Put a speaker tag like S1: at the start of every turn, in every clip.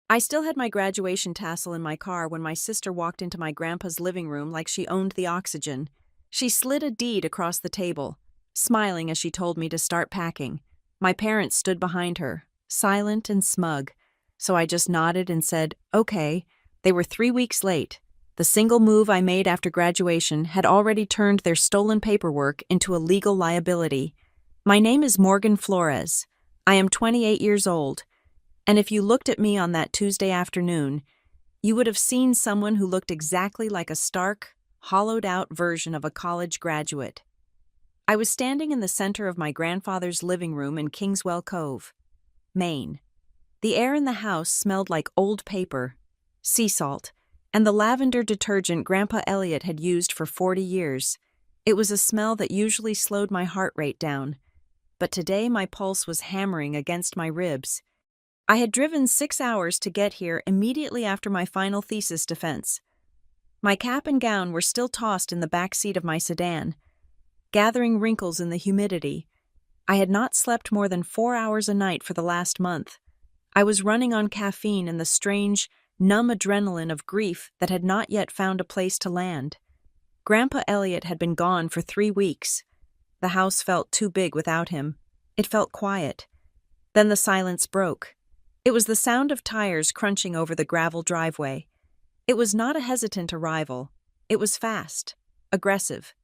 S1: I still had my graduation tassel in my car when my sister walked into my grandpa's living room like she owned the oxygen. She slid a deed across the table, smiling as she told me to start packing. My parents stood behind her, silent and smug, so I just nodded and said, okay. They were 3 weeks late. The single move I made after graduation had already turned their stolen paperwork into a legal liability. My name is Morgan Flores. I am 28 years old. And if you looked at me on that Tuesday afternoon, you would have seen someone who looked exactly like a stark, hollowed-out version of a college graduate. I was standing in the center of my grandfather's living room in Kingswell Cove, Maine. The air in the house smelled like old paper, sea salt, and the lavender detergent Grandpa Elliot had used for 40 years. It was a smell that usually slowed my heart rate down, but today my pulse was hammering against my ribs. I had driven 6 hours to get here immediately after my final thesis defense. My cap and gown were still tossed in the back seat of my sedan, gathering wrinkles in the humidity. I had not slept more than 4 hours a night for the last month. I was running on caffeine and the strange, numb adrenaline of grief that had not yet found a place to land. Grandpa Elliot had been gone for 3 weeks. The house felt too big without him. It felt quiet. Then the silence broke. It was the sound of tires crunching over the gravel driveway. It was not a hesitant arrival. It was fast, aggressive,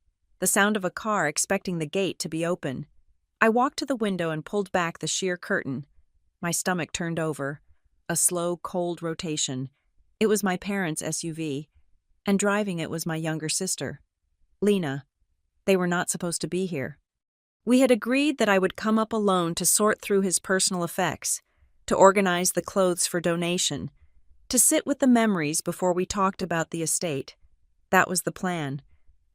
S1: the sound of a car expecting the gate to be open. I walked to the window and pulled back the sheer curtain. My stomach turned over, a slow, cold rotation. It was my parents' SUV, and driving it was my younger sister, Lena. They were not supposed to be here. We had agreed that I would come up alone to sort through his personal effects, to organize the clothes for donation, to sit with the memories before we talked about the estate. That was the plan.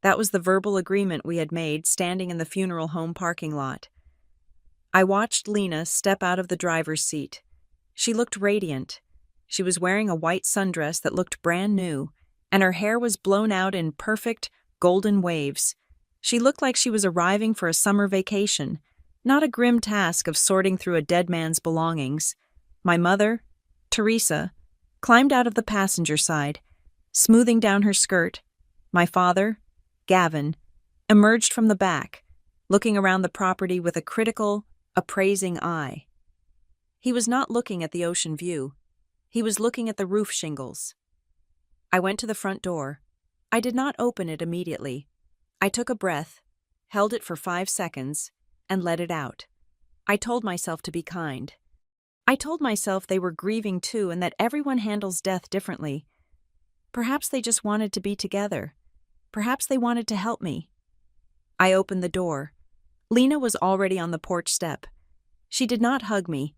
S1: That was the verbal agreement we had made standing in the funeral home parking lot. I watched Lena step out of the driver's seat. She looked radiant. She was wearing a white sundress that looked brand new, and her hair was blown out in perfect, golden waves. She looked like she was arriving for a summer vacation, not a grim task of sorting through a dead man's belongings. My mother, Teresa, climbed out of the passenger side, smoothing down her skirt. My father, Gavin, emerged from the back, looking around the property with a critical, appraising eye. He was not looking at the ocean view. He was looking at the roof shingles. I went to the front door. I did not open it immediately. I took a breath, held it for 5 seconds, and let it out. I told myself to be kind. I told myself they were grieving too and that everyone handles death differently. Perhaps they just wanted to be together. Perhaps they wanted to help me. I opened the door. Lena was already on the porch step. She did not hug me.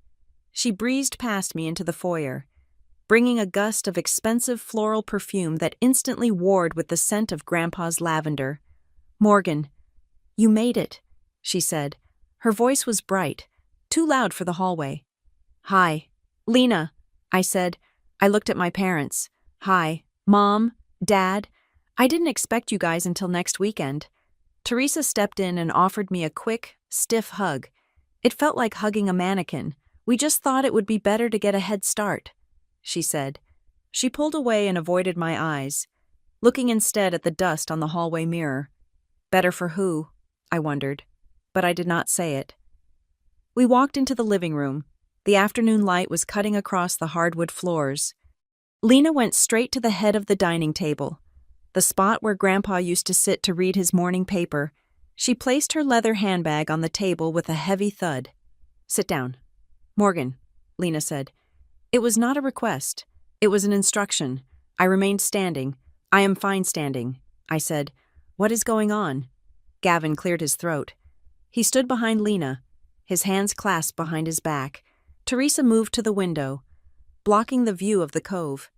S1: She breezed past me into the foyer, bringing a gust of expensive floral perfume that instantly warred with the scent of Grandpa's lavender. "Morgan, you made it," she said. Her voice was bright, too loud for the hallway. "Hi, Lena," I said. I looked at my parents. "Hi, Mom, Dad. I didn't expect you guys until next weekend." Teresa stepped in and offered me a quick, stiff hug. It felt like hugging a mannequin. "We just thought it would be better to get a head start," she said. She pulled away and avoided my eyes, looking instead at the dust on the hallway mirror. Better for who? I wondered, but I did not say it. We walked into the living room. The afternoon light was cutting across the hardwood floors. Lena went straight to the head of the dining table, the spot where Grandpa used to sit to read his morning paper. She placed her leather handbag on the table with a heavy thud. "Sit down." "Morgan," Lena said. It was not a request. It was an instruction. I remained standing. "I am fine standing," I said. "What is going on?" Gavin cleared his throat. He stood behind Lena, his hands clasped behind his back. Teresa moved to the window, blocking the view of the cove,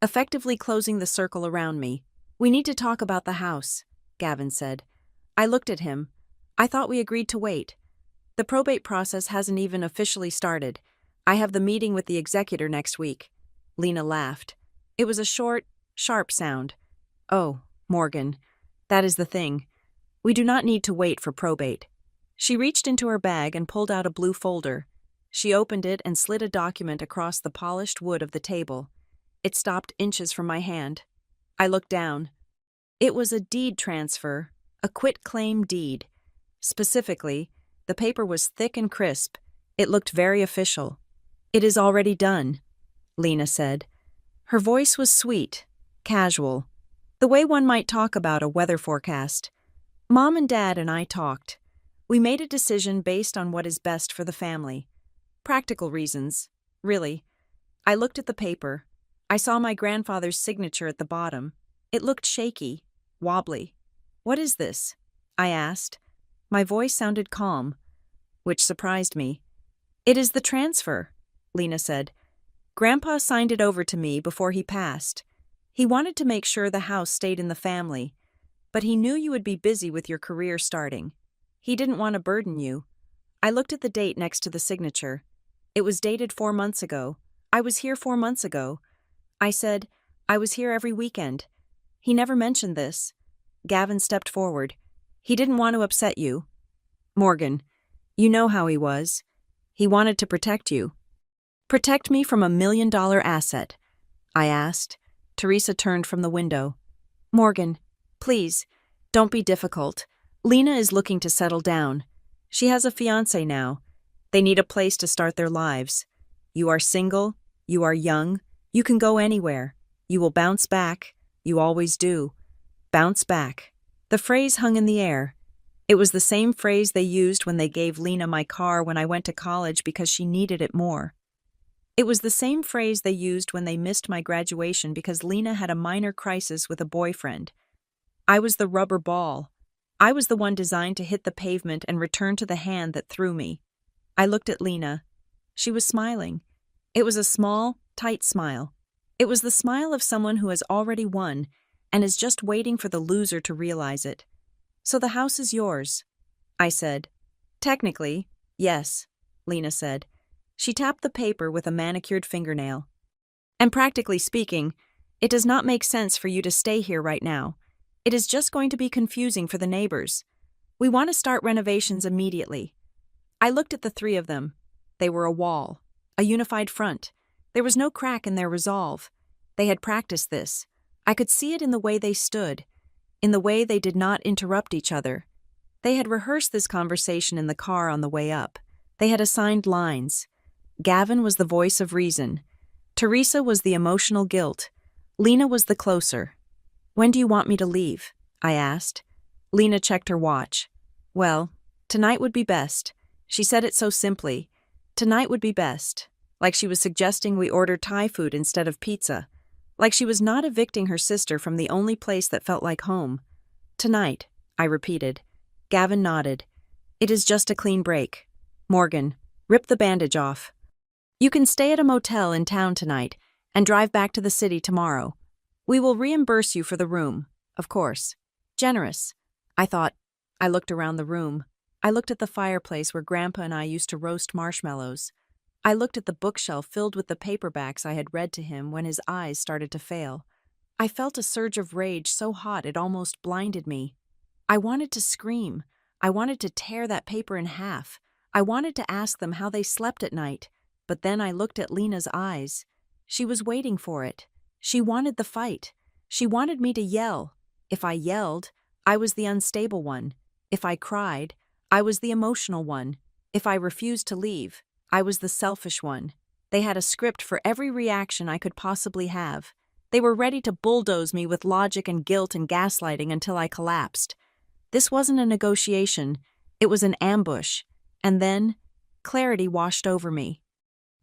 S1: effectively closing the circle around me. "We need to talk about the house," Gavin said. I looked at him. "I thought we agreed to wait. The probate process hasn't even officially started. I have the meeting with the executor next week." Lena laughed. It was a short, sharp sound. "Oh, Morgan, that is the thing. We do not need to wait for probate." She reached into her bag and pulled out a blue folder. She opened it and slid a document across the polished wood of the table. It stopped inches from my hand. I looked down. It was a deed transfer, a quitclaim deed. Specifically, the paper was thick and crisp. It looked very official. "It is already done," Lena said. Her voice was sweet, casual, the way one might talk about a weather forecast. Mom and Dad and I talked. We made a decision based on what is best for the family. Practical reasons, really. I looked at the paper. I saw my grandfather's signature at the bottom. It looked shaky, wobbly. "What is this?" I asked. My voice sounded calm, which surprised me. "It is the transfer," Lena said. "Grandpa signed it over to me before he passed. He wanted to make sure the house stayed in the family, but he knew you would be busy with your career starting. He didn't want to burden you." I looked at the date next to the signature. It was dated 4 months ago. I was here 4 months ago. I said, "I was here every weekend." He never mentioned this. Gavin stepped forward. "He didn't want to upset you. Morgan, you know how he was. He wanted to protect you." "Protect me from $1 million asset?" I asked. Teresa turned from the window. "Morgan, please, don't be difficult. Lena is looking to settle down. She has a fiancé now. They need a place to start their lives. You are single, you are young, you can go anywhere. You will bounce back, you always do. Bounce back." The phrase hung in the air. It was the same phrase they used when they gave Lena my car when I went to college because she needed it more. It was the same phrase they used when they missed my graduation because Lena had a minor crisis with a boyfriend. I was the rubber ball. I was the one designed to hit the pavement and return to the hand that threw me. I looked at Lena. She was smiling. It was a small, tight smile. It was the smile of someone who has already won and is just waiting for the loser to realize it. "So the house is yours," I said. "Technically, yes," Lena said. She tapped the paper with a manicured fingernail. "And practically speaking, it does not make sense for you to stay here right now. It is just going to be confusing for the neighbors. We want to start renovations immediately." I looked at the three of them. They were a wall, a unified front. There was no crack in their resolve. They had practiced this. I could see it in the way they stood, in the way they did not interrupt each other. They had rehearsed this conversation in the car on the way up. They had assigned lines. Gavin was the voice of reason. Teresa was the emotional guilt. Lena was the closer. "When do you want me to leave?" I asked. Lena checked her watch. "Well, tonight would be best." She said it so simply. Tonight would be best. Like she was suggesting we order Thai food instead of pizza. Like she was not evicting her sister from the only place that felt like home. "Tonight," I repeated. Gavin nodded. "It is just a clean break. Morgan, rip the bandage off. You can stay at a motel in town tonight and drive back to the city tomorrow. We will reimburse you for the room, of course. Generous." I thought. I looked around the room. I looked at the fireplace where Grandpa and I used to roast marshmallows. I looked at the bookshelf filled with the paperbacks I had read to him when his eyes started to fail. I felt a surge of rage so hot it almost blinded me. I wanted to scream. I wanted to tear that paper in half. I wanted to ask them how they slept at night. But then I looked at Lena's eyes. She was waiting for it. She wanted the fight. She wanted me to yell. If I yelled, I was the unstable one. If I cried, I was the emotional one. If I refused to leave, I was the selfish one. They had a script for every reaction I could possibly have. They were ready to bulldoze me with logic and guilt and gaslighting until I collapsed. This wasn't a negotiation. It was an ambush. And then, clarity washed over me.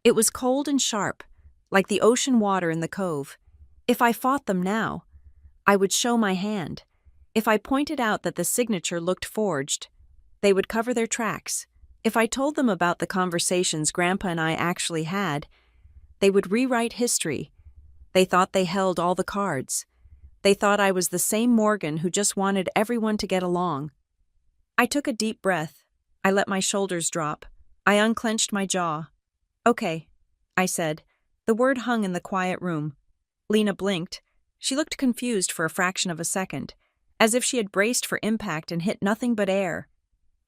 S1: It was cold and sharp, like the ocean water in the cove. If I fought them now, I would show my hand. If I pointed out that the signature looked forged, they would cover their tracks. If I told them about the conversations Grandpa and I actually had, they would rewrite history. They thought they held all the cards. They thought I was the same Morgan who just wanted everyone to get along. I took a deep breath. I let my shoulders drop. I unclenched my jaw. "Okay," I said. The word hung in the quiet room. Lena blinked. She looked confused for a fraction of a second, as if she had braced for impact and hit nothing but air.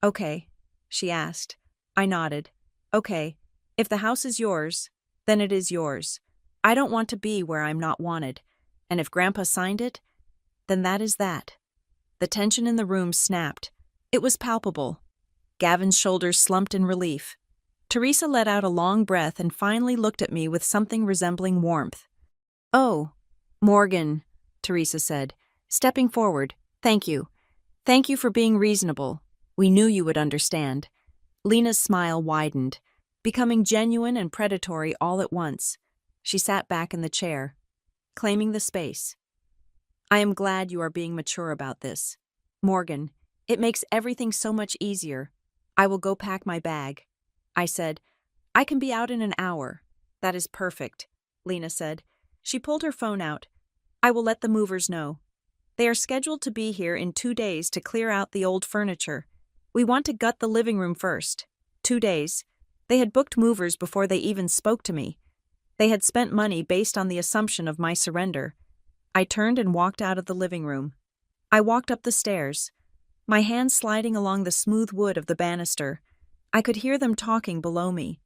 S1: "Okay," she asked. I nodded. "Okay, If the house is yours, then it is yours. I don't want to be where I'm not wanted. And if Grandpa signed it, then that is that. The tension in the room snapped. It was palpable. Gavin's shoulders slumped in relief. Teresa let out a long breath and finally looked at me with something resembling warmth. "Oh, Morgan," Teresa said, stepping forward. "Thank you. Thank you for being reasonable. We knew you would understand." Lena's smile widened, becoming genuine and predatory all at once. She sat back in the chair, claiming the space. "I am glad you are being mature about this. Morgan, it makes everything so much easier. I will go pack my bag." I said, "I can be out in an hour." "That is perfect," Lena said. She pulled her phone out. "I will let the movers know. They are scheduled to be here in 2 days to clear out the old furniture. We want to gut the living room first." 2 days. They had booked movers before they even spoke to me. They had spent money based on the assumption of my surrender. I turned and walked out of the living room. I walked up the stairs, my hands sliding along the smooth wood of the banister. I could hear them talking below me.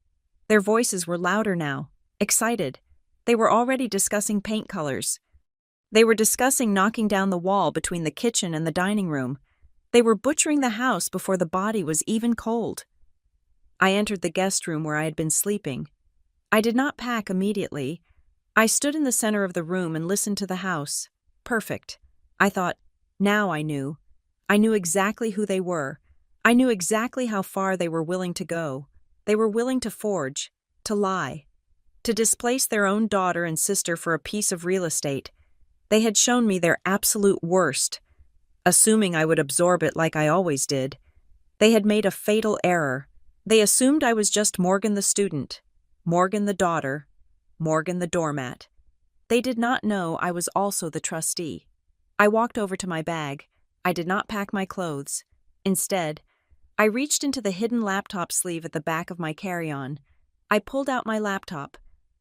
S1: Their voices were louder now, excited. They were already discussing paint colors. They were discussing knocking down the wall between the kitchen and the dining room. They were butchering the house before the body was even cold. I entered the guest room where I had been sleeping. I did not pack immediately. I stood in the center of the room and listened to the house. Perfect. I thought, now I knew. I knew exactly who they were. I knew exactly how far they were willing to go. They were willing to forge, to lie, to displace their own daughter and sister for a piece of real estate. They had shown me their absolute worst, assuming I would absorb it like I always did. They had made a fatal error. They assumed I was just Morgan the student, Morgan the daughter, Morgan the doormat. They did not know I was also the trustee. I walked over to my bag. I did not pack my clothes. Instead, I reached into the hidden laptop sleeve at the back of my carry-on. I pulled out my laptop.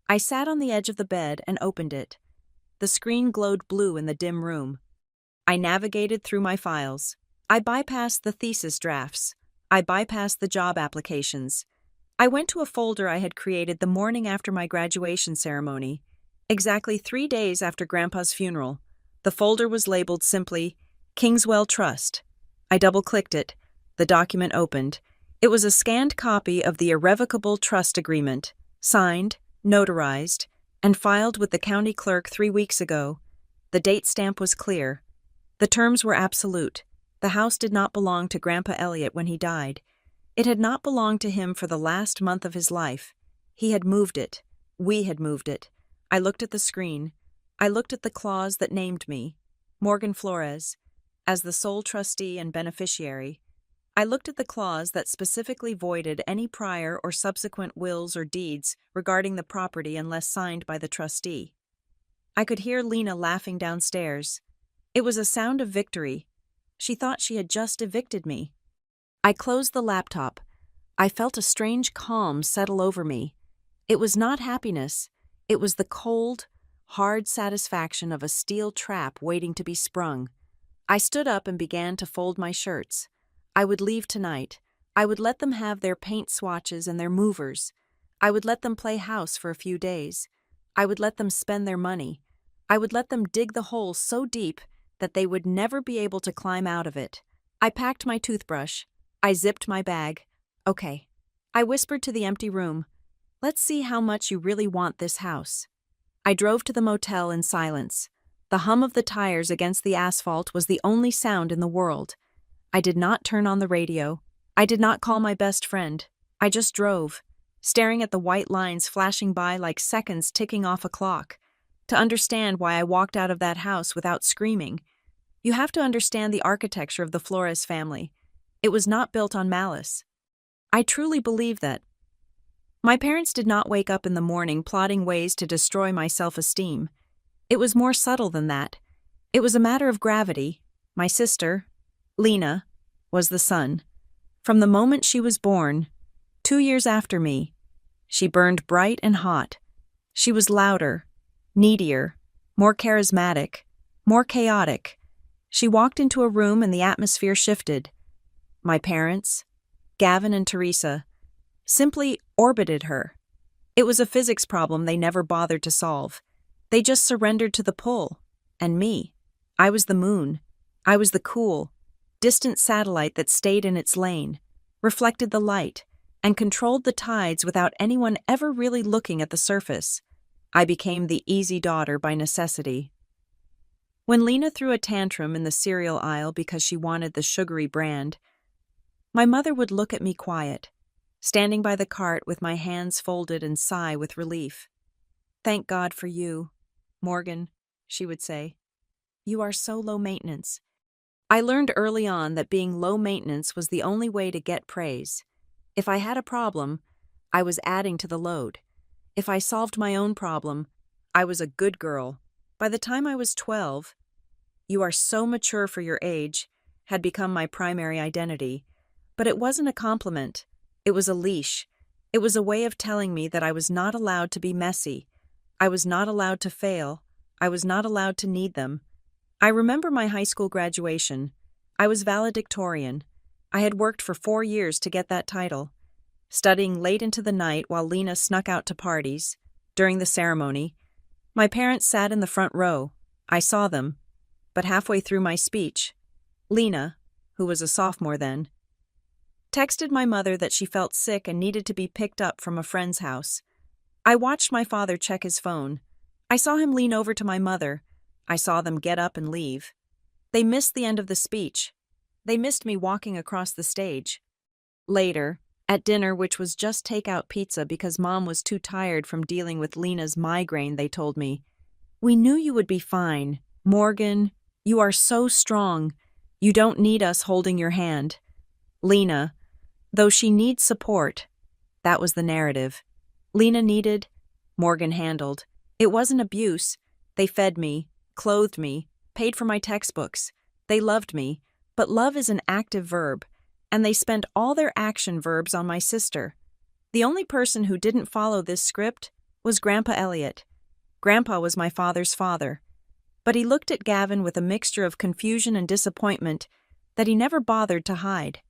S1: I sat on the edge of the bed and opened it. The screen glowed blue in the dim room. I navigated through my files. I bypassed the thesis drafts. I bypassed the job applications. I went to a folder I had created the morning after my graduation ceremony, exactly 3 days after Grandpa's funeral. The folder was labeled simply, Kingswell Trust. I double-clicked it. The document opened. It was a scanned copy of the irrevocable trust agreement, signed, notarized, and filed with the county clerk 3 weeks ago. The date stamp was clear. The terms were absolute. The house did not belong to Grandpa Elliott when he died. It had not belonged to him for the last month of his life. He had moved it. We had moved it. I looked at the screen. I looked at the clause that named me, Morgan Flores, as the sole trustee and beneficiary. I looked at the clause that specifically voided any prior or subsequent wills or deeds regarding the property unless signed by the trustee. I could hear Lena laughing downstairs. It was a sound of victory. She thought she had just evicted me. I closed the laptop. I felt a strange calm settle over me. It was not happiness. It was the cold, hard satisfaction of a steel trap waiting to be sprung. I stood up and began to fold my shirts. I would leave tonight. I would let them have their paint swatches and their movers. I would let them play house for a few days. I would let them spend their money. I would let them dig the hole so deep that they would never be able to climb out of it. I packed my toothbrush. I zipped my bag. Okay. I whispered to the empty room. Let's see how much you really want this house. I drove to the motel in silence. The hum of the tires against the asphalt was the only sound in the world. I did not turn on the radio. I did not call my best friend. I just drove, staring at the white lines flashing by like seconds ticking off a clock. To understand why I walked out of that house without screaming, you have to understand the architecture of the Flores family. It was not built on malice. I truly believe that. My parents did not wake up in the morning plotting ways to destroy my self-esteem. It was more subtle than that. It was a matter of gravity. My sister, Lena, was the sun. From the moment she was born, 2 years after me, she burned bright and hot. She was louder, needier, more charismatic, more chaotic. She walked into a room and the atmosphere shifted. My parents, Gavin and Teresa, simply orbited her. It was a physics problem they never bothered to solve. They just surrendered to the pull. And me. I was the moon. I was the cool, distant satellite that stayed in its lane, reflected the light, and controlled the tides without anyone ever really looking at the surface. I became the easy daughter by necessity. When Lena threw a tantrum in the cereal aisle because she wanted the sugary brand, my mother would look at me quiet, standing by the cart with my hands folded and sigh with relief. "Thank God for you, Morgan," she would say. "You are so low maintenance." I learned early on that being low maintenance was the only way to get praise. If I had a problem, I was adding to the load. If I solved my own problem, I was a good girl. By the time I was 12, "You are so mature for your age," had become my primary identity. But it wasn't a compliment. It was a leash. It was a way of telling me that I was not allowed to be messy. I was not allowed to fail. I was not allowed to need them. I remember my high school graduation. I was valedictorian. I had worked for 4 years to get that title. Studying late into the night while Lena snuck out to parties. During the ceremony, my parents sat in the front row. I saw them. But halfway through my speech, Lena, who was a sophomore then, texted my mother that she felt sick and needed to be picked up from a friend's house. I watched my father check his phone. I saw him lean over to my mother. I saw them get up and leave. They missed the end of the speech. They missed me walking across the stage. Later, at dinner, which was just takeout pizza because Mom was too tired from dealing with Lena's migraine, they told me, "We knew you would be fine. Morgan, you are so strong. You don't need us holding your hand." Lena, though she needs support, that was the narrative. Lena needed, Morgan handled. It wasn't abuse. They fed me, clothed me, paid for my textbooks. They loved me, but love is an active verb, and they spent all their action verbs on my sister. The only person who didn't follow this script was Grandpa Elliot. Grandpa was my father's father, but he looked at Gavin with a mixture of confusion and disappointment that he never bothered to hide.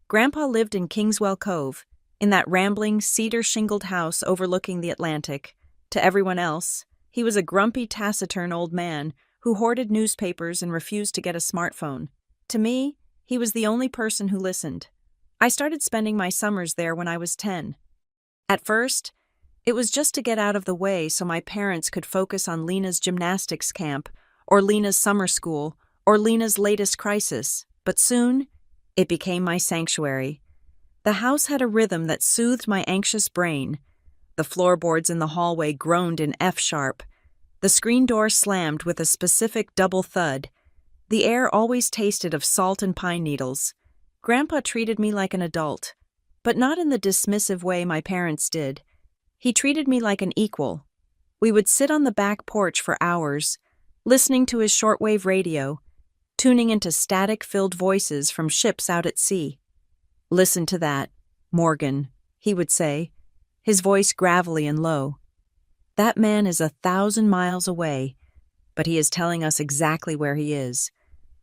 S1: Grandpa lived in Kingswell Cove, in that rambling, cedar-shingled house overlooking the Atlantic. To everyone else, he was a grumpy, taciturn old man who hoarded newspapers and refused to get a smartphone. To me, he was the only person who listened. I started spending my summers there when I was 10. At first, it was just to get out of the way so my parents could focus on Lena's gymnastics camp, or Lena's summer school, or Lena's latest crisis. But soon, it became my sanctuary. The house had a rhythm that soothed my anxious brain. The floorboards in the hallway groaned in F-sharp. The screen door slammed with a specific double thud. The air always tasted of salt and pine needles. Grandpa treated me like an adult, but not in the dismissive way my parents did. He treated me like an equal. We would sit on the back porch for hours, listening to his shortwave radio, tuning into static-filled voices from ships out at sea. "Listen to that, Morgan," he would say, his voice gravelly and low. "That man is 1,000 miles away, but he is telling us exactly where he is.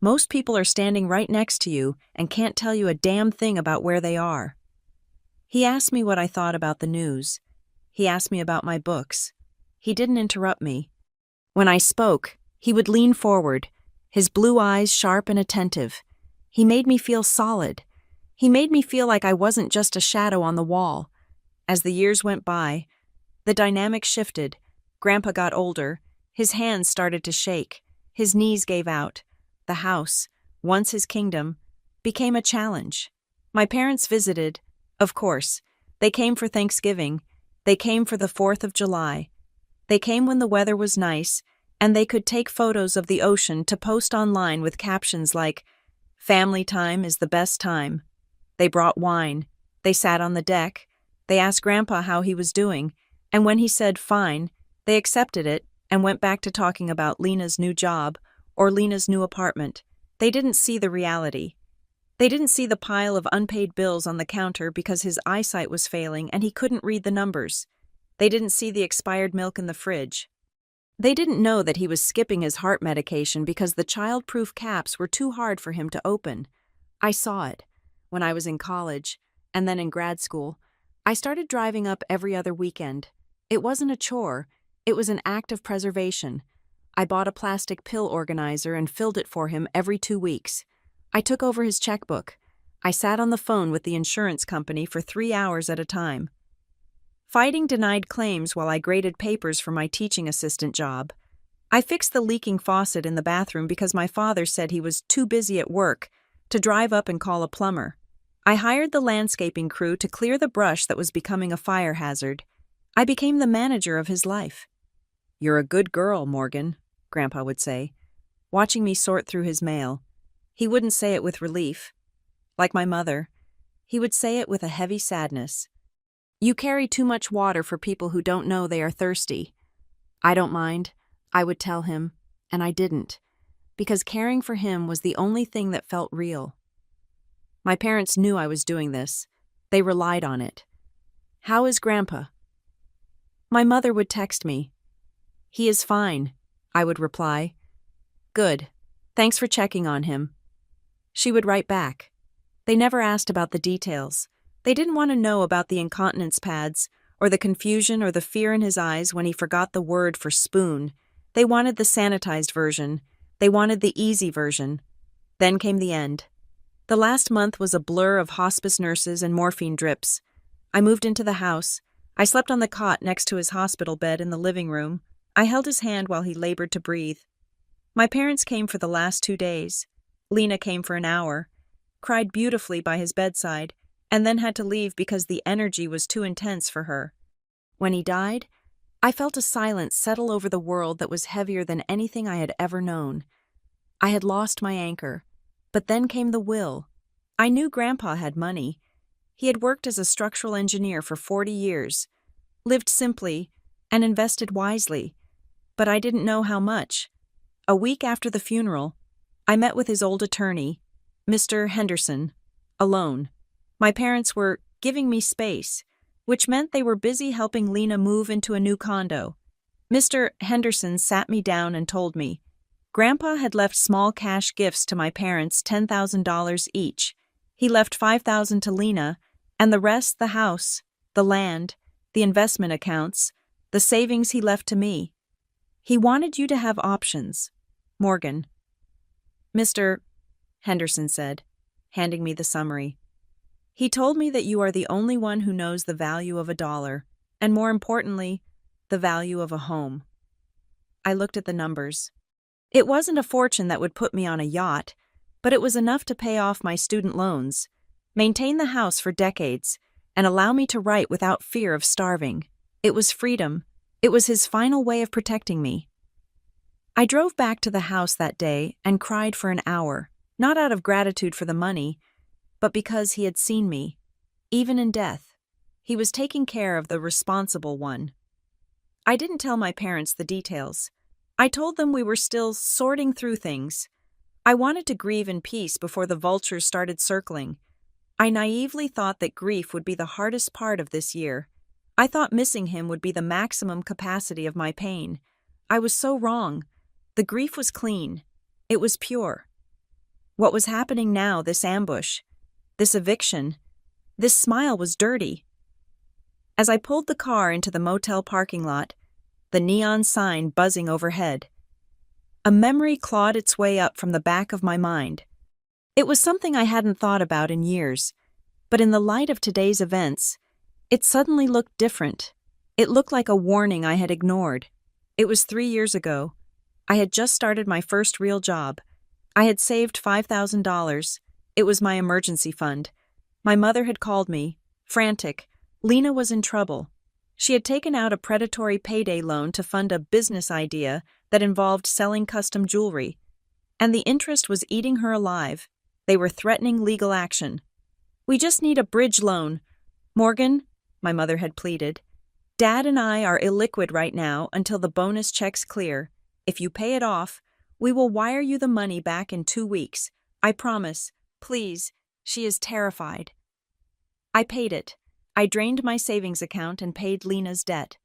S1: Most people are standing right next to you and can't tell you a damn thing about where they are." He asked me what I thought about the news. He asked me about my books. He didn't interrupt me. When I spoke, he would lean forward, his blue eyes sharp and attentive. He made me feel solid. He made me feel like I wasn't just a shadow on the wall. As the years went by, the dynamic shifted. Grandpa got older. His hands started to shake. His knees gave out. The house, once his kingdom, became a challenge. My parents visited. Of course, they came for Thanksgiving. They came for the 4th of July. They came when the weather was nice, and they could take photos of the ocean to post online with captions like, "Family time is the best time." They brought wine. They sat on the deck. They asked Grandpa how he was doing, and when he said fine, they accepted it and went back to talking about Lena's new job or Lena's new apartment. They didn't see the reality. They didn't see the pile of unpaid bills on the counter because his eyesight was failing and he couldn't read the numbers. They didn't see the expired milk in the fridge. They didn't know that he was skipping his heart medication because the child-proof caps were too hard for him to open. I saw it. When I was in college, and then in grad school, I started driving up every other weekend. It wasn't a chore, it was an act of preservation. I bought a plastic pill organizer and filled it for him every 2 weeks. I took over his checkbook. I sat on the phone with the insurance company for 3 hours at a time, fighting denied claims while I graded papers for my teaching assistant job. I fixed the leaking faucet in the bathroom because my father said he was too busy at work to drive up and call a plumber. I hired the landscaping crew to clear the brush that was becoming a fire hazard. I became the manager of his life. "You're a good girl, Morgan," Grandpa would say, watching me sort through his mail. He wouldn't say it with relief. Like my mother, he would say it with a heavy sadness. "You carry too much water for people who don't know they are thirsty." "I don't mind," I would tell him, and I didn't, because caring for him was the only thing that felt real. My parents knew I was doing this. They relied on it. "How is Grandpa?" My mother would text me. "He is fine," I would reply. "Good. Thanks for checking on him." She would write back. They never asked about the details. They didn't want to know about the incontinence pads, or the confusion or the fear in his eyes when he forgot the word for spoon. They wanted the sanitized version. They wanted the easy version. Then came the end. The last month was a blur of hospice nurses and morphine drips. I moved into the house. I slept on the cot next to his hospital bed in the living room. I held his hand while he labored to breathe. My parents came for the last 2 days. Lena came for an hour, cried beautifully by his bedside, and then had to leave because the energy was too intense for her. When he died, I felt a silence settle over the world that was heavier than anything I had ever known. I had lost my anchor, but then came the will. I knew Grandpa had money. He had worked as a structural engineer for 40 years, lived simply, and invested wisely, but I didn't know how much. A week after the funeral, I met with his old attorney, Mr. Henderson, alone. My parents were giving me space, which meant they were busy helping Lena move into a new condo. Mr. Henderson sat me down and told me, Grandpa had left small cash gifts to my parents, $10,000 each. He left $5,000 to Lena, and the rest the house, the land, the investment accounts, the savings he left to me. He wanted you to have options. Morgan. Mr. Henderson said, handing me the summary. He told me that you are the only one who knows the value of $1, and more importantly, the value of a home. I looked at the numbers. It wasn't a fortune that would put me on a yacht, but it was enough to pay off my student loans, maintain the house for decades, and allow me to write without fear of starving. It was freedom. It was his final way of protecting me. I drove back to the house that day and cried for an hour, not out of gratitude for the money, but because he had seen me. Even in death, he was taking care of the responsible one. I didn't tell my parents the details. I told them we were still sorting through things. I wanted to grieve in peace before the vultures started circling. I naively thought that grief would be the hardest part of this year. I thought missing him would be the maximum capacity of my pain. I was so wrong. The grief was clean. It was pure. What was happening now, this ambush, this eviction, this smile was dirty. As I pulled the car into the motel parking lot, the neon sign buzzing overhead, a memory clawed its way up from the back of my mind. It was something I hadn't thought about in years, but in the light of today's events, it suddenly looked different. It looked like a warning I had ignored. It was 3 years ago. I had just started my first real job. I had saved $5,000. It was my emergency fund. My mother had called me, frantic. Lena was in trouble. She had taken out a predatory payday loan to fund a business idea that involved selling custom jewelry, and the interest was eating her alive. They were threatening legal action. "We just need a bridge loan. Morgan," my mother had pleaded, "Dad and I are illiquid right now until the bonus checks clear. If you pay it off, we will wire you the money back in 2 weeks. I promise. Please." She is terrified. I paid it. I drained my savings account and paid Lena's debt.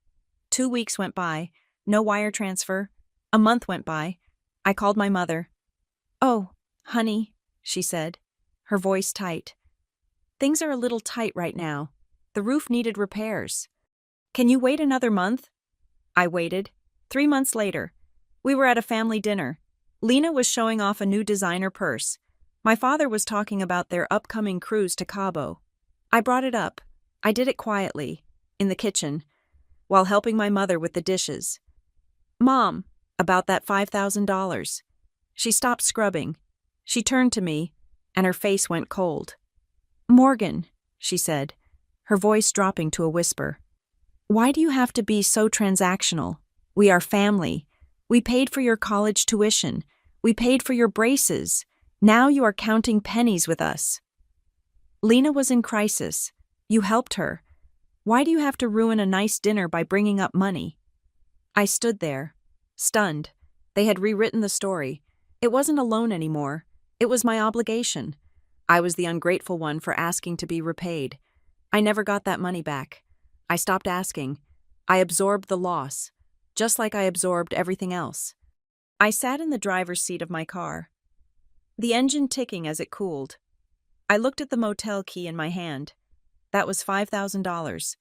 S1: 2 weeks went by. No wire transfer. A month went by. I called my mother. "Oh, honey," she said, her voice tight. "Things are a little tight right now. The roof needed repairs." Can you wait another month? I waited. 3 months later, we were at a family dinner. Lena was showing off a new designer purse. My father was talking about their upcoming cruise to Cabo. I brought it up. I did it quietly, in the kitchen, while helping my mother with the dishes. Mom, about that $5,000. She stopped scrubbing. She turned to me, and her face went cold. Morgan, she said, her voice dropping to a whisper. Why do you have to be so transactional? We are family. We paid for your college tuition. We paid for your braces. Now you are counting pennies with us. Lena was in crisis. You helped her. Why do you have to ruin a nice dinner by bringing up money? I stood there, stunned. They had rewritten the story. It wasn't a loan anymore. It was my obligation. I was the ungrateful one for asking to be repaid. I never got that money back. I stopped asking. I absorbed the loss, just like I absorbed everything else. I sat in the driver's seat of my car, the engine ticking as it cooled. I looked at the motel key in my hand. That was $5,000.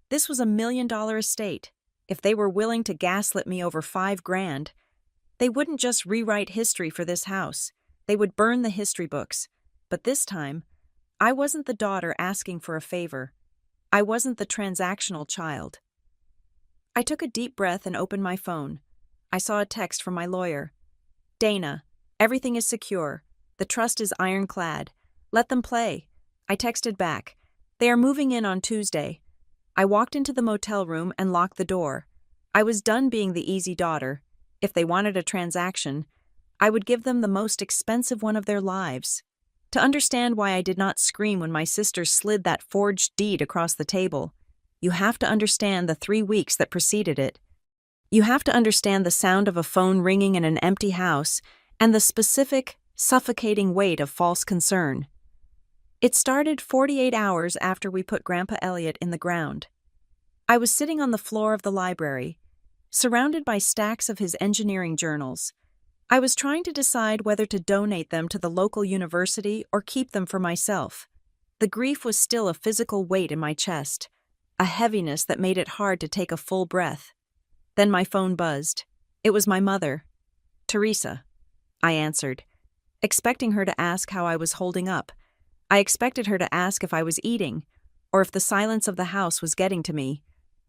S1: This was $1 million estate. If they were willing to gaslit me over $5,000, they wouldn't just rewrite history for this house. They would burn the history books. But this time, I wasn't the daughter asking for a favor. I wasn't the transactional child. I took a deep breath and opened my phone. I saw a text from my lawyer. Dana, everything is secure. The trust is ironclad. Let them play. I texted back. They are moving in on Tuesday. I walked into the motel room and locked the door. I was done being the easy daughter. If they wanted a transaction, I would give them the most expensive one of their lives. To understand why I did not scream when my sister slid that forged deed across the table, you have to understand the 3 weeks that preceded it. You have to understand the sound of a phone ringing in an empty house and the specific, suffocating weight of false concern. It started 48 hours after we put Grandpa Elliot in the ground. I was sitting on the floor of the library, surrounded by stacks of his engineering journals. I was trying to decide whether to donate them to the local university or keep them for myself. The grief was still a physical weight in my chest, a heaviness that made it hard to take a full breath. Then my phone buzzed. It was my mother. Teresa, I answered, expecting her to ask how I was holding up. I expected her to ask if I was eating, or if the silence of the house was getting to me.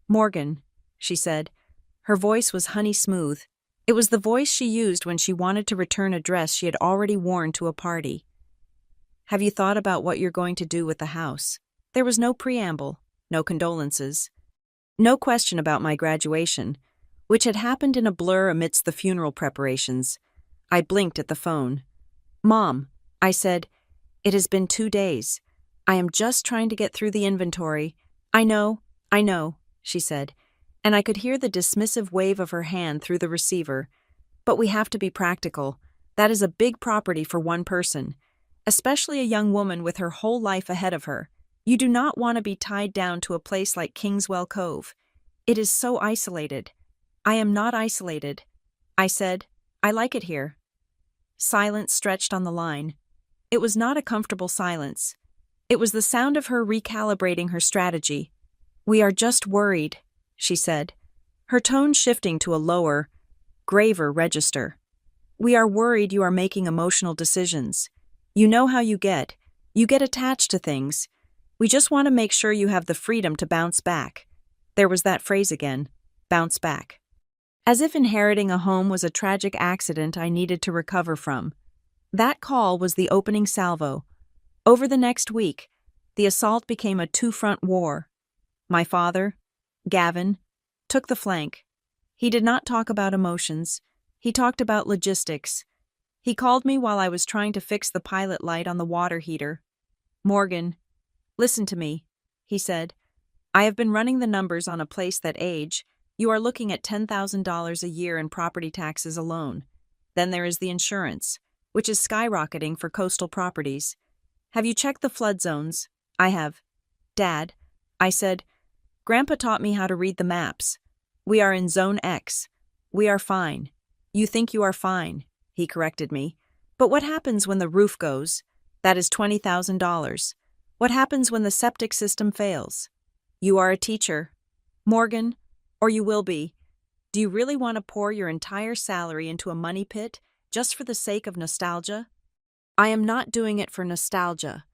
S1: Morgan, she said. Her voice was honey smooth. It was the voice she used when she wanted to return a dress she had already worn to a party. Have you thought about what you're going to do with the house? There was no preamble, no condolences, no question about my graduation, which had happened in a blur amidst the funeral preparations. I blinked at the phone. Mom, I said, it has been 2 days. I am just trying to get through the inventory. I know, she said, and I could hear the dismissive wave of her hand through the receiver. But we have to be practical. That is a big property for one person, especially a young woman with her whole life ahead of her. You do not want to be tied down to a place like Kingswell Cove. It is so isolated. I am not isolated. I said, I like it here. Silence stretched on the line. It was not a comfortable silence. It was the sound of her recalibrating her strategy. We are just worried, she said, her tone shifting to a lower, graver register. We are worried you are making emotional decisions. You know how you get attached to things. We just want to make sure you have the freedom to bounce back. There was that phrase again, bounce back. As if inheriting a home was a tragic accident I needed to recover from. That call was the opening salvo. Over the next week, the assault became a two-front war. My father, Gavin, took the flank. He did not talk about emotions. He talked about logistics. He called me while I was trying to fix the pilot light on the water heater. Morgan, listen to me, he said. I have been running the numbers on a place that age. You are looking at $10,000 a year in property taxes alone. Then there is the insurance, which is skyrocketing for coastal properties. Have you checked the flood zones? I have. Dad, I said, Grandpa taught me how to read the maps. We are in Zone X. We are fine. You think you are fine, he corrected me. But what happens when the roof goes? That is $20,000. What happens when the septic system fails? You are a teacher. Morgan, or you will be. Do you really want to pour your entire salary into a money pit just for the sake of nostalgia? I am not doing it for nostalgia.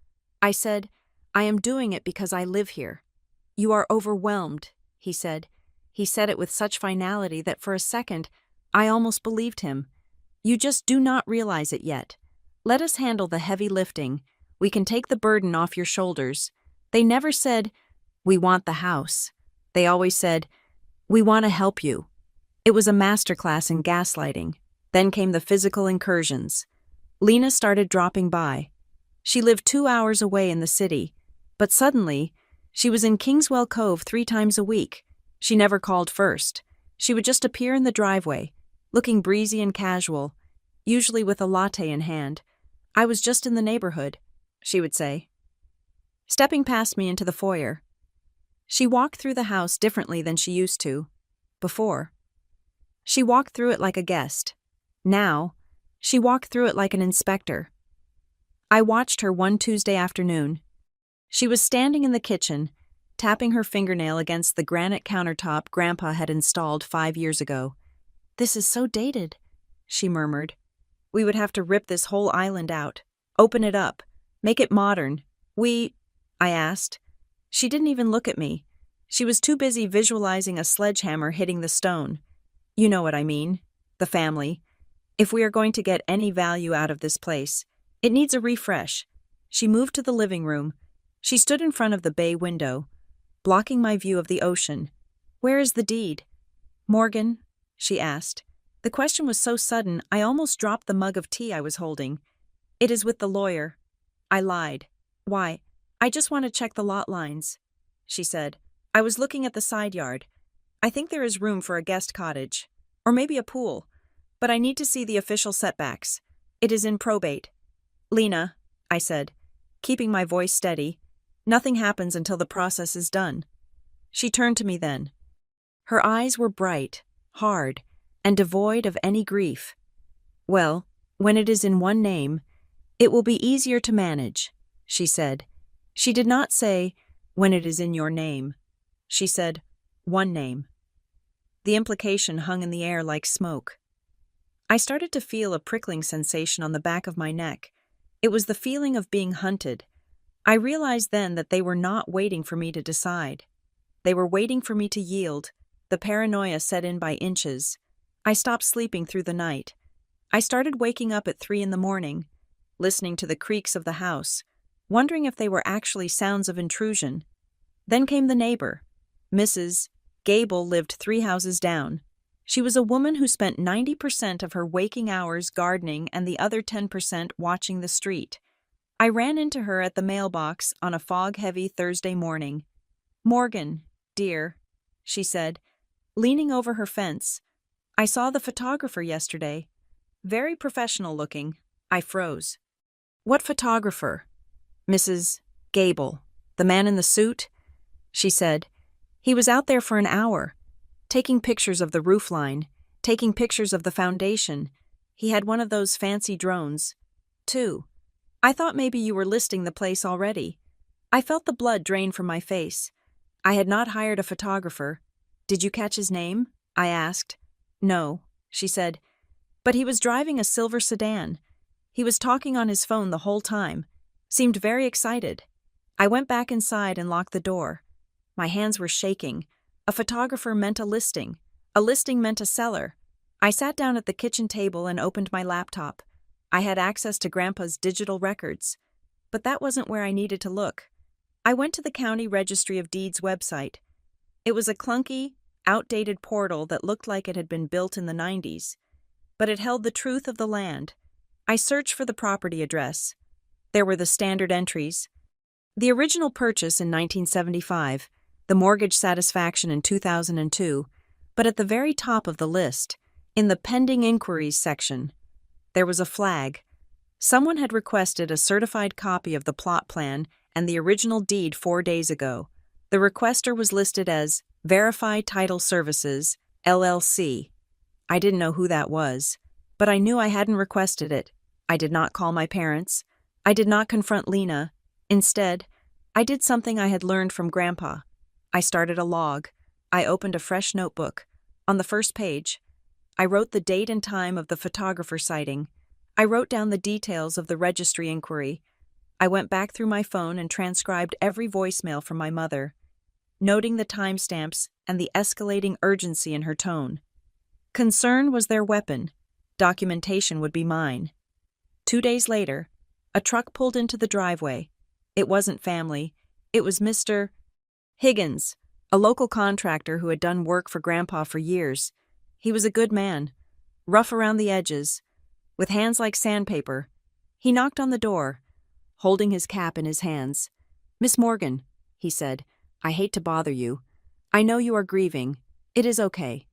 S1: I said, I am doing it because I live here. You are overwhelmed, he said. He said it with such finality that for a second, I almost believed him. You just do not realize it yet. Let us handle the heavy lifting. We can take the burden off your shoulders. They never said, we want the house. They always said, we want to help you. It was a masterclass in gaslighting. Then came the physical incursions. Lena started dropping by. She lived 2 hours away in the city, but suddenly, she was in Kingswell Cove 3 times a week. She never called first. She would just appear in the driveway, looking breezy and casual, usually with a latte in hand. I was just in the neighborhood, she would say, stepping past me into the foyer. She walked through the house differently than she used to, before. She walked through it like a guest. Now, she walked through it like an inspector. I watched her one Tuesday afternoon. She was standing in the kitchen, tapping her fingernail against the granite countertop Grandpa had installed 5 years ago. This is so dated, she murmured. We would have to rip this whole island out, open it up, make it modern. I asked. She didn't even look at me. She was too busy visualizing a sledgehammer hitting the stone. You know what I mean. The family. If we are going to get any value out of this place, it needs a refresh. She moved to the living room. She stood in front of the bay window, blocking my view of the ocean. Where is the deed? Morgan, she asked. The question was so sudden, I almost dropped the mug of tea I was holding. It is with the lawyer. I lied. Why? I just want to check the lot lines, she said. I was looking at the side yard. I think there is room for a guest cottage, or maybe a pool, but I need to see the official setbacks. It is in probate. Lena, I said, keeping my voice steady, nothing happens until the process is done. She turned to me then. Her eyes were bright, hard, and devoid of any grief. Well, when it is in one name, it will be easier to manage, she said. She did not say, when it is in your name. She said, one name. The implication hung in the air like smoke. I started to feel a prickling sensation on the back of my neck. It was the feeling of being hunted. I realized then that they were not waiting for me to decide. They were waiting for me to yield. The paranoia set in by inches. I stopped sleeping through the night. I started waking up at 3 a.m, listening to the creaks of the house, wondering if they were actually sounds of intrusion. Then came the neighbor. Mrs. Gable lived 3 houses down. She was a woman who spent 90% of her waking hours gardening and the other 10% watching the street. I ran into her at the mailbox on a fog-heavy Thursday morning. Morgan, dear, she said, leaning over her fence. I saw the photographer yesterday. Very professional looking. I froze. What photographer? Mrs. Gable. The man in the suit? She said. He was out there for an hour, taking pictures of the roofline, taking pictures of the foundation. He had one of those fancy drones, too. I thought maybe you were listing the place already. I felt the blood drain from my face. I had not hired a photographer. Did you catch his name? I asked. No, she said. But he was driving a silver sedan. He was talking on his phone the whole time. Seemed very excited. I went back inside and locked the door. My hands were shaking. A photographer meant a listing. A listing meant a seller. I sat down at the kitchen table and opened my laptop. I had access to Grandpa's digital records. But that wasn't where I needed to look. I went to the County Registry of Deeds website. It was a clunky, outdated portal that looked like it had been built in the 90s. But it held the truth of the land. I searched for the property address. There were the standard entries. The original purchase in 1975, the mortgage satisfaction in 2002, but at the very top of the list, in the pending inquiries section, there was a flag. Someone had requested a certified copy of the plot plan and the original deed 4 days ago. The requester was listed as Verified Title Services, LLC. I didn't know who that was, but I knew I hadn't requested it. I did not call my parents. I did not confront Lena. Instead, I did something I had learned from Grandpa. I started a log. I opened a fresh notebook. On the first page, I wrote the date and time of the photographer sighting. I wrote down the details of the registry inquiry. I went back through my phone and transcribed every voicemail from my mother, noting the timestamps and the escalating urgency in her tone. Concern was their weapon. Documentation would be mine. 2 days later, a truck pulled into the driveway. It wasn't family. It was Mr. Higgins, a local contractor who had done work for Grandpa for years. He was a good man, rough around the edges, with hands like sandpaper. He knocked on the door, holding his cap in his hands. "Miss Morgan," he said, "I hate to bother you. I know you are grieving. It is okay."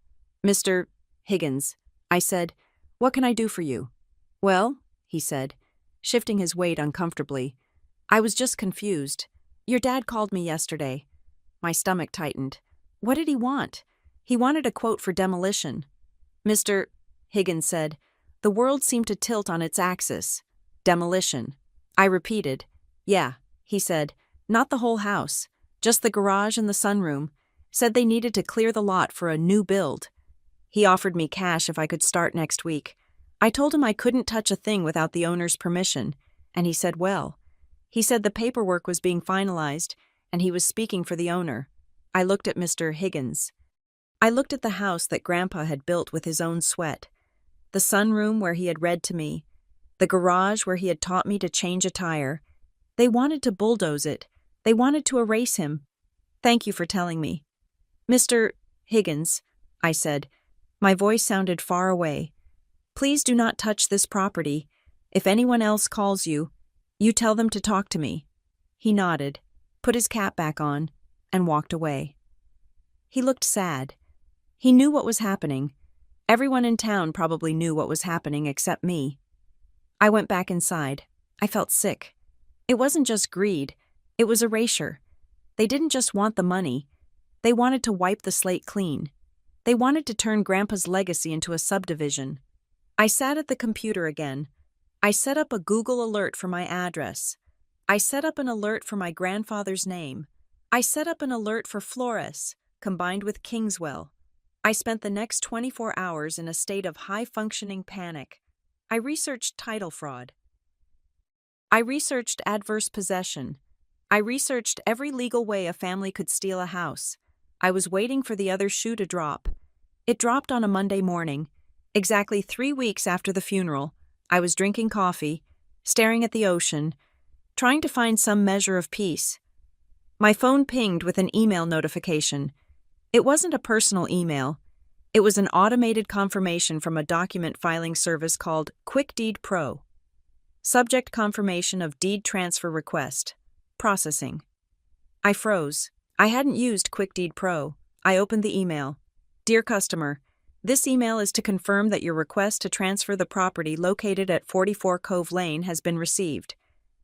S1: "Mr. Higgins," I said, "what can I do for you?" "Well," he said, shifting his weight uncomfortably, "I was just confused. Your dad called me yesterday." My stomach tightened. What did he want? He wanted a quote for demolition. "Mr. Higgins said, the world seemed to tilt on its axis. Demolition." I repeated. "Yeah," he said, "not the whole house, just the garage and the sunroom. Said they needed to clear the lot for a new build." He offered me cash if I could start next week. I told him I couldn't touch a thing without the owner's permission, and he said, well. He said the paperwork was being finalized, and he was speaking for the owner. I looked at Mr. Higgins. I looked at the house that Grandpa had built with his own sweat, the sunroom where he had read to me, the garage where he had taught me to change a tire. They wanted to bulldoze it. They wanted to erase him. "Thank you for telling me." "Mr. Higgins," I said. My voice sounded far away. "Please do not touch this property. If anyone else calls you, you tell them to talk to me." He nodded, put his cap back on, and walked away. He looked sad. He knew what was happening. Everyone in town probably knew what was happening except me. I went back inside. I felt sick. It wasn't just greed. It was erasure. They didn't just want the money. They wanted to wipe the slate clean. They wanted to turn Grandpa's legacy into a subdivision. I sat at the computer again. I set up a Google alert for my address. I set up an alert for my grandfather's name. I set up an alert for Flores, combined with Kingswell. I spent the next 24 hours in a state of high-functioning panic. I researched title fraud. I researched adverse possession. I researched every legal way a family could steal a house. I was waiting for the other shoe to drop. It dropped on a Monday morning. Exactly 3 weeks after the funeral, I was drinking coffee, staring at the ocean, trying to find some measure of peace. My phone pinged with an email notification. It wasn't a personal email. It was an automated confirmation from a document filing service called QuickDeed Pro. Subject: confirmation of deed transfer request. Processing. I froze. I hadn't used QuickDeed Pro. I opened the email. "Dear customer, this email is to confirm that your request to transfer the property located at 44 Cove Lane has been received.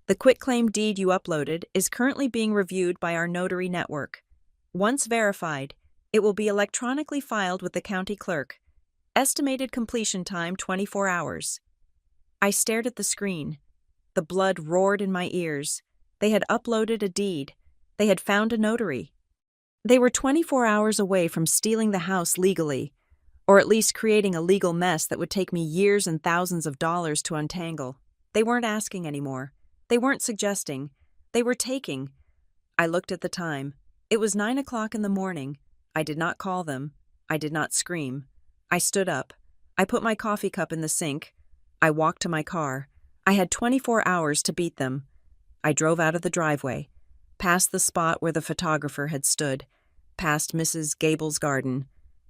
S1: The quitclaim deed you uploaded is currently being reviewed by our notary network. Once verified, it will be electronically filed with the county clerk. Estimated completion time 24 hours. I stared at the screen. The blood roared in my ears. They had uploaded a deed. They had found a notary. They were 24 hours away from stealing the house legally, or at least creating a legal mess that would take me years and thousands of dollars to untangle. They weren't asking anymore. They weren't suggesting. They were taking. I looked at the time. It was 9 o'clock in the morning. I did not call them. I did not scream. I stood up. I put my coffee cup in the sink. I walked to my car. I had 24 hours to beat them. I drove out of the driveway, past the spot where the photographer had stood, past Mrs. Gable's garden.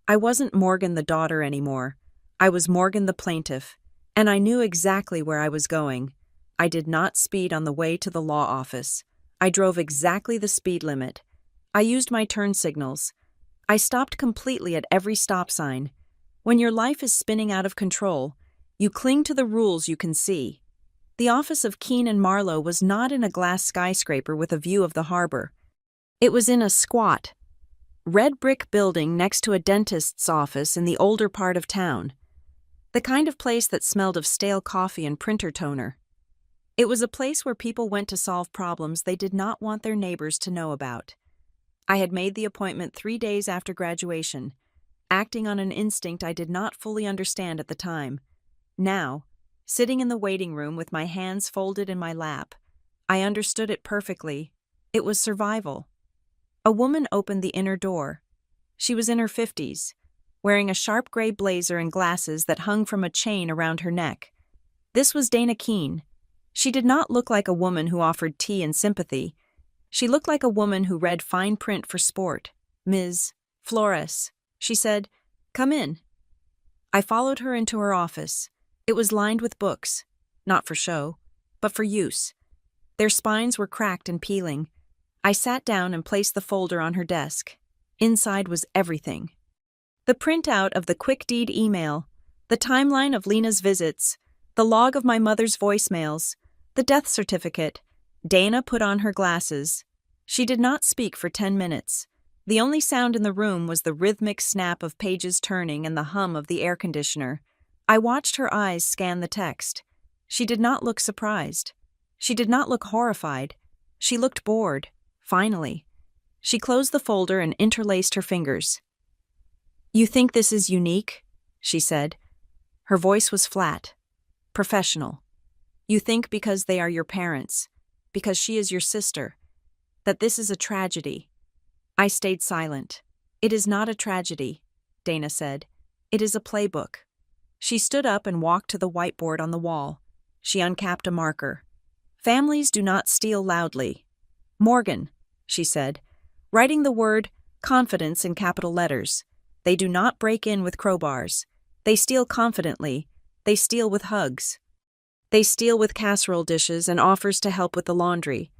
S1: I wasn't Morgan the daughter anymore. I was Morgan the plaintiff, and I knew exactly where I was going. I did not speed on the way to the law office. I drove exactly the speed limit. I used my turn signals. I stopped completely at every stop sign. When your life is spinning out of control, you cling to the rules you can see. The office of Keene and Marlowe was not in a glass skyscraper with a view of the harbor. It was in a squat, red brick building next to a dentist's office in the older part of town. The kind of place that smelled of stale coffee and printer toner. It was a place where people went to solve problems they did not want their neighbors to know about. I had made the appointment 3 days after graduation, acting on an instinct I did not fully understand at the time. Now, sitting in the waiting room with my hands folded in my lap, I understood it perfectly. It was survival. A woman opened the inner door. She was in her 50s, wearing a sharp gray blazer and glasses that hung from a chain around her neck. This was Dana Keene. She did not look like a woman who offered tea and sympathy. She looked like a woman who read fine print for sport. "Ms. Flores," she said, "come in." I followed her into her office. It was lined with books, not for show, but for use. Their spines were cracked and peeling. I sat down and placed the folder on her desk. Inside was everything. The printout of the quick deed email, the timeline of Lena's visits, the log of my mother's voicemails, the death certificate. Dana put on her glasses. She did not speak for 10 minutes. The only sound in the room was the rhythmic snap of pages turning and the hum of the air conditioner. I watched her eyes scan the text. She did not look surprised. She did not look horrified. She looked bored, finally. She closed the folder and interlaced her fingers. "You think this is unique?" she said. Her voice was flat, professional. "You think because they are your parents, because she is your sister, that this is a tragedy." I stayed silent. "It is not a tragedy," Dana said. "It is a playbook." She stood up and walked to the whiteboard on the wall. She uncapped a marker. "Families do not steal loudly." "Morgan," she said, writing the word confidence in capital letters. "They do not break in with crowbars. They steal confidently. They steal with hugs. They steal with casserole dishes and offers to help with the laundry.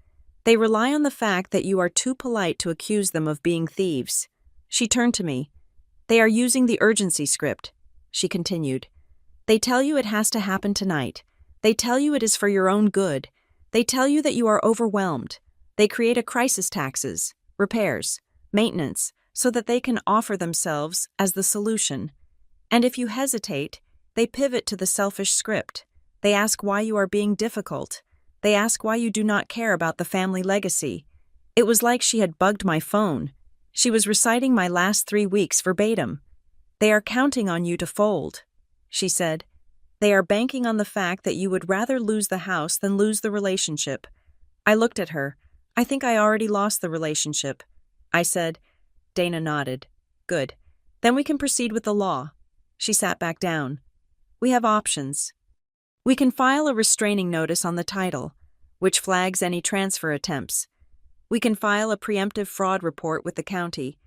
S1: They rely on the fact that you are too polite to accuse them of being thieves." She turned to me. "They are using the urgency script," she continued. "They tell you it has to happen tonight. They tell you it is for your own good. They tell you that you are overwhelmed. They create a crisis taxes, repairs, maintenance, so that they can offer themselves as the solution. And if you hesitate, they pivot to the selfish script. They ask why you are being difficult. They ask why you do not care about the family legacy." It was like she had bugged my phone. She was reciting my last 3 weeks verbatim. "They are counting on you to fold," she said. "They are banking on the fact that you would rather lose the house than lose the relationship." I looked at her. "I think I already lost the relationship," I said. Dana nodded. "Good. Then we can proceed with the law." She sat back down. "We have options. We can file a restraining notice on the title, which flags any transfer attempts. We can file a preemptive fraud report with the county,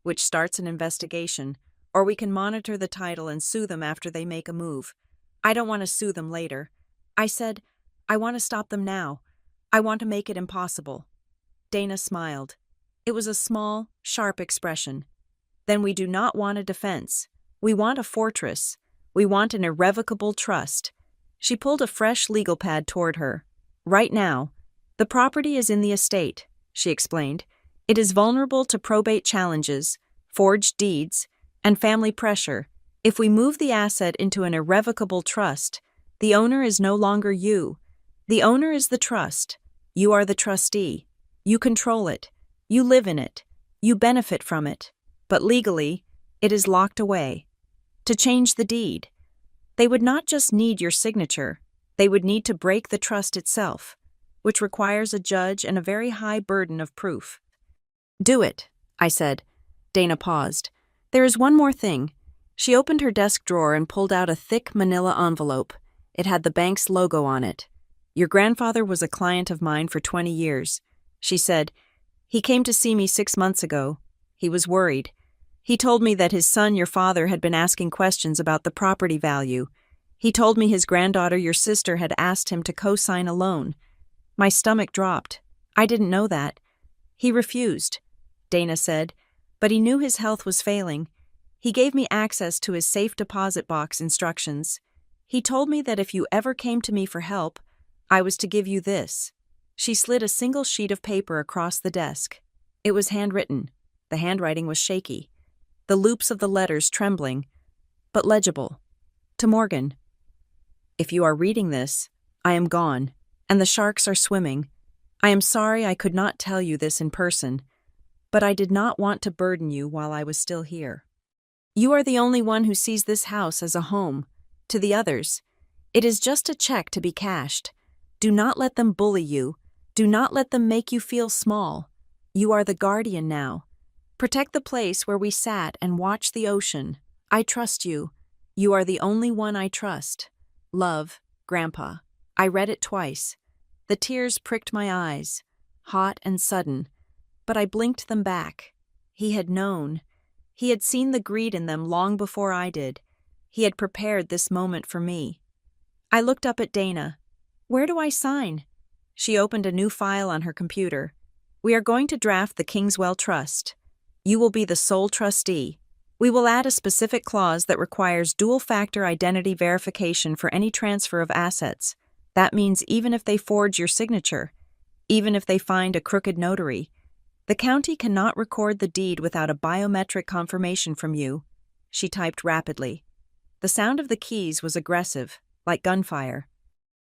S1: which starts an investigation, or we can monitor the title and sue them after they make a move. I don't want to sue them later." I said, "I want to stop them now. I want to make it impossible." Dana smiled. It was a small, sharp expression. "Then we do not want a defense. We want a fortress. We want an irrevocable trust." She pulled a fresh legal pad toward her. "Right now, the property is in the estate," she explained. "It is vulnerable to probate challenges, forged deeds, and family pressure. If we move the asset into an irrevocable trust, the owner is no longer you. The owner is the trust. You are the trustee. You control it. You live in it. You benefit from it. But legally, it is locked away. To change the deed, they would not just need your signature, they would need to break the trust itself, which requires a judge and a very high burden of proof." "Do it," I said. Dana paused. "There is one more thing." She opened her desk drawer and pulled out a thick manila envelope. It had the bank's logo on it. "Your grandfather was a client of mine for 20 years. She said, "He came to see me 6 months ago. He was worried. He told me that his son, your father, had been asking questions about the property value. He told me his granddaughter, your sister, had asked him to co-sign a loan. My stomach dropped. I didn't know that. He refused," Dana said, "but he knew his health was failing. He gave me access to his safe deposit box instructions. He told me that if you ever came to me for help, I was to give you this." She slid a single sheet of paper across the desk. It was handwritten. The handwriting was shaky, the loops of the letters trembling, but legible. "To Morgan. If you are reading this, I am gone, and the sharks are swimming. I am sorry I could not tell you this in person. but I did not want to burden you while I was still here. You are the only one who sees this house as a home. To the others, it is just a check to be cashed. Do not let them bully you. Do not let them make you feel small. You are the guardian now. Protect the place where we sat and watched the ocean. I trust you. You are the only one I trust. Love, Grandpa. I read it twice. The tears pricked my eyes, hot and sudden, but I blinked them back. He had known. He had seen the greed in them long before I did. He had prepared this moment for me. I looked up at Dana. Where do I sign? She opened a new file on her computer. We are going to draft the Kingswell Trust. You will be the sole trustee. We will add a specific clause that requires dual-factor identity verification for any transfer of assets. That means even if they forge your signature, even if they find a crooked notary, the county cannot record the deed without a biometric confirmation from you. She typed rapidly. The sound of the keys was aggressive, like gunfire.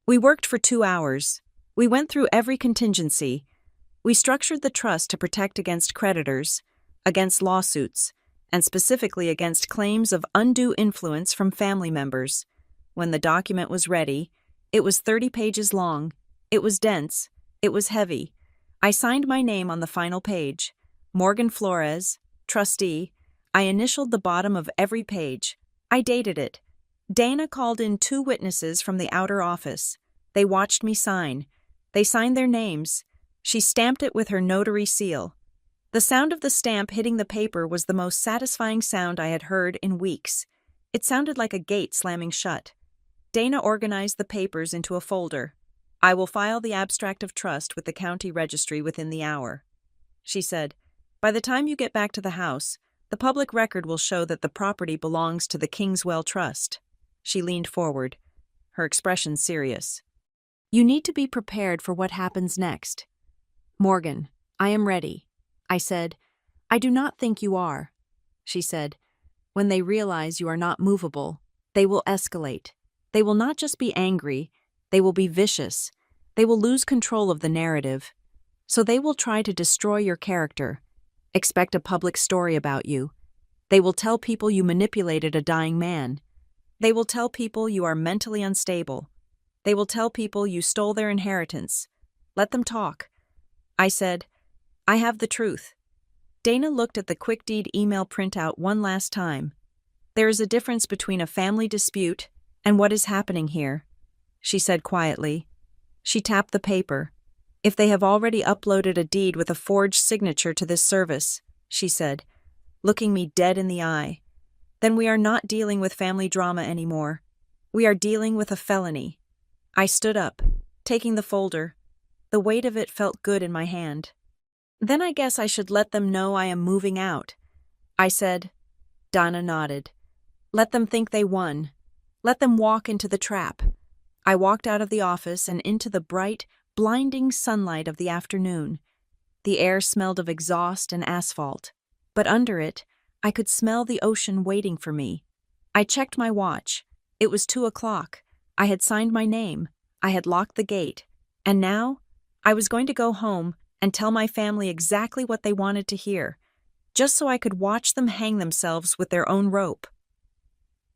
S1: We worked for 2 hours. We went through every contingency. We structured the trust to protect against creditors, against lawsuits, and specifically against claims of undue influence from family members. When the document was ready, it was 30 pages long. It was dense. It was heavy. I signed my name on the final page. Morgan Flores, trustee. I initialed the bottom of every page. I dated it. Dana called in 2 witnesses from the outer office. They watched me sign. They signed their names. She stamped it with her notary seal. The sound of the stamp hitting the paper was the most satisfying sound I had heard in weeks. It sounded like a gate slamming shut. Dana organized the papers into a folder. I will file the abstract of trust with the county registry within the hour. She said, by the time you get back to the house, the public record will show that the property belongs to the Kingswell Trust. She leaned forward, her expression serious. You need to be prepared for what happens next. Morgan, I am ready. I said, I do not think you are. She said, when they realize you are not movable, they will escalate. They will not just be angry, they will be vicious. They will lose control of the narrative. So they will try to destroy your character. Expect a public story about you. They will tell people you manipulated a dying man. They will tell people you are mentally unstable. They will tell people you stole their inheritance. Let them talk. I said, I have the truth. Dana looked at the quick deed email printout one last time. There is a difference between a family dispute and what is happening here, she said quietly. She tapped the paper. If they have already uploaded a deed with a forged signature to this service, she said, looking me dead in the eye, then we are not dealing with family drama anymore. We are dealing with a felony. I stood up, taking the folder. The weight of it felt good in my hand. Then I guess I should let them know I am moving out. I said. Dana nodded. Let them think they won. Let them walk into the trap. I walked out of the office and into the bright, blinding sunlight of the afternoon. The air smelled of exhaust and asphalt, but under it, I could smell the ocean waiting for me. I checked my watch. It was 2:00. I had signed my name. I had locked the gate. And now, I was going to go home and tell my family exactly what they wanted to hear, just so I could watch them hang themselves with their own rope.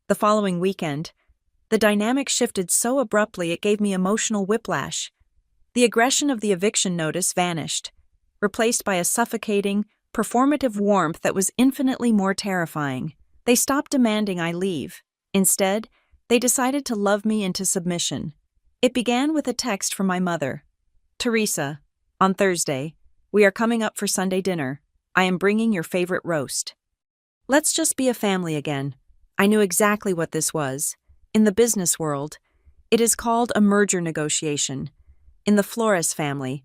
S1: The following weekend, the dynamic shifted so abruptly it gave me emotional whiplash. The aggression of the eviction notice vanished, replaced by a suffocating, performative warmth that was infinitely more terrifying. They stopped demanding I leave. Instead, they decided to love me into submission. It began with a text from my mother. Teresa, on Thursday, we are coming up for Sunday dinner. I am bringing your favorite roast. Let's just be a family again. I knew exactly what this was. In the business world, it is called a merger negotiation. In the Flores family,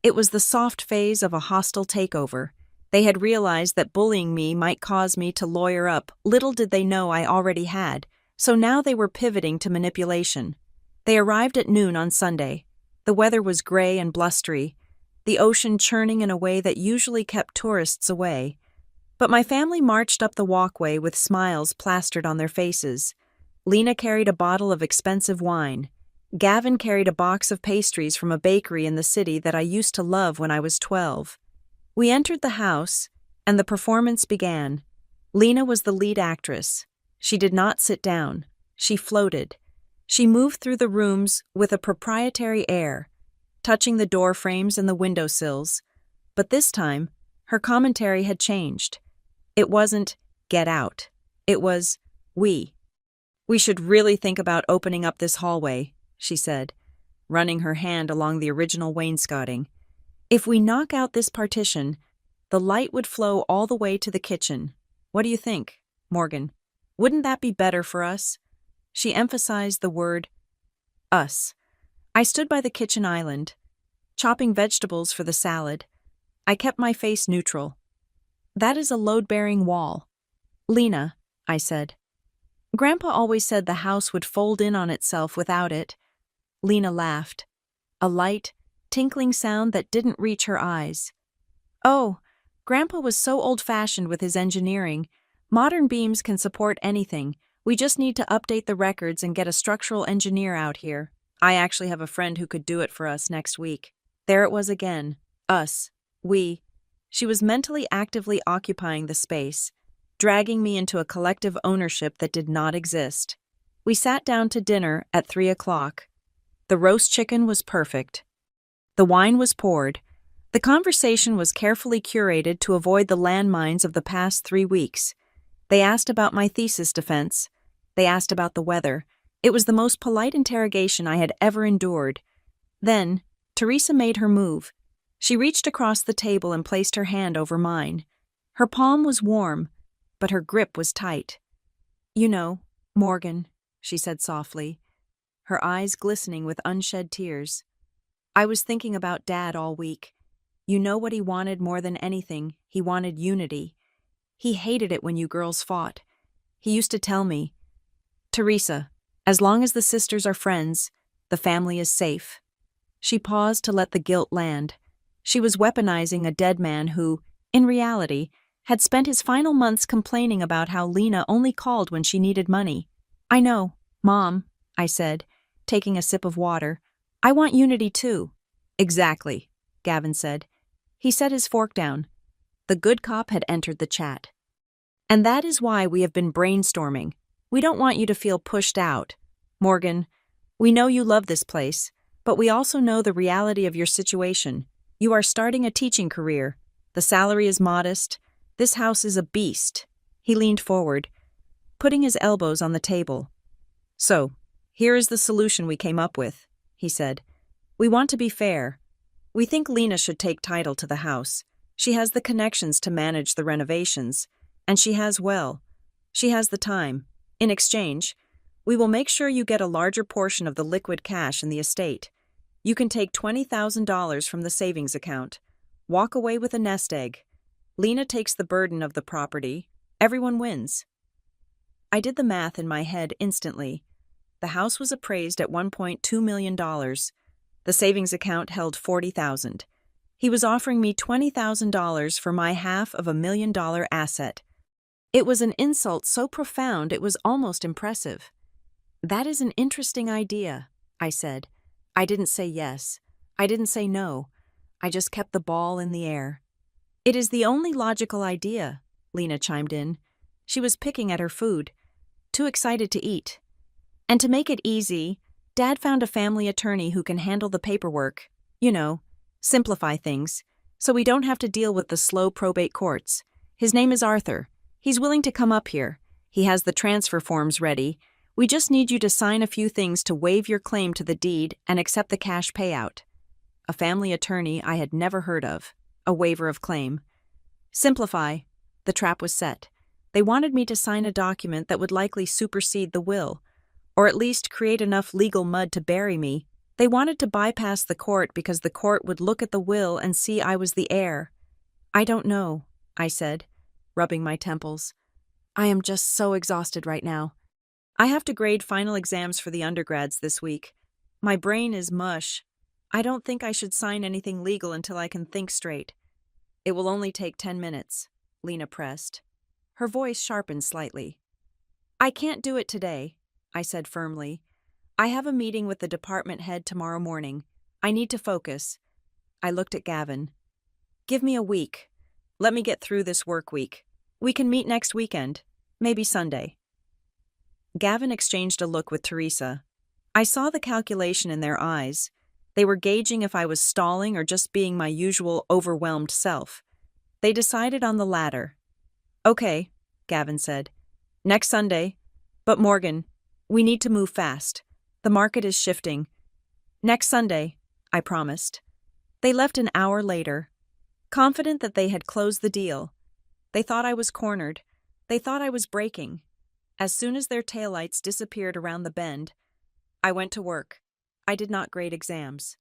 S1: it was the soft phase of a hostile takeover. They had realized that bullying me might cause me to lawyer up. Little did they know I already had, so now they were pivoting to manipulation. They arrived at noon on Sunday. The weather was gray and blustery, the ocean churning in a way that usually kept tourists away. But my family marched up the walkway with smiles plastered on their faces. Lena carried a bottle of expensive wine. Gavin carried a box of pastries from a bakery in the city that I used to love when I was 12. We entered the house, and the performance began. Lena was the lead actress. She did not sit down. She floated. She moved through the rooms with a proprietary air, touching the door frames and the window sills. But this time, her commentary had changed. It wasn't, "Get out." It was, "We." "We should really think about opening up this hallway," she said, running her hand along the original wainscoting. "If we knock out this partition, the light would flow all the way to the kitchen. What do you think, Morgan? Wouldn't that be better for us?" She emphasized the word, us. I stood by the kitchen island, chopping vegetables for the salad. I kept my face neutral. "That is a load-bearing wall." "Lena," I said. "Grandpa always said the house would fold in on itself without it." Lena laughed, a light, tinkling sound that didn't reach her eyes. "Oh, Grandpa was so old-fashioned with his engineering. Modern beams can support anything. We just need to update the records and get a structural engineer out here. I actually have a friend who could do it for us next week." There it was again. Us. We. She was mentally actively occupying the space, dragging me into a collective ownership that did not exist. We sat down to dinner at 3 o'clock. The roast chicken was perfect. The wine was poured. The conversation was carefully curated to avoid the landmines of the past 3 weeks. They asked about my thesis defense. They asked about the weather. It was the most polite interrogation I had ever endured. Then, Teresa made her move. She reached across the table and placed her hand over mine. Her palm was warm, but her grip was tight. "You know, Morgan," she said softly, her eyes glistening with unshed tears. "I was thinking about Dad all week. You know what he wanted more than anything? He wanted unity. He hated it when you girls fought. He used to tell me, 'Teresa, as long as the sisters are friends, the family is safe.'" She paused to let the guilt land. She was weaponizing a dead man who, in reality, had spent his final months complaining about how Lena only called when she needed money. "I know, Mom," I said, taking a sip of water. "I want unity too." "Exactly," Gavin said. He set his fork down. The good cop had entered the chat. "And that is why we have been brainstorming. We don't want you to feel pushed out. Morgan, we know you love this place, but we also know the reality of your situation. You are starting a teaching career. The salary is modest. This house is a beast." He leaned forward, putting his elbows on the table. "So, here is the solution we came up with," he said. "We want to be fair. We think Lena should take title to the house. She has the connections to manage the renovations, and she has the time. In exchange, we will make sure you get a larger portion of the liquid cash in the estate. You can take $20,000 from the savings account. Walk away with a nest egg. Lena takes the burden of the property. Everyone wins." I did the math in my head instantly. The house was appraised at $1.2 million. The savings account held $40,000. He was offering me $20,000 for my half of $1 million asset. It was an insult so profound it was almost impressive. "That is an interesting idea," I said. I didn't say yes. I didn't say no. I just kept the ball in the air. "It is the only logical idea," Lena chimed in. She was picking at her food, too excited to eat. "And to make it easy, Dad found a family attorney who can handle the paperwork. You know, simplify things, so we don't have to deal with the slow probate courts. His name is Arthur. He's willing to come up here. He has the transfer forms ready. We just need you to sign a few things to waive your claim to the deed and accept the cash payout." A family attorney I had never heard of. A waiver of claim. Simplify. The trap was set. They wanted me to sign a document that would likely supersede the will, or at least create enough legal mud to bury me. They wanted to bypass the court because the court would look at the will and see I was the heir. "I don't know," I said, rubbing my temples. "I am just so exhausted right now. I have to grade final exams for the undergrads this week. My brain is mush. I don't think I should sign anything legal until I can think straight." "It will only take 10 minutes, Lena pressed. Her voice sharpened slightly. "I can't do it today," I said firmly. "I have a meeting with the department head tomorrow morning. I need to focus." I looked at Gavin. Give me a week. Let me get through this work week. We can meet next weekend. Maybe Sunday. Gavin exchanged a look with Teresa. I saw the calculation in their eyes. They were gauging if I was stalling or just being my usual overwhelmed self. They decided on the latter. Okay, Gavin said. Next Sunday. But Morgan, we need to move fast. The market is shifting. Next Sunday, I promised. They left an hour later, confident that they had closed the deal. They thought I was cornered. They thought I was breaking. As soon as their taillights disappeared around the bend, I went to work. I did not grade exams.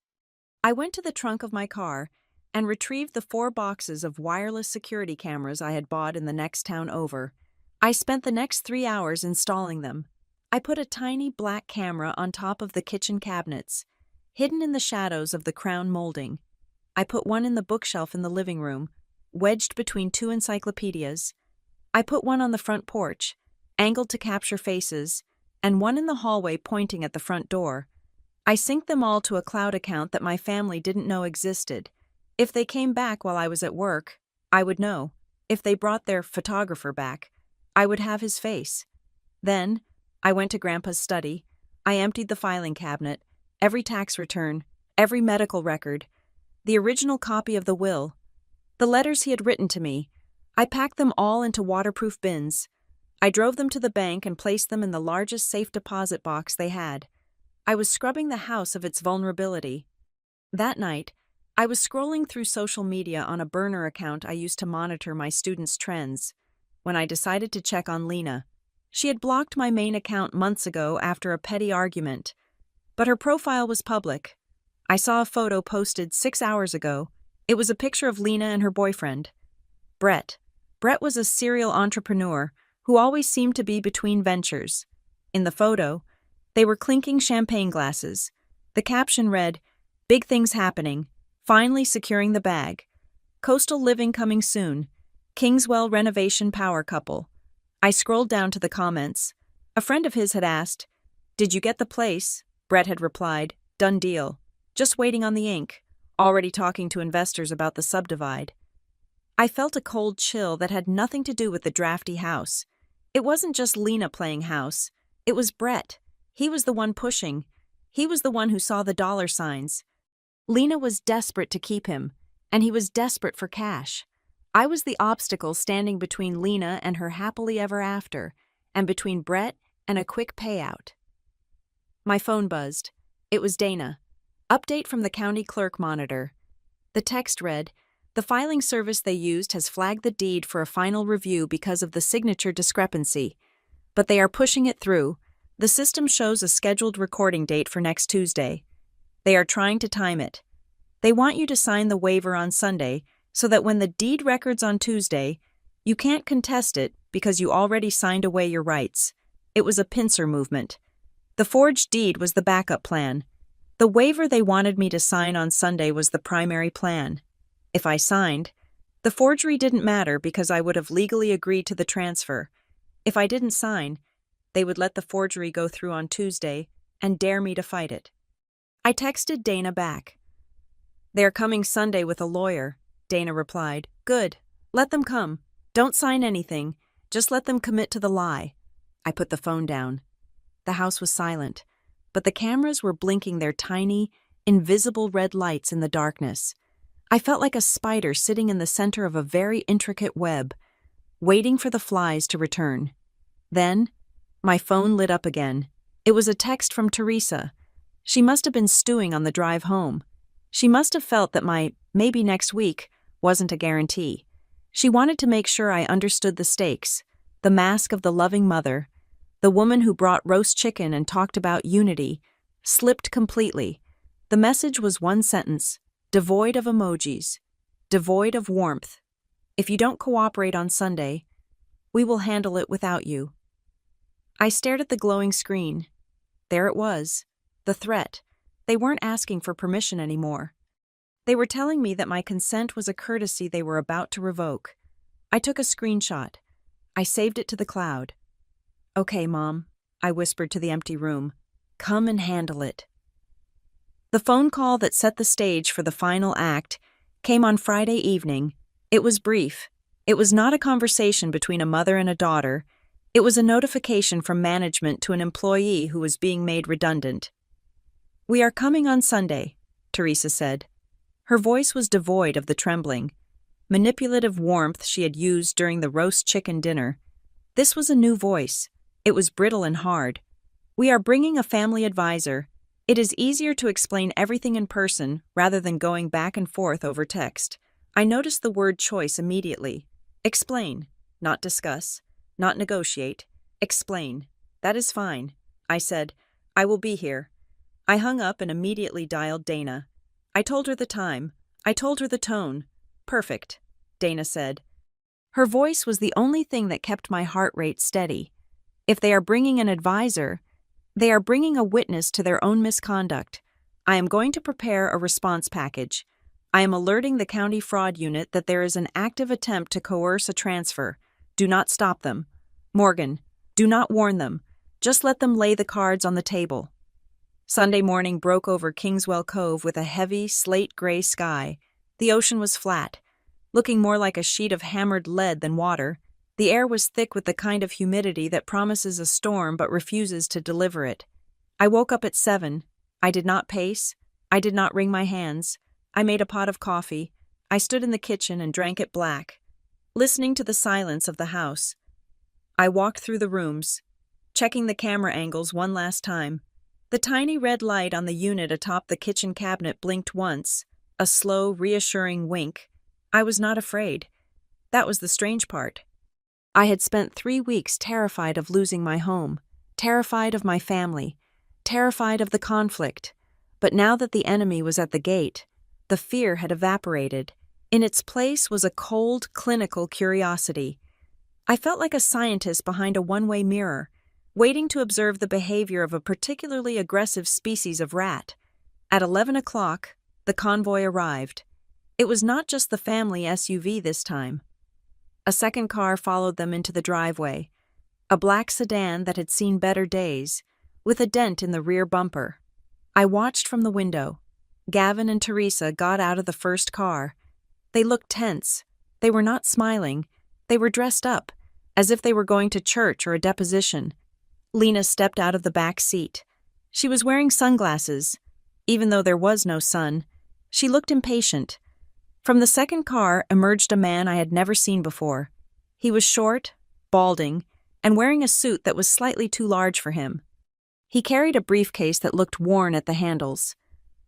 S1: I went to the trunk of my car and retrieved the 4 boxes of wireless security cameras I had bought in the next town over. I spent the next 3 hours installing them. I put a tiny black camera on top of the kitchen cabinets, hidden in the shadows of the crown molding. I put one in the bookshelf in the living room, wedged between 2 encyclopedias. I put one on the front porch, angled to capture faces, and one in the hallway pointing at the front door. I synced them all to a cloud account that my family didn't know existed. If they came back while I was at work, I would know. If they brought their photographer back, I would have his face. Then, I went to Grandpa's study. I emptied the filing cabinet, every tax return, every medical record, the original copy of the will, the letters he had written to me. I packed them all into waterproof bins. I drove them to the bank and placed them in the largest safe deposit box they had. I was scrubbing the house of its vulnerability. That night, I was scrolling through social media on a burner account I used to monitor my students' trends, when I decided to check on Lena. She had blocked my main account months ago after a petty argument, but her profile was public. I saw a photo posted 6 hours ago. It was a picture of Lena and her boyfriend, Brett. Brett was a serial entrepreneur who always seemed to be between ventures. In the photo, they were clinking champagne glasses. The caption read, "Big things happening. Finally securing the bag. Coastal living coming soon. Kingswell renovation power couple." I scrolled down to the comments. A friend of his had asked, "Did you get the place?" Brett had replied, "Done deal. Just waiting on the ink. Already talking to investors about the subdivide." I felt a cold chill that had nothing to do with the drafty house. It wasn't just Lena playing house. It was Brett. He was the one pushing. He was the one who saw the dollar signs. Lena was desperate to keep him, and he was desperate for cash. I was the obstacle standing between Lena and her happily ever after, and between Brett and a quick payout. My phone buzzed. It was Dana. Update from the county clerk monitor. The text read, "The filing service they used has flagged the deed for a final review because of the signature discrepancy, but they are pushing it through. The system shows a scheduled recording date for next Tuesday. They are trying to time it. They want you to sign the waiver on Sunday so that when the deed record's on Tuesday, you can't contest it because you already signed away your rights." It was a pincer movement. The forged deed was the backup plan. The waiver they wanted me to sign on Sunday was the primary plan. If I signed, the forgery didn't matter because I would have legally agreed to the transfer. If I didn't sign, they would let the forgery go through on Tuesday and dare me to fight it. I texted Dana back. "They are coming Sunday with a lawyer," Dana replied. "Good. Let them come. Don't sign anything. Just let them commit to the lie." I put the phone down. The house was silent, but the cameras were blinking their tiny, invisible red lights in the darkness. I felt like a spider sitting in the center of a very intricate web, waiting for the flies to return. Then, my phone lit up again. It was a text from Teresa. She must have been stewing on the drive home. She must have felt that my maybe next week wasn't a guarantee. She wanted to make sure I understood the stakes, the mask of the loving mother, the woman who brought roast chicken and talked about unity, slipped completely. The message was one sentence, devoid of emojis, devoid of warmth. "If you don't cooperate on Sunday, we will handle it without you." I stared at the glowing screen. There it was, the threat. They weren't asking for permission anymore. They were telling me that my consent was a courtesy they were about to revoke. I took a screenshot. I saved it to the cloud. "Okay, Mom," I whispered to the empty room. "Come and handle it." The phone call that set the stage for the final act came on Friday evening. It was brief. It was not a conversation between a mother and a daughter. It was a notification from management to an employee who was being made redundant. "We are coming on Sunday," Teresa said. Her voice was devoid of the trembling, manipulative warmth she had used during the roast chicken dinner. This was a new voice. It was brittle and hard. "We are bringing a family advisor. It is easier to explain everything in person rather than going back and forth over text." I noticed the word choice immediately. Explain, not discuss, not negotiate. Explain. "That is fine," I said. "I will be here." I hung up and immediately dialed Dana. I told her the time. I told her the tone. "Perfect," Dana said. Her voice was the only thing that kept my heart rate steady. If they are bringing an advisor, they are bringing a witness to their own misconduct. I am going to prepare a response package. I am alerting the county fraud unit that there is an active attempt to coerce a transfer. Do not stop them. Morgan, do not warn them. Just let them lay the cards on the table. Sunday morning broke over Kingswell Cove with a heavy, slate-gray sky. The ocean was flat, looking more like a sheet of hammered lead than water. The air was thick with the kind of humidity that promises a storm but refuses to deliver it. I woke up at 7. I did not pace. I did not wring my hands. I made a pot of coffee. I stood in the kitchen and drank it black, listening to the silence of the house. I walked through the rooms, checking the camera angles one last time. The tiny red light on the unit atop the kitchen cabinet blinked once, a slow, reassuring wink. I was not afraid. That was the strange part. I had spent 3 weeks terrified of losing my home, terrified of my family, terrified of the conflict. But now that the enemy was at the gate, the fear had evaporated. In its place was a cold, clinical curiosity. I felt like a scientist behind a one-way mirror, waiting to observe the behavior of a particularly aggressive species of rat. At 11 o'clock, the convoy arrived. It was not just the family SUV this time. A second car followed them into the driveway, a black sedan that had seen better days, with a dent in the rear bumper. I watched from the window. Gavin and Teresa got out of the first car. They looked tense. They were not smiling. They were dressed up, as if they were going to church or a deposition. Lena stepped out of the back seat. She was wearing sunglasses. Even though there was no sun, she looked impatient. From the second car emerged a man I had never seen before. He was short, balding, and wearing a suit that was slightly too large for him. He carried a briefcase that looked worn at the handles.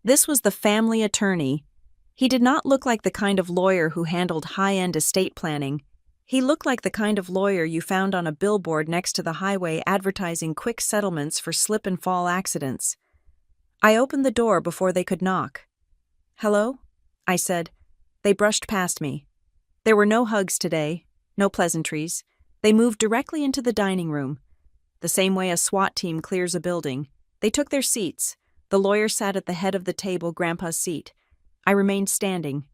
S1: This was the family attorney. He did not look like the kind of lawyer who handled high-end estate planning. He looked like the kind of lawyer you found on a billboard next to the highway advertising quick settlements for slip-and-fall accidents. I opened the door before they could knock. "Hello?" I said. They brushed past me. There were no hugs today, no pleasantries. They moved directly into the dining room. The same way a SWAT team clears a building. They took their seats. The lawyer sat at the head of the table, Grandpa's seat. I remained standing.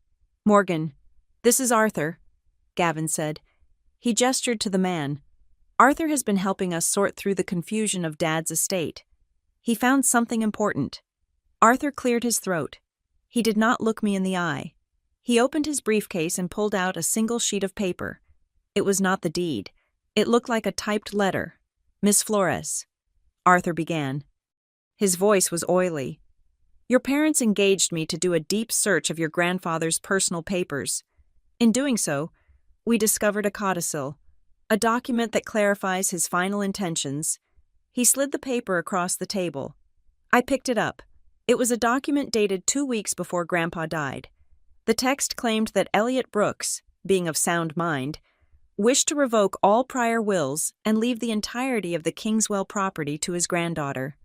S1: "Morgan, this is Arthur," Gavin said. He gestured to the man. "Arthur has been helping us sort through the confusion of Dad's estate. He found something important." Arthur cleared his throat. He did not look me in the eye. He opened his briefcase and pulled out a single sheet of paper. It was not the deed. It looked like a typed letter. "Miss Flores," Arthur began. His voice was oily. "Your parents engaged me to do a deep search of your grandfather's personal papers. In doing so, we discovered a codicil, a document that clarifies his final intentions." He slid the paper across the table. I picked it up. It was a document dated 2 weeks before Grandpa died. The text claimed that Elliot Brooks, being of sound mind, wished to revoke all prior wills and leave the entirety of the Kingswell property to his granddaughter,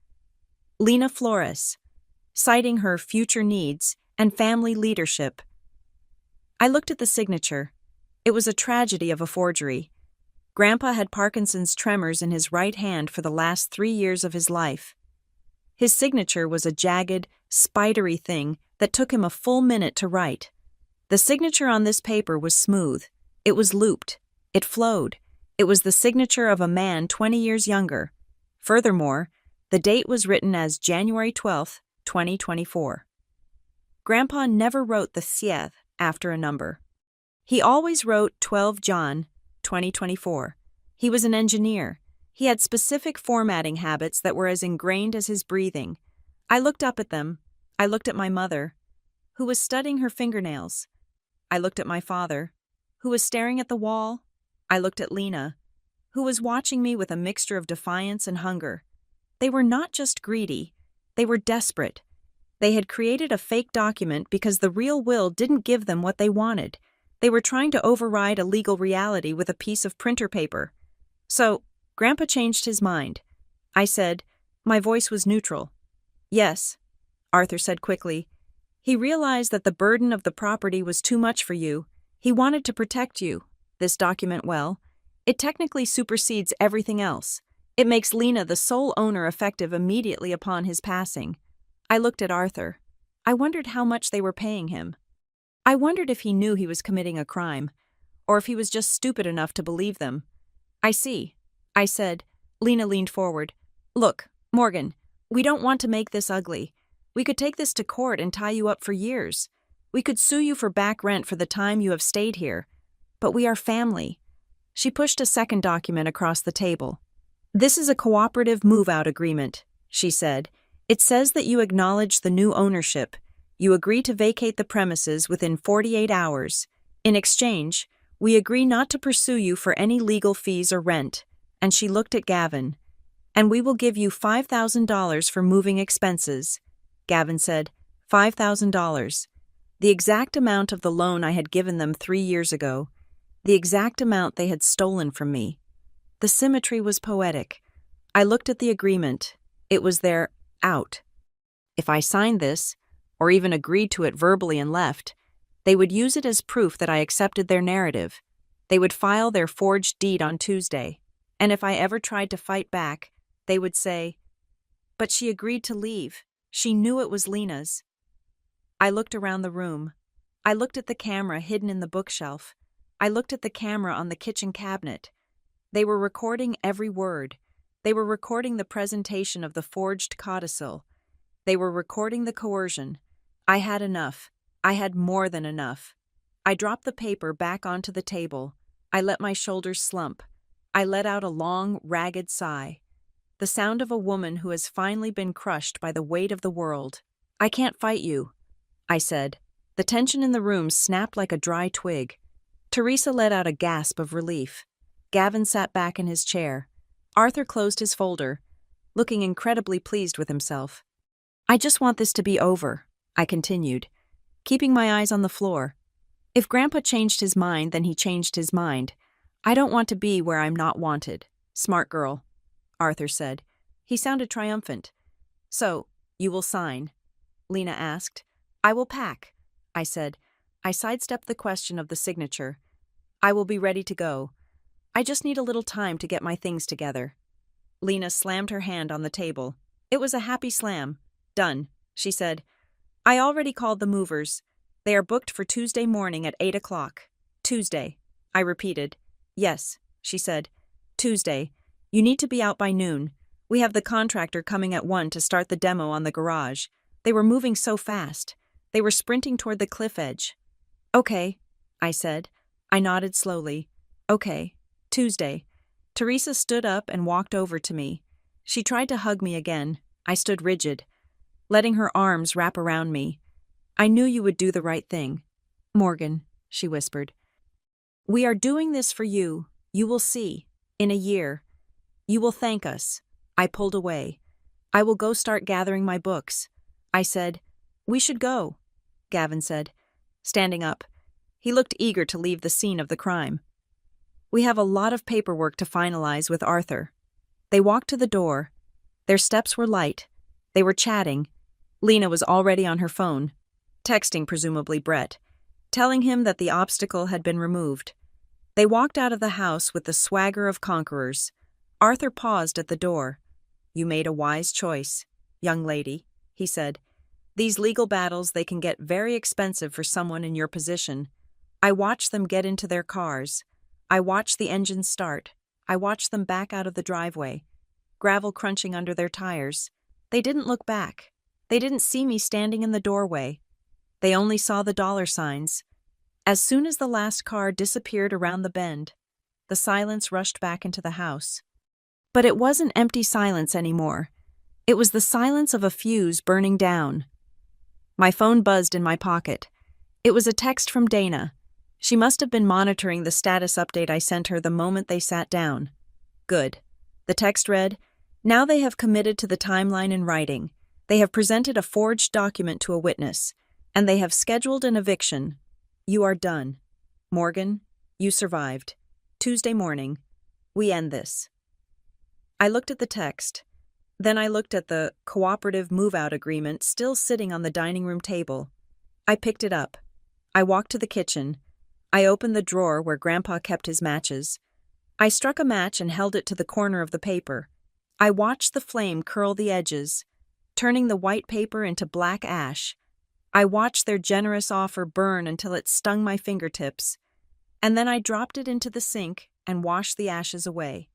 S1: Lena Flores, citing her future needs and family leadership. I looked at the signature. It was a tragedy of a forgery. Grandpa had Parkinson's tremors in his right hand for the last 3 years of his life. His signature was a jagged, spidery thing that took him a full minute to write. The signature on this paper was smooth. It was looped. It flowed. It was the signature of a man 20 years younger. Furthermore, the date was written as January 12th, 2024. Grandpa never wrote the Sieth after a number. He always wrote 12 John, 2024. He was an engineer. He had specific formatting habits that were as ingrained as his breathing. I looked up at them. I looked at my mother, who was studying her fingernails. I looked at my father, who was staring at the wall. I looked at Lena, who was watching me with a mixture of defiance and hunger. They were not just greedy, they were desperate. They had created a fake document because the real will didn't give them what they wanted. They were trying to override a legal reality with a piece of printer paper. So, Grandpa changed his mind. I said, my voice was neutral. Yes, Arthur said quickly. He realized that the burden of the property was too much for you. He wanted to protect you. This document, well, it technically supersedes everything else. It makes Lena the sole owner effective immediately upon his passing. I looked at Arthur. I wondered how much they were paying him. I wondered if he knew he was committing a crime, or if he was just stupid enough to believe them. I see, I said. Lena leaned forward. Look, Morgan, we don't want to make this ugly. We could take this to court and tie you up for years. We could sue you for back rent for the time you have stayed here. But we are family. She pushed a second document across the table. This is a cooperative move-out agreement, she said. It says that you acknowledge the new ownership. You agree to vacate the premises within 48 hours. In exchange, we agree not to pursue you for any legal fees or rent. And she looked at Gavin. And we will give you $5,000 for moving expenses. Gavin said, $5,000. The exact amount of the loan I had given them 3 years ago. The exact amount they had stolen from me. The symmetry was poetic. I looked at the agreement. It was their out. If I signed this, or even agreed to it verbally and left, they would use it as proof that I accepted their narrative. They would file their forged deed on Tuesday. And if I ever tried to fight back, they would say, but she agreed to leave. She knew it was Lena's. I looked around the room. I looked at the camera hidden in the bookshelf. I looked at the camera on the kitchen cabinet. They were recording every word. They were recording the presentation of the forged codicil. They were recording the coercion. I had enough. I had more than enough. I dropped the paper back onto the table. I let my shoulders slump. I let out a long, ragged sigh. The sound of a woman who has finally been crushed by the weight of the world. I can't fight you, I said. The tension in the room snapped like a dry twig. Teresa let out a gasp of relief. Gavin sat back in his chair. Arthur closed his folder, looking incredibly pleased with himself. I just want this to be over, I continued, keeping my eyes on the floor. If Grandpa changed his mind, then he changed his mind. I don't want to be where I'm not wanted. Smart girl, Arthur said. He sounded triumphant. So, you will sign? Lena asked. I will pack, I said. I sidestepped the question of the signature. I will be ready to go. I just need a little time to get my things together. Lena slammed her hand on the table. It was a happy slam. Done, she said. I already called the movers. They are booked for Tuesday morning at 8 o'clock. Tuesday, I repeated. Yes, she said. Tuesday. You need to be out by noon. We have the contractor coming at 1 to start the demo on the garage. They were moving so fast. They were sprinting toward the cliff edge. Okay, I said. I nodded slowly. Okay, Tuesday. Teresa stood up and walked over to me. She tried to hug me again. I stood rigid, letting her arms wrap around me. I knew you would do the right thing. Morgan, she whispered. We are doing this for you. You will see. In a year. You will thank us. I pulled away. I will go start gathering my books. I said, we should go, Gavin said, standing up. He looked eager to leave the scene of the crime. We have a lot of paperwork to finalize with Arthur. They walked to the door. Their steps were light. They were chatting. Lena was already on her phone, texting presumably Brett, telling him that the obstacle had been removed. They walked out of the house with the swagger of conquerors. Arthur paused at the door. You made a wise choice, young lady, he said. These legal battles, they can get very expensive for someone in your position. I watched them get into their cars. I watched the engines start. I watched them back out of the driveway, gravel crunching under their tires. They didn't look back. They didn't see me standing in the doorway. They only saw the dollar signs. As soon as the last car disappeared around the bend, the silence rushed back into the house. But it wasn't empty silence anymore. It was the silence of a fuse burning down. My phone buzzed in my pocket. It was a text from Dana. She must have been monitoring the status update I sent her the moment they sat down. Good. The text read, "Now they have committed to the timeline in writing. They have presented a forged document to a witness, and they have scheduled an eviction. You are done. Morgan, you survived. Tuesday morning. We end this." I looked at the text. Then I looked at the cooperative move-out agreement still sitting on the dining room table. I picked it up. I walked to the kitchen. I opened the drawer where Grandpa kept his matches. I struck a match and held it to the corner of the paper. I watched the flame curl the edges, turning the white paper into black ash. I watched their generous offer burn until it stung my fingertips. And then I dropped it into the sink and washed the ashes away.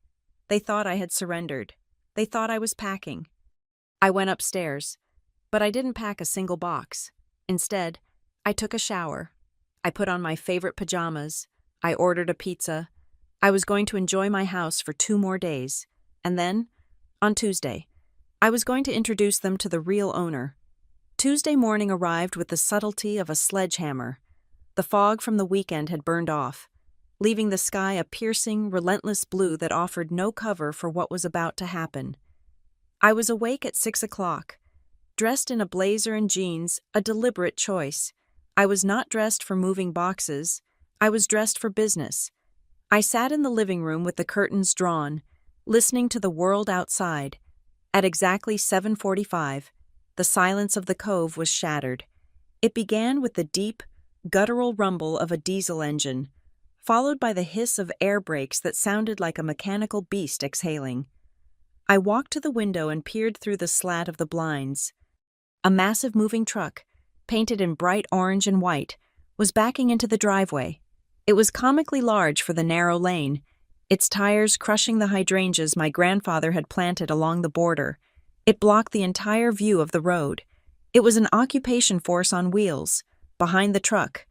S1: They thought I had surrendered. They thought I was packing. I went upstairs, but I didn't pack a single box. Instead, I took a shower. I put on my favorite pajamas. I ordered a pizza. I was going to enjoy my house for 2 more days. And then, on Tuesday, I was going to introduce them to the real owner. Tuesday morning arrived with the subtlety of a sledgehammer. The fog from the weekend had burned off, leaving the sky a piercing, relentless blue that offered no cover for what was about to happen. I was awake at 6 o'clock, dressed in a blazer and jeans, a deliberate choice. I was not dressed for moving boxes. I was dressed for business. I sat in the living room with the curtains drawn, listening to the world outside. At exactly 7:45, the silence of the cove was shattered. It began with the deep, guttural rumble of a diesel engine, followed by the hiss of air brakes that sounded like a mechanical beast exhaling. I walked to the window and peered through the slat of the blinds. A massive moving truck, painted in bright orange and white, was backing into the driveway. It was comically large for the narrow lane, its tires crushing the hydrangeas my grandfather had planted along the border. It blocked the entire view of the road. It was an occupation force on wheels. Behind the truck,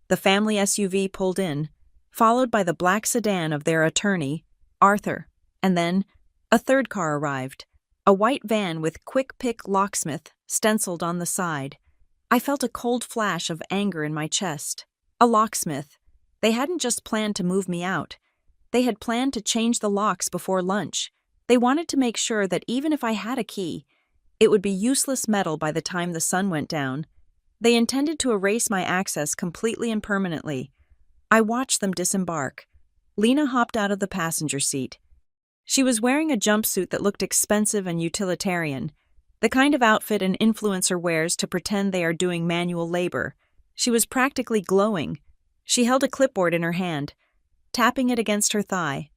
S1: the family SUV pulled in, followed by the black sedan of their attorney, Arthur, and then a third car arrived, a white van with Quick Pick Locksmith stenciled on the side. I felt a cold flash of anger in my chest. A locksmith. They hadn't just planned to move me out. They had planned to change the locks before lunch. They wanted to make sure that even if I had a key, it would be useless metal by the time the sun went down. They intended to erase my access completely and permanently. I watched them disembark. Lena hopped out of the passenger seat. She was wearing a jumpsuit that looked expensive and utilitarian, the kind of outfit an influencer wears to pretend they are doing manual labor. She was practically glowing. She held a clipboard in her hand, tapping it against her thigh.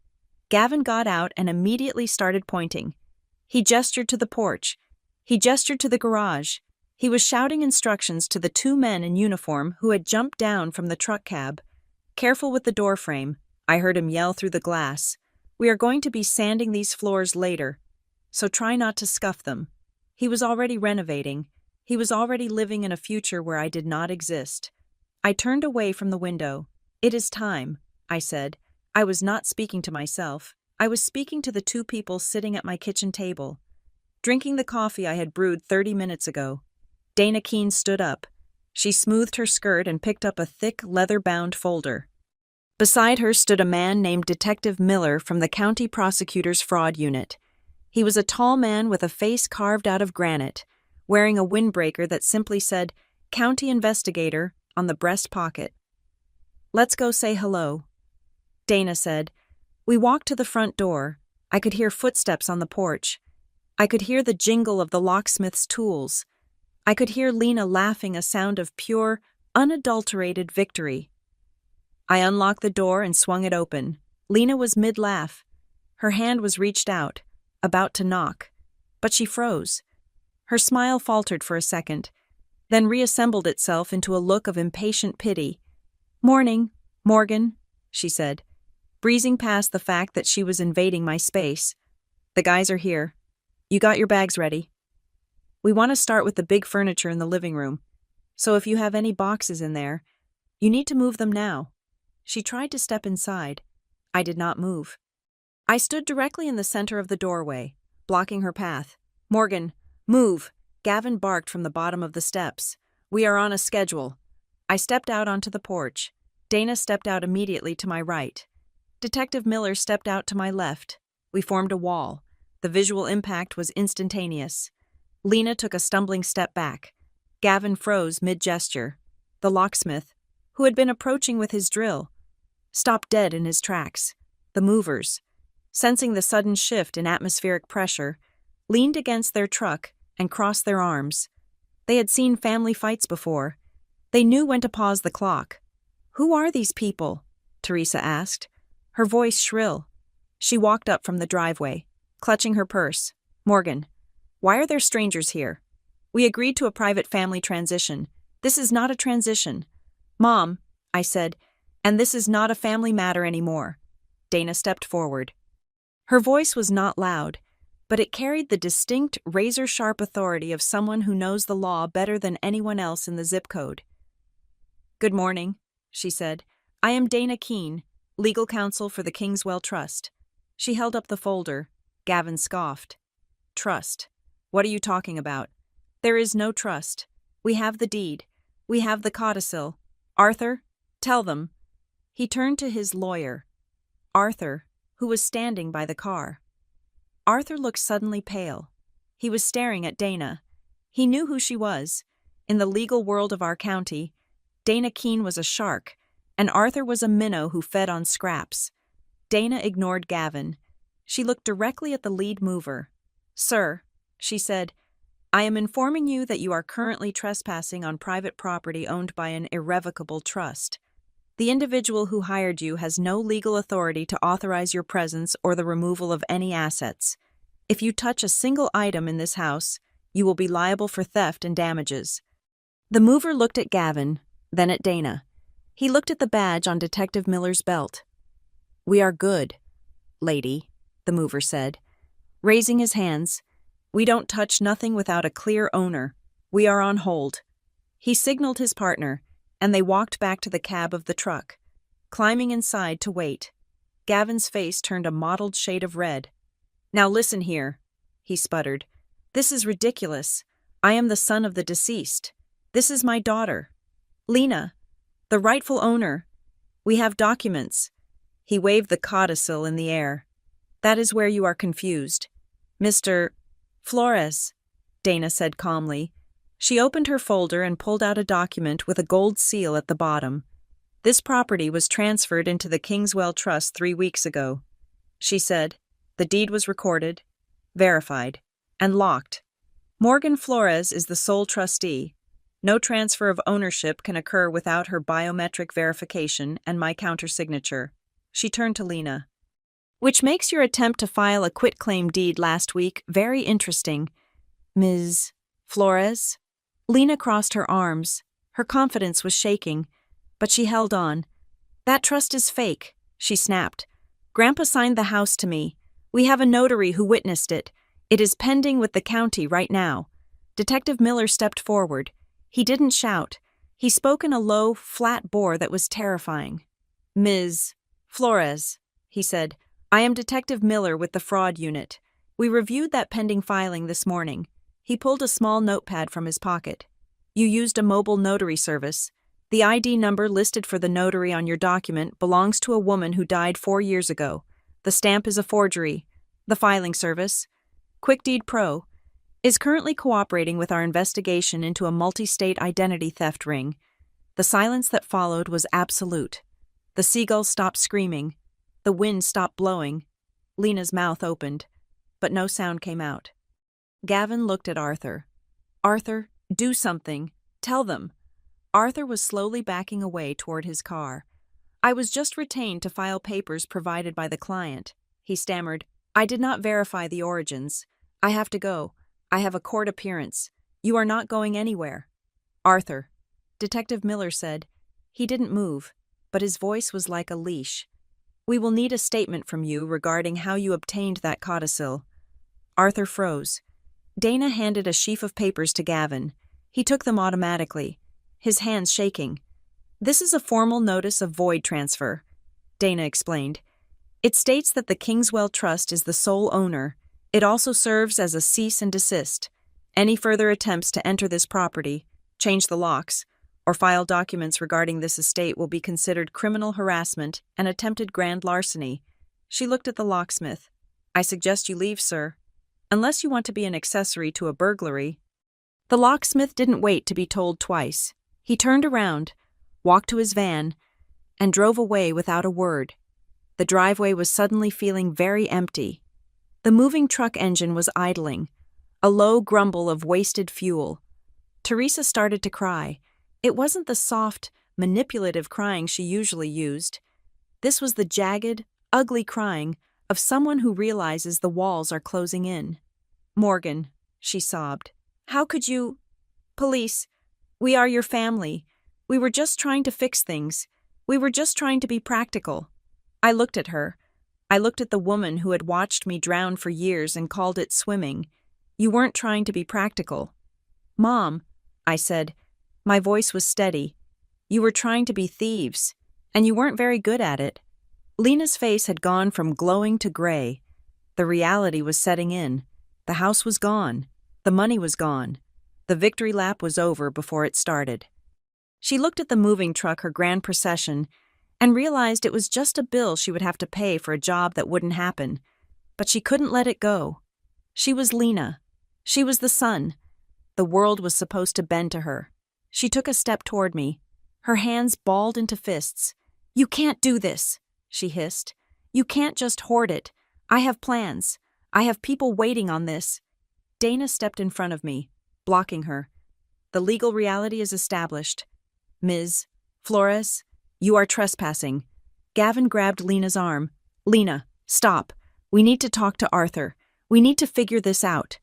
S1: Gavin got out and immediately started pointing. He gestured to the porch. He gestured to the garage. He was shouting instructions to the 2 men in uniform who had jumped down from the truck cab. "Careful with the door frame," I heard him yell through the glass. "We are going to be sanding these floors later, so try not to scuff them." He was already renovating. He was already living in a future where I did not exist. I turned away from the window. "It is time," I said. I was not speaking to myself. I was speaking to the 2 people sitting at my kitchen table, drinking the coffee I had brewed 30 minutes ago. Dana Keene stood up. She smoothed her skirt and picked up a thick, leather-bound folder. Beside her stood a man named Detective Miller from the County Prosecutor's Fraud Unit. He was a tall man with a face carved out of granite, wearing a windbreaker that simply said, "County Investigator," on the breast pocket. "Let's go say hello," Dana said. We walked to the front door. I could hear footsteps on the porch. I could hear the jingle of the locksmith's tools. I could hear Lena laughing a sound of pure, unadulterated victory. I unlocked the door and swung it open. Lena was mid-laugh. Her hand was reached out, about to knock, but she froze. Her smile faltered for a second, then reassembled itself into a look of impatient pity. "Morning, Morgan," she said, breezing past the fact that she was invading my space. "The guys are here. You got your bags ready. We want to start with the big furniture in the living room, so if you have any boxes in there, You need to move them now. She tried to step inside. I did not move. I stood directly in the center of the doorway, blocking her path. Morgan, move! Gavin barked from the bottom of the steps. We are on a schedule. I stepped out onto the porch. Dana stepped out immediately to my right. Detective Miller stepped out to my left. We formed a wall. The visual impact was instantaneous. Lena took a stumbling step back. Gavin froze mid-gesture. The locksmith, who had been approaching with his drill, stopped dead in his tracks. The movers, sensing the sudden shift in atmospheric pressure, leaned against their truck and crossed their arms. They had seen family fights before. They knew when to pause the clock. "Who are these people?" Teresa asked, her voice shrill. She walked up from the driveway, clutching her purse. "Morgan, why are there strangers here? We agreed to a private family transition. This is not a transition." "Mom," I said, "and this is not a family matter anymore." Dana stepped forward. Her voice was not loud, but it carried the distinct, razor-sharp authority of someone who knows the law better than anyone else in the zip code. "Good morning," she said. "I am Dana Keene, legal counsel for the Kingswell Trust." She held up the folder. Gavin scoffed. "Trust? What are you talking about? There is no trust. We have the deed. We have the codicil. Arthur, tell them." He turned to his lawyer, Arthur, who was standing by the car. Arthur looked suddenly pale. He was staring at Dana. He knew who she was. In the legal world of our county, Dana Keene was a shark, and Arthur was a minnow who fed on scraps. Dana ignored Gavin. She looked directly at the lead mover. "Sir," she said, "I am informing you that you are currently trespassing on private property owned by an irrevocable trust. The individual who hired you has no legal authority to authorize your presence or the removal of any assets. If you touch a single item in this house, you will be liable for theft and damages." The mover looked at Gavin, then at Dana. He looked at the badge on Detective Miller's belt. "We are good, lady," the mover said, raising his hands. "We don't touch nothing without a clear owner. We are on hold." He signaled his partner, and they walked back to the cab of the truck, climbing inside to wait. Gavin's face turned a mottled shade of red. "Now listen here," he sputtered. "This is ridiculous. I am the son of the deceased. This is my daughter, Lena, the rightful owner. We have documents." He waved the codicil in the air. "That is where you are confused. Mr. Flores," Dana said calmly. She opened her folder and pulled out a document with a gold seal at the bottom. "This property was transferred into the Kingswell Trust 3 weeks ago," she said. "The deed was recorded, verified, and locked. Morgan Flores is the sole trustee. No transfer of ownership can occur without her biometric verification and my countersignature." She turned to Lena. "Which makes your attempt to file a quitclaim deed last week very interesting, Ms. Flores." Lena crossed her arms. Her confidence was shaking, but she held on. "That trust is fake," she snapped. "Grandpa signed the house to me. We have a notary who witnessed it. It is pending with the county right now." Detective Miller stepped forward. He didn't shout. He spoke in a low, flat bore that was terrifying. "Ms. Flores," he said, "I am Detective Miller with the fraud unit. We reviewed that pending filing this morning." He pulled a small notepad from his pocket. "You used a mobile notary service. The ID number listed for the notary on your document belongs to a woman who died 4 years ago. The stamp is a forgery. The filing service, QuickDeed Pro, is currently cooperating with our investigation into a multi-state identity theft ring." The silence that followed was absolute. The seagulls stopped screaming. The wind stopped blowing. Lena's mouth opened, but no sound came out. Gavin looked at Arthur. "Arthur, do something. Tell them." Arthur was slowly backing away toward his car. "I was just retained to file papers provided by the client," he stammered. "I did not verify the origins. I have to go. I have a court appearance. You are not going anywhere." "Arthur," Detective Miller said. He didn't move, but his voice was like a leash. "We will need a statement from you regarding how you obtained that codicil." Arthur froze. Dana handed a sheaf of papers to Gavin. He took them automatically, his hands shaking. This is a formal notice of void transfer, Dana explained. It states that the Kingswell Trust is the sole owner. It also serves as a cease and desist. Any further attempts to enter this property, change the locks, or file documents regarding this estate will be considered criminal harassment and attempted grand larceny. She looked at the locksmith. I suggest you leave, sir. Unless you want to be an accessory to a burglary. The locksmith didn't wait to be told twice. He turned around, walked to his van, and drove away without a word. The driveway was suddenly feeling very empty. The moving truck engine was idling, a low grumble of wasted fuel. Teresa started to cry. It wasn't the soft, manipulative crying she usually used. This was the jagged, ugly crying of someone who realizes the walls are closing in. Morgan, she sobbed. How could you? Police, we are your family. We were just trying to fix things. We were just trying to be practical. I looked at her. I looked at the woman who had watched me drown for years and called it swimming. You weren't trying to be practical. Mom, I said. My voice was steady. You were trying to be thieves, and you weren't very good at it. Lena's face had gone from glowing to gray. The reality was setting in. The house was gone. The money was gone. The victory lap was over before it started. She looked at the moving truck, her grand procession, and realized it was just a bill she would have to pay for a job that wouldn't happen. But she couldn't let it go. She was Lena. She was the sun. The world was supposed to bend to her. She took a step toward me, her hands balled into fists. You can't do this, she hissed. You can't just hoard it. I have plans. I have people waiting on this. Dana stepped in front of me, blocking her. The legal reality is established. Ms. Flores, you are trespassing. Gavin grabbed Lena's arm. Lena, stop. We need to talk to Arthur. We need to figure this out.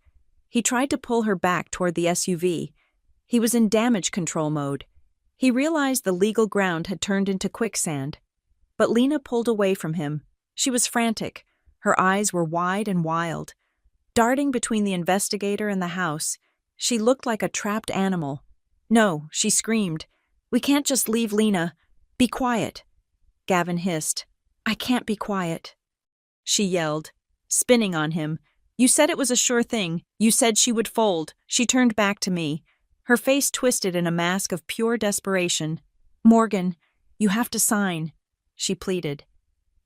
S1: He tried to pull her back toward the SUV. He was in damage control mode. He realized the legal ground had turned into quicksand. But Lena pulled away from him. She was frantic. Her eyes were wide and wild. Darting between the investigator and the house, she looked like a trapped animal. No, she screamed. We can't just leave Lena. Be quiet. Gavin hissed. I can't be quiet. She yelled, spinning on him. You said it was a sure thing. You said she would fold. She turned back to me. Her face twisted in a mask of pure desperation. Morgan, you have to sign, she pleaded.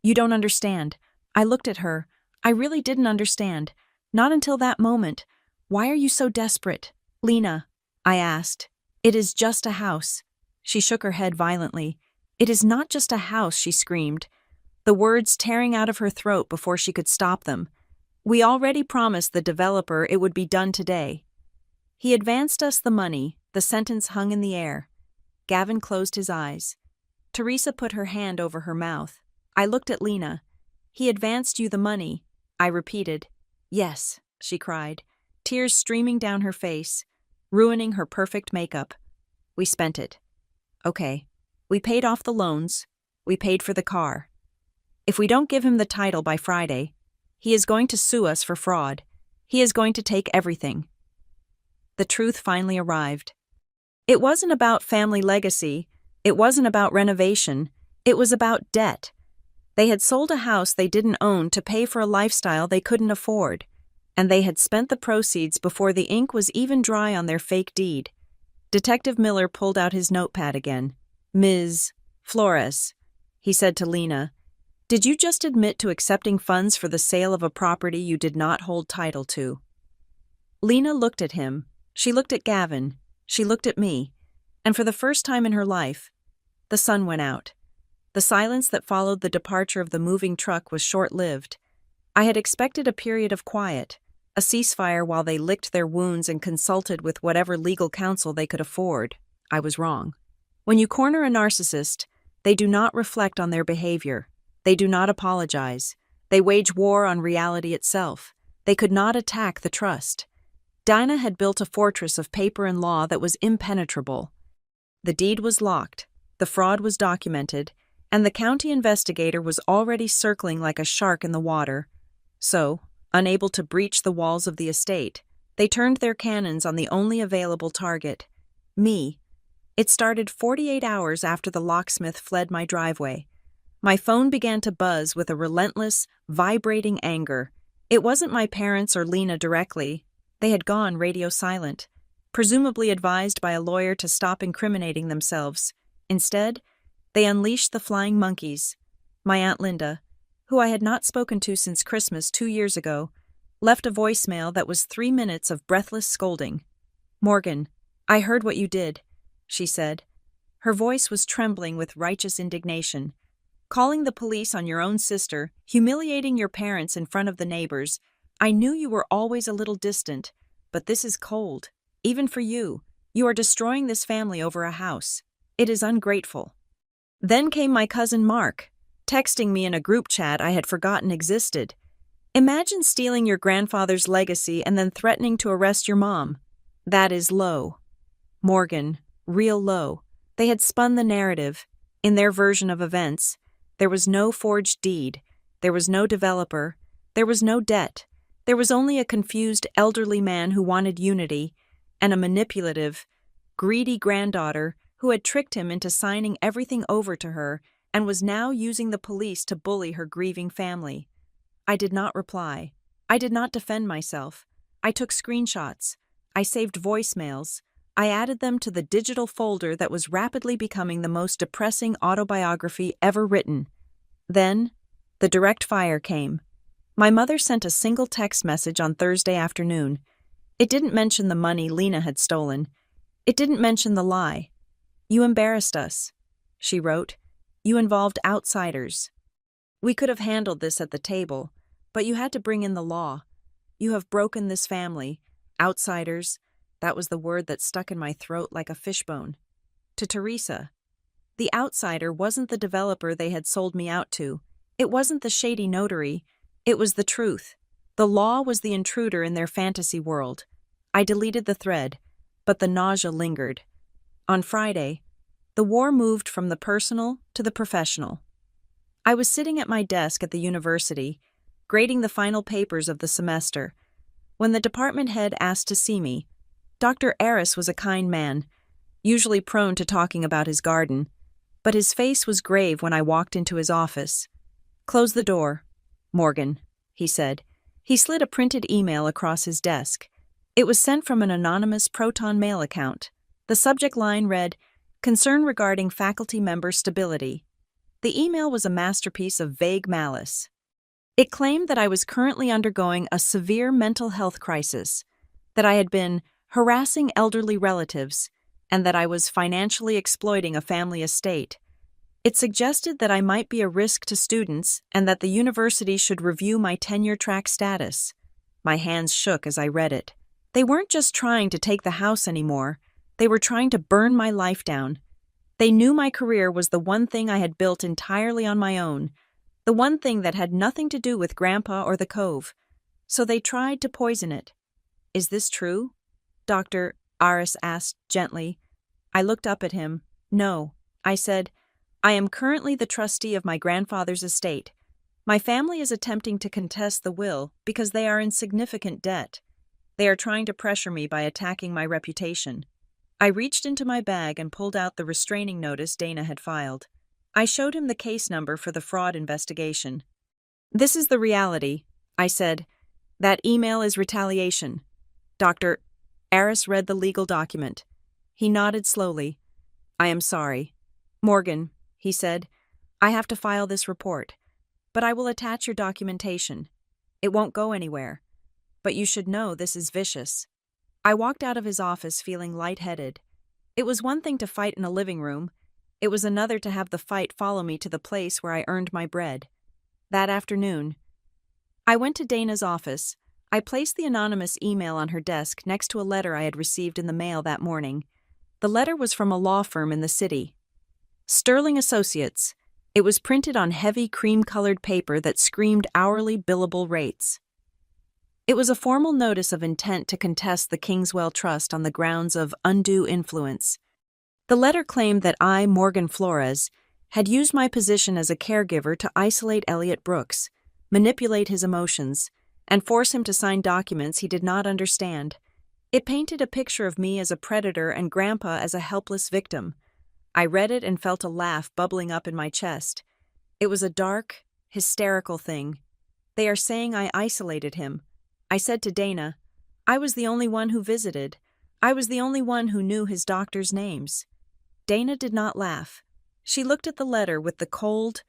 S1: You don't understand. I looked at her. I really didn't understand. Not until that moment. Why are you so desperate? Lena, I asked. It is just a house. She shook her head violently. It is not just a house, she screamed, the words tearing out of her throat before she could stop them. We already promised the developer it would be done today. He advanced us the money. The sentence hung in the air. Gavin closed his eyes. Teresa put her hand over her mouth. I looked at Lena. He advanced you the money. I repeated. Yes, she cried, tears streaming down her face, ruining her perfect makeup. We spent it. Okay. We paid off the loans. We paid for the car. If we don't give him the title by Friday, he is going to sue us for fraud. He is going to take everything. The truth finally arrived. It wasn't about family legacy. It wasn't about renovation. It was about debt. They had sold a house they didn't own to pay for a lifestyle they couldn't afford, and they had spent the proceeds before the ink was even dry on their fake deed. Detective Miller pulled out his notepad again. Ms. Flores, he said to Lena, did you just admit to accepting funds for the sale of a property you did not hold title to? Lena looked at him. She looked at Gavin. She looked at me. And for the first time in her life, the sun went out. The silence that followed the departure of the moving truck was short-lived. I had expected a period of quiet, a ceasefire while they licked their wounds and consulted with whatever legal counsel they could afford. I was wrong. When you corner a narcissist, they do not reflect on their behavior. They do not apologize. They wage war on reality itself. They could not attack the trust. Dinah had built a fortress of paper and law that was impenetrable. The deed was locked, the fraud was documented, and the county investigator was already circling like a shark in the water. So, unable to breach the walls of the estate, they turned their cannons on the only available target, me. It started 48 hours after the locksmith fled my driveway. My phone began to buzz with a relentless, vibrating anger. It wasn't my parents or Lena directly. They had gone radio silent, presumably advised by a lawyer to stop incriminating themselves. Instead, they unleashed the flying monkeys. My Aunt Linda, who I had not spoken to since Christmas 2 years ago, left a voicemail that was 3 minutes of breathless scolding. "Morgan, I heard what you did," she said. Her voice was trembling with righteous indignation. "Calling the police on your own sister, humiliating your parents in front of the neighbors. I knew you were always a little distant, but this is cold. Even for you. You are destroying this family over a house. It is ungrateful." Then came my cousin Mark, texting me in a group chat I had forgotten existed. "Imagine stealing your grandfather's legacy and then threatening to arrest your mom. That is low." Morgan, real low. They had spun the narrative. In their version of events, there was no forged deed, there was no developer, there was no debt, there was only a confused elderly man who wanted unity, and a manipulative, greedy granddaughter who had tricked him into signing everything over to her and was now using the police to bully her grieving family. I did not reply. I did not defend myself. I took screenshots. I saved voicemails. I added them to the digital folder that was rapidly becoming the most depressing autobiography ever written. Then, the direct fire came. My mother sent a single text message on Thursday afternoon. It didn't mention the money Lena had stolen. It didn't mention the lie. "You embarrassed us," she wrote. "You involved outsiders. We could have handled this at the table, but you had to bring in the law. You have broken this family. Outsiders." That was the word that stuck in my throat like a fishbone. To Teresa. The outsider wasn't the developer they had sold me out to. It wasn't the shady notary. It was the truth. The law was the intruder in their fantasy world. I deleted the thread, but the nausea lingered. On Friday, the war moved from the personal to the professional. I was sitting at my desk at the university, grading the final papers of the semester, when the department head asked to see me. Dr. Aris was a kind man, usually prone to talking about his garden, but his face was grave when I walked into his office. "Close the door, Morgan," he said. He slid a printed email across his desk. It was sent from an anonymous Proton Mail account. The subject line read, "Concern regarding faculty member stability." The email was a masterpiece of vague malice. It claimed that I was currently undergoing a severe mental health crisis, that I had been harassing elderly relatives, and that I was financially exploiting a family estate. It suggested that I might be a risk to students and that the university should review my tenure-track status. My hands shook as I read it. They weren't just trying to take the house anymore. They were trying to burn my life down. They knew my career was the one thing I had built entirely on my own, the one thing that had nothing to do with Grandpa or the Cove. So they tried to poison it. "Is this true?" Dr. Aris asked gently. I looked up at him. "No," I said. "I am currently the trustee of my grandfather's estate. My family is attempting to contest the will because they are in significant debt. They are trying to pressure me by attacking my reputation." I reached into my bag and pulled out the restraining notice Dana had filed. I showed him the case number for the fraud investigation. "This is the reality," I said. "That email is retaliation." Dr. Aris read the legal document. He nodded slowly. "I am sorry. Morgan," he said, "I have to file this report, but I will attach your documentation. It won't go anywhere. But you should know this is vicious." I walked out of his office feeling lightheaded. It was one thing to fight in a living room. It was another to have the fight follow me to the place where I earned my bread. That afternoon, I went to Dana's office. I placed the anonymous email on her desk next to a letter I had received in the mail that morning. The letter was from a law firm in the city. Sterling Associates. It was printed on heavy cream-colored paper that screamed hourly billable rates. It was a formal notice of intent to contest the Kingswell Trust on the grounds of undue influence. The letter claimed that I, Morgan Flores, had used my position as a caregiver to isolate Elliot Brooks, manipulate his emotions, and force him to sign documents he did not understand. It painted a picture of me as a predator and Grandpa as a helpless victim. I read it and felt a laugh bubbling up in my chest. It was a dark, hysterical thing. They are saying I isolated him. I said to Dana, I was the only one who visited. I was the only one who knew his doctors' names. Dana did not laugh. She looked at the letter with the cold,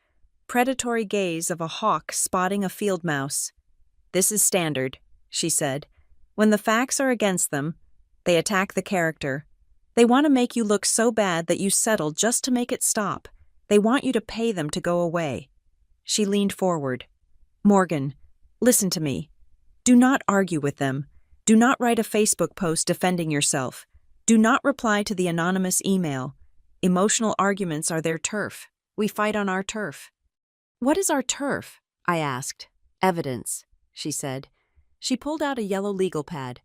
S1: predatory gaze of a hawk spotting a field mouse. This is standard, she said. When the facts are against them, they attack the character. They want to make you look so bad that you settle just to make it stop. They want you to pay them to go away. She leaned forward. Morgan, listen to me. Do not argue with them. Do not write a Facebook post defending yourself. Do not reply to the anonymous email. Emotional arguments are their turf. We fight on our turf. What is our turf? I asked. Evidence, she said. She pulled out a yellow legal pad.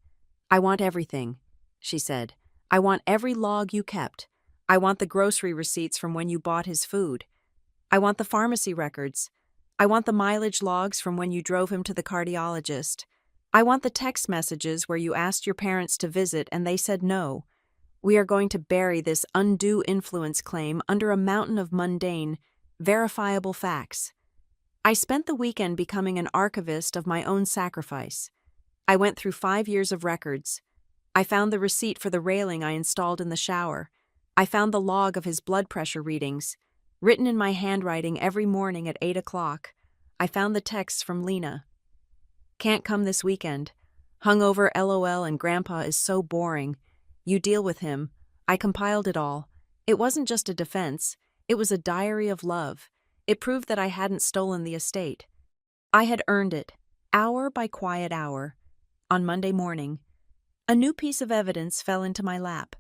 S1: I want everything, she said. I want every log you kept. I want the grocery receipts from when you bought his food. I want the pharmacy records. I want the mileage logs from when you drove him to the cardiologist. I want the text messages where you asked your parents to visit and they said no. We are going to bury this undue influence claim under a mountain of mundane, verifiable facts. I spent the weekend becoming an archivist of my own sacrifice. I went through 5 years of records. I found the receipt for the railing I installed in the shower. I found the log of his blood pressure readings, written in my handwriting every morning at 8 o'clock. I found the texts from Lena. Can't come this weekend. Hungover LOL and Grandpa is so boring. You deal with him. I compiled it all. It wasn't just a defense. It was a diary of love. It proved that I hadn't stolen the estate. I had earned it, hour by quiet hour. On Monday morning, a new piece of evidence fell into my lap.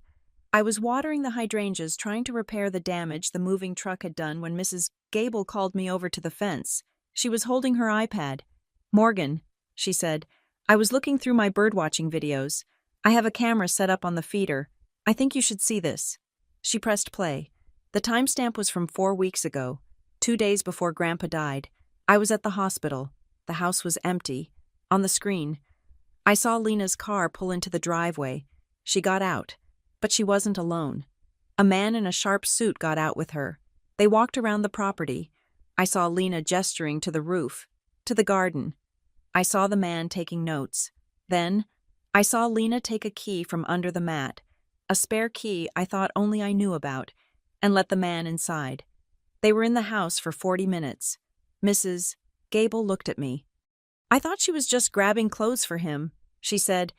S1: I was watering the hydrangeas trying to repair the damage the moving truck had done when Mrs. Gable called me over to the fence. She was holding her iPad. Morgan, she said, I was looking through my birdwatching videos. I have a camera set up on the feeder. I think you should see this. She pressed play. The timestamp was from 4 weeks ago, 2 days before Grandpa died. I was at the hospital. The house was empty. On the screen, I saw Lena's car pull into the driveway. She got out, but she wasn't alone. A man in a sharp suit got out with her. They walked around the property. I saw Lena gesturing to the roof, to the garden. I saw the man taking notes. Then, I saw Lena take a key from under the mat, a spare key I thought only I knew about, and let the man inside. They were in the house for 40 minutes. Mrs. Gable looked at me. I thought she was just grabbing clothes for him, she said,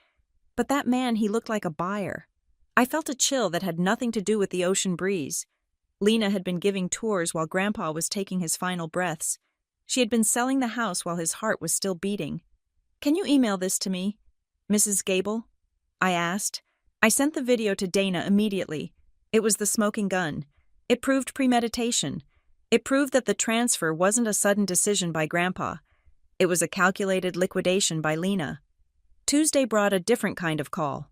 S1: but that man, he looked like a buyer. I felt a chill that had nothing to do with the ocean breeze. Lena had been giving tours while Grandpa was taking his final breaths. She had been selling the house while his heart was still beating. Can you email this to me, Mrs. Gable? I asked. I sent the video to Dana immediately. It was the smoking gun. It proved premeditation. It proved that the transfer wasn't a sudden decision by Grandpa. It was a calculated liquidation by Lena. Tuesday brought a different kind of call.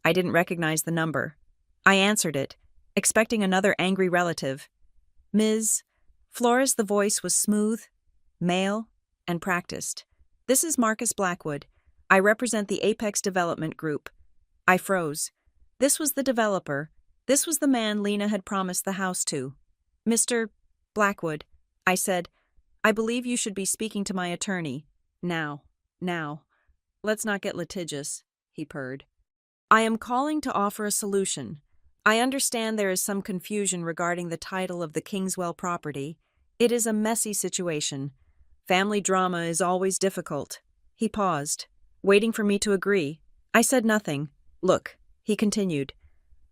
S1: I didn't recognize the number. I answered it, expecting another angry relative. Ms. Flores, the voice was smooth, male, and practiced. This is Marcus Blackwood. I represent the Apex Development Group. I froze. This was the developer. This was the man Lena had promised the house to. Mr. Blackwood, I said, I believe you should be speaking to my attorney. Now. Let's not get litigious, he purred. I am calling to offer a solution. I understand there is some confusion regarding the title of the Kingswell property. It is a messy situation. Family drama is always difficult. He paused, waiting for me to agree. I said nothing. Look, he continued.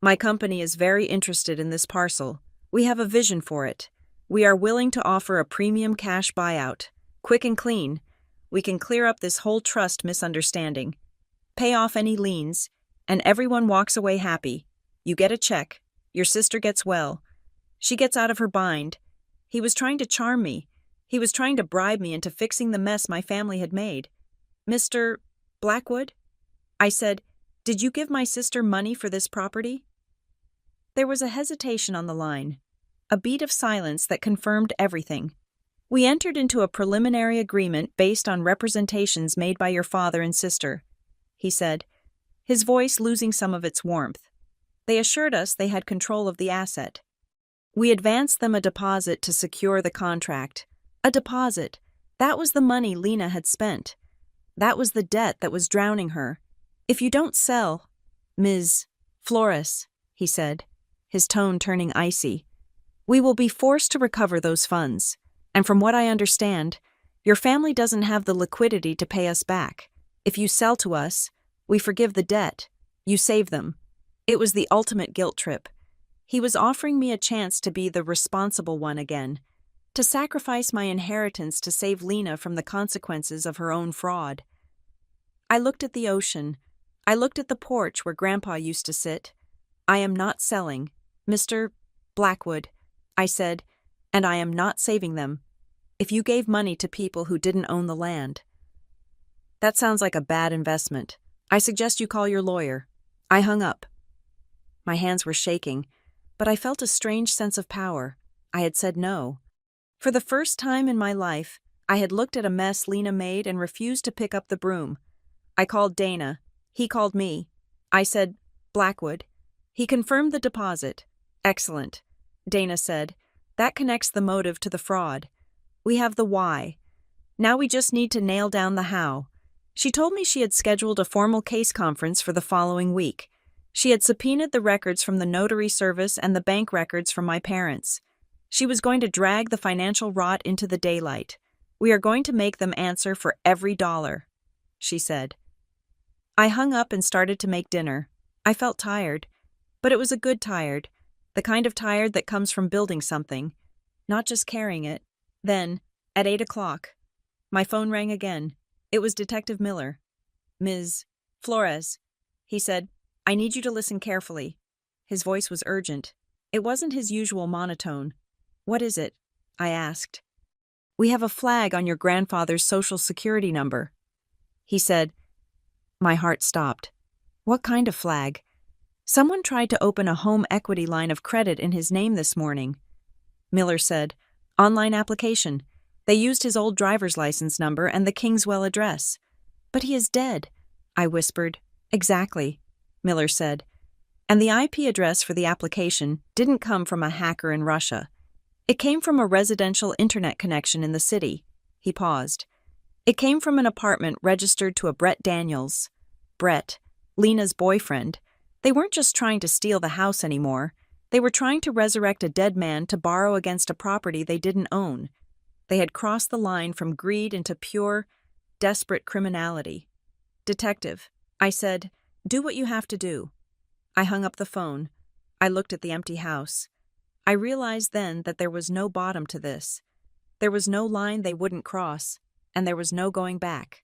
S1: My company is very interested in this parcel. We have a vision for it. We are willing to offer a premium cash buyout. Quick and clean. We can clear up this whole trust misunderstanding. Pay off any liens, and everyone walks away happy. You get a check. Your sister gets well. She gets out of her bind. He was trying to charm me. He was trying to bribe me into fixing the mess my family had made. Mr. Blackwood? I said, did you give my sister money for this property? There was a hesitation on the line, a beat of silence that confirmed everything. We entered into a preliminary agreement based on representations made by your father and sister, he said. his voice losing some of its warmth. They assured us they had control of the asset. We advanced them a deposit to secure the contract. A deposit. That was the money Lena had spent. That was the debt that was drowning her. If you don't sell, Ms. Flores, he said, his tone turning icy, we will be forced to recover those funds. And from what I understand, your family doesn't have the liquidity to pay us back. If you sell to us, we forgive the debt. You save them. It was the ultimate guilt trip. He was offering me a chance to be the responsible one again, to sacrifice my inheritance to save Lena from the consequences of her own fraud. I looked at the ocean. I looked at the porch where Grandpa used to sit. I am not selling, Mr. Blackwood, I said, and I am not saving them. If you gave money to people who didn't own the land. That sounds like a bad investment. I suggest you call your lawyer. I hung up. My hands were shaking, but I felt a strange sense of power. I had said no. For the first time in my life, I had looked at a mess Lena made and refused to pick up the broom. I called Dana. He called me. I said, Blackwood. He confirmed the deposit. Excellent, Dana said. That connects the motive to the fraud. We have the why. Now we just need to nail down the how. She told me she had scheduled a formal case conference for the following week. She had subpoenaed the records from the notary service and the bank records from my parents. She was going to drag the financial rot into the daylight. We are going to make them answer for every dollar, she said. I hung up and started to make dinner. I felt tired, but it was a good tired, the kind of tired that comes from building something, not just carrying it. Then, at 8 o'clock, my phone rang again. It was Detective Miller. Ms. Flores, he said, I need you to listen carefully. His voice was urgent. It wasn't his usual monotone. What is it? I asked. We have a flag on your grandfather's social security number. He said. My heart stopped. What kind of flag? Someone tried to open a home equity line of credit in his name this morning. Miller said. Online application. They used his old driver's license number and the Kingswell address. But he is dead, I whispered. Exactly, Miller said. And the IP address for the application didn't come from a hacker in Russia. It came from a residential internet connection in the city. He paused. It came from an apartment registered to a Brett Daniels. Brett, Lena's boyfriend. They weren't just trying to steal the house anymore. They were trying to resurrect a dead man to borrow against a property they didn't own. They had crossed the line from greed into pure, desperate criminality. Detective, I said, do what you have to do. I hung up the phone. I looked at the empty house. I realized then that there was no bottom to this. There was no line they wouldn't cross, and there was no going back.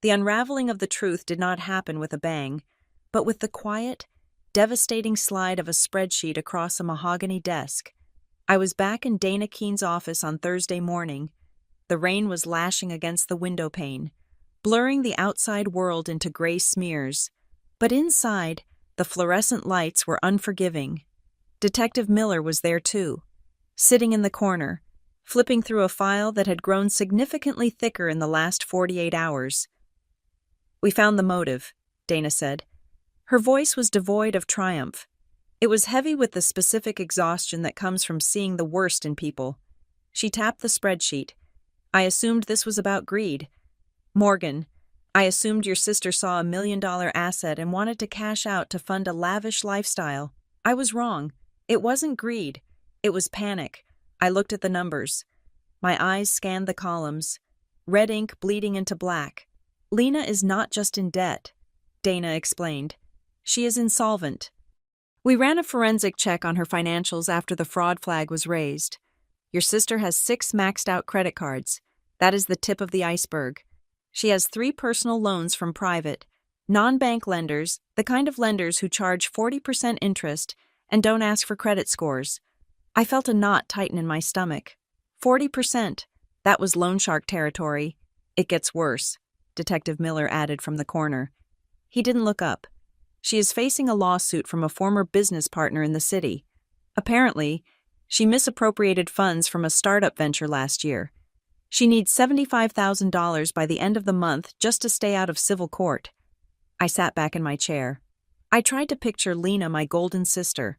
S1: The unraveling of the truth did not happen with a bang, but with the quiet, devastating slide of a spreadsheet across a mahogany desk. I was back in Dana Keene's office on Thursday morning. The rain was lashing against the window pane, blurring the outside world into gray smears. But inside, the fluorescent lights were unforgiving. Detective Miller was there too, sitting in the corner, flipping through a file that had grown significantly thicker in the last 48 hours. We found the motive, Dana said. Her voice was devoid of triumph. It was heavy with the specific exhaustion that comes from seeing the worst in people. She tapped the spreadsheet. I assumed this was about greed. Morgan, I assumed your sister saw $1 million asset and wanted to cash out to fund a lavish lifestyle. I was wrong. It wasn't greed. It was panic. I looked at the numbers. My eyes scanned the columns. Red ink bleeding into black. Lena is not just in debt, Dana explained. She is insolvent. We ran a forensic check on her financials after the fraud flag was raised. Your sister has 6 maxed-out credit cards. That is the tip of the iceberg. She has 3 personal loans from private, non-bank lenders, the kind of lenders who charge 40% interest and don't ask for credit scores. I felt a knot tighten in my stomach. 40%. That was loan shark territory. It gets worse, Detective Miller added from the corner. He didn't look up. She is facing a lawsuit from a former business partner in the city. Apparently, she misappropriated funds from a startup venture last year. She needs $75,000 by the end of the month just to stay out of civil court. I sat back in my chair. I tried to picture Lena, my golden sister,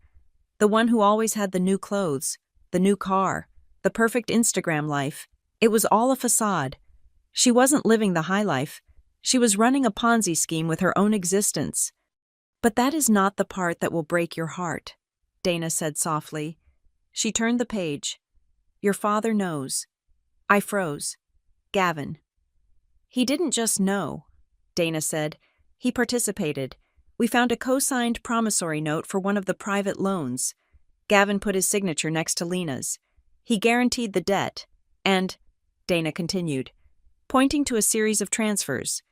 S1: the one who always had the new clothes, the new car, the perfect Instagram life. It was all a facade. She wasn't living the high life. She was running a Ponzi scheme with her own existence. But that is not the part that will break your heart, Dana said softly. She turned the page. Your father knows. I froze. Gavin. He didn't just know, Dana said. He participated. We found a co-signed promissory note for one of the private loans. Gavin put his signature next to Lena's. He guaranteed the debt. And, Dana continued, pointing to a series of transfers.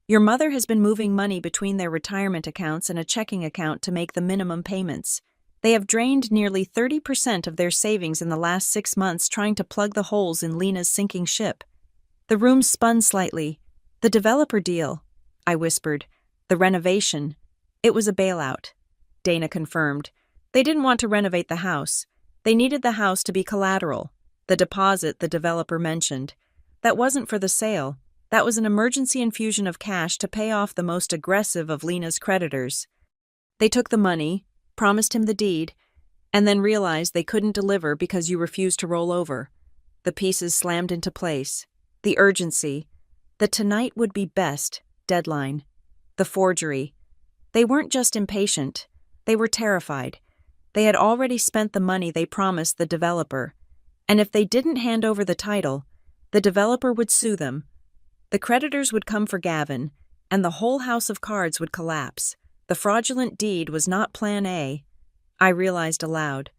S1: Your mother has been moving money between their retirement accounts and a checking account to make the minimum payments. They have drained nearly 30% of their savings in the last 6 months trying to plug the holes in Lena's sinking ship. The room spun slightly. The developer deal, I whispered. The renovation. It was a bailout, Dana confirmed. They didn't want to renovate the house. They needed the house to be collateral. The deposit the developer mentioned. That wasn't for the sale. That was an emergency infusion of cash to pay off the most aggressive of Lena's creditors. They took the money, promised him the deed, and then realized they couldn't deliver because you refused to roll over. The pieces slammed into place. The urgency. The tonight would be best deadline. The forgery. They weren't just impatient. They were terrified. They had already spent the money they promised the developer. And if they didn't hand over the title, the developer would sue them. The creditors would come for Gavin, and the whole house of cards would collapse. The fraudulent deed was not Plan A. I realized aloud.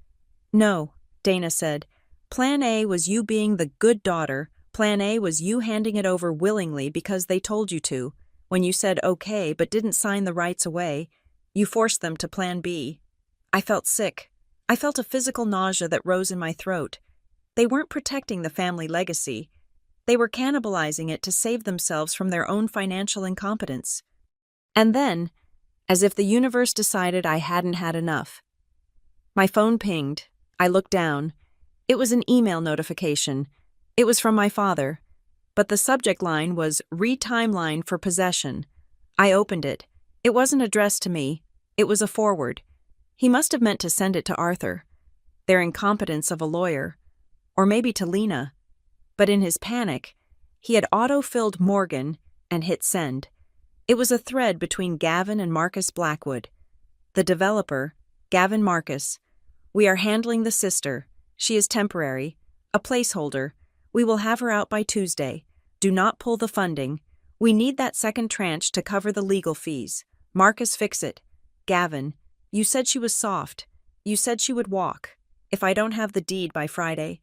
S1: No, Dana said. Plan A was you being the good daughter. Plan A was you handing it over willingly because they told you to. When you said okay but didn't sign the rights away, you forced them to Plan B. I felt sick. I felt a physical nausea that rose in my throat. They weren't protecting the family legacy. They were cannibalizing it to save themselves from their own financial incompetence. And then, as if the universe decided I hadn't had enough, my phone pinged. I looked down. It was an email notification. It was from my father. But the subject line was Re-Timeline for Possession. I opened it. It wasn't addressed to me. It was a forward. He must have meant to send it to Arthur. Their incompetence of a lawyer. Or maybe to Lena. But in his panic, he had auto-filled Morgan and hit send. It was a thread between Gavin and Marcus Blackwood. The developer, Gavin Marcus. We are handling the sister. She is temporary. A placeholder. We will have her out by Tuesday. Do not pull the funding. We need that second tranche to cover the legal fees. Marcus, fix it. Gavin, you said she was soft. You said she would walk. If I don't have the deed by Friday,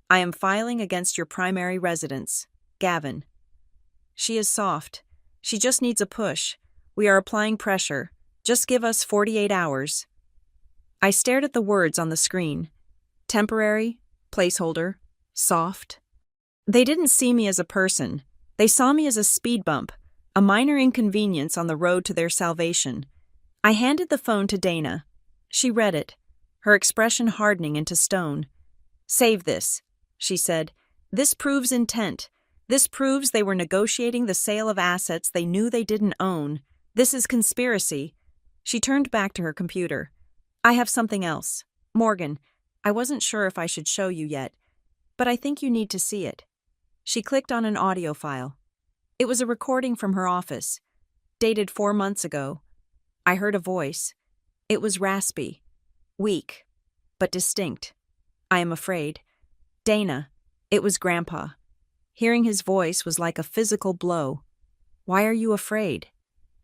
S1: I am filing against your primary residence. Gavin. She is soft. She just needs a push. We are applying pressure. Just give us 48 hours. I stared at the words on the screen. Temporary, placeholder, soft. They didn't see me as a person. They saw me as a speed bump, a minor inconvenience on the road to their salvation. I handed the phone to Dana. She read it, her expression hardening into stone. Save this, she said. This proves intent. This proves they were negotiating the sale of assets they knew they didn't own. This is conspiracy. She turned back to her computer. I have something else. Morgan, I wasn't sure if I should show you yet, but I think you need to see it. She clicked on an audio file. It was a recording from her office, dated 4 months ago. I heard a voice. It was raspy, weak, but distinct. I am afraid. Dana. It was Grandpa. Hearing his voice was like a physical blow. Why are you afraid?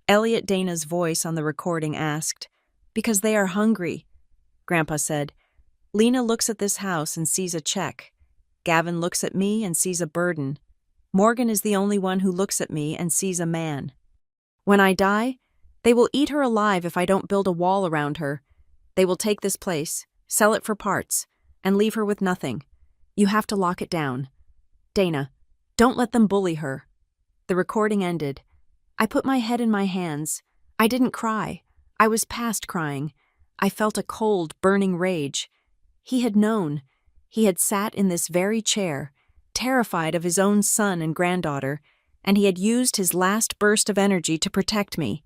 S1: Elliot, Dana's voice on the recording, asked. Because they are hungry, Grandpa said. Lena looks at this house and sees a check. Gavin looks at me and sees a burden. Morgan is the only one who looks at me and sees a man. When I die, they will eat her alive if I don't build a wall around her. They will take this place, sell it for parts, and leave her with nothing. You have to lock it down. Dana, don't let them bully her. The recording ended. I put my head in my hands. I didn't cry. I was past crying. I felt a cold, burning rage. He had known. He had sat in this very chair, terrified of his own son and granddaughter, and he had used his last burst of energy to protect me.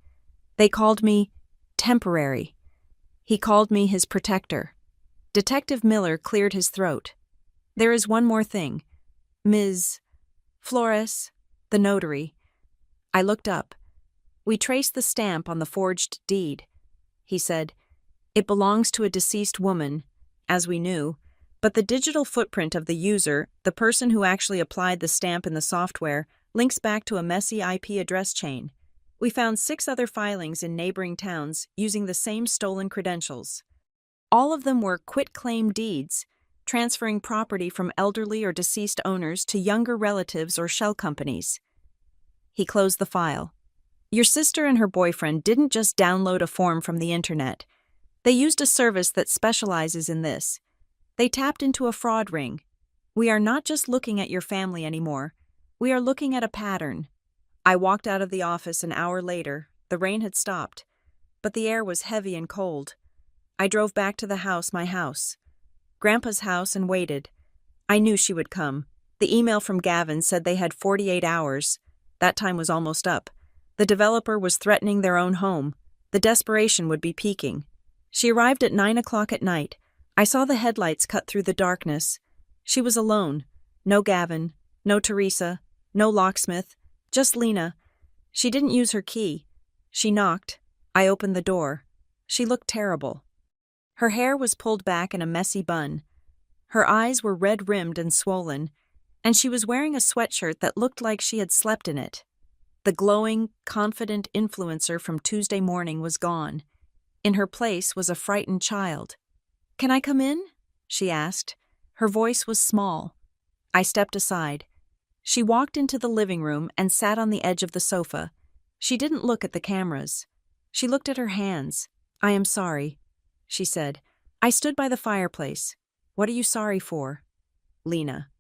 S1: They called me temporary. He called me his protector. Detective Miller cleared his throat. There is one more thing. Ms. Flores, the notary. I looked up. We traced the stamp on the forged deed. He said, it belongs to a deceased woman, as we knew, but the digital footprint of the user, the person who actually applied the stamp in the software, links back to a messy IP address chain. We found 6 other filings in neighboring towns using the same stolen credentials. All of them were quitclaim deeds, transferring property from elderly or deceased owners to younger relatives or shell companies. He closed the file. Your sister and her boyfriend didn't just download a form from the internet. They used a service that specializes in this. They tapped into a fraud ring. We are not just looking at your family anymore. We are looking at a pattern. I walked out of the office an hour later. The rain had stopped, but the air was heavy and cold. I drove back to the house, my house. Grandpa's house, and waited. I knew she would come. The email from Gavin said they had 48 hours. That time was almost up. The developer was threatening their own home. The desperation would be peaking. She arrived at 9 o'clock at night. I saw the headlights cut through the darkness. She was alone. No Gavin, no Teresa, no locksmith, just Lena. She didn't use her key. She knocked. I opened the door. She looked terrible. Her hair was pulled back in a messy bun. Her eyes were red-rimmed and swollen, and she was wearing a sweatshirt that looked like she had slept in it. The glowing, confident influencer from Tuesday morning was gone. In her place was a frightened child. "Can I come in?" she asked. Her voice was small. I stepped aside. She walked into the living room and sat on the edge of the sofa. She didn't look at the cameras. She looked at her hands. "I am sorry," she said. I stood by the fireplace. "What are you sorry for?" "Lena."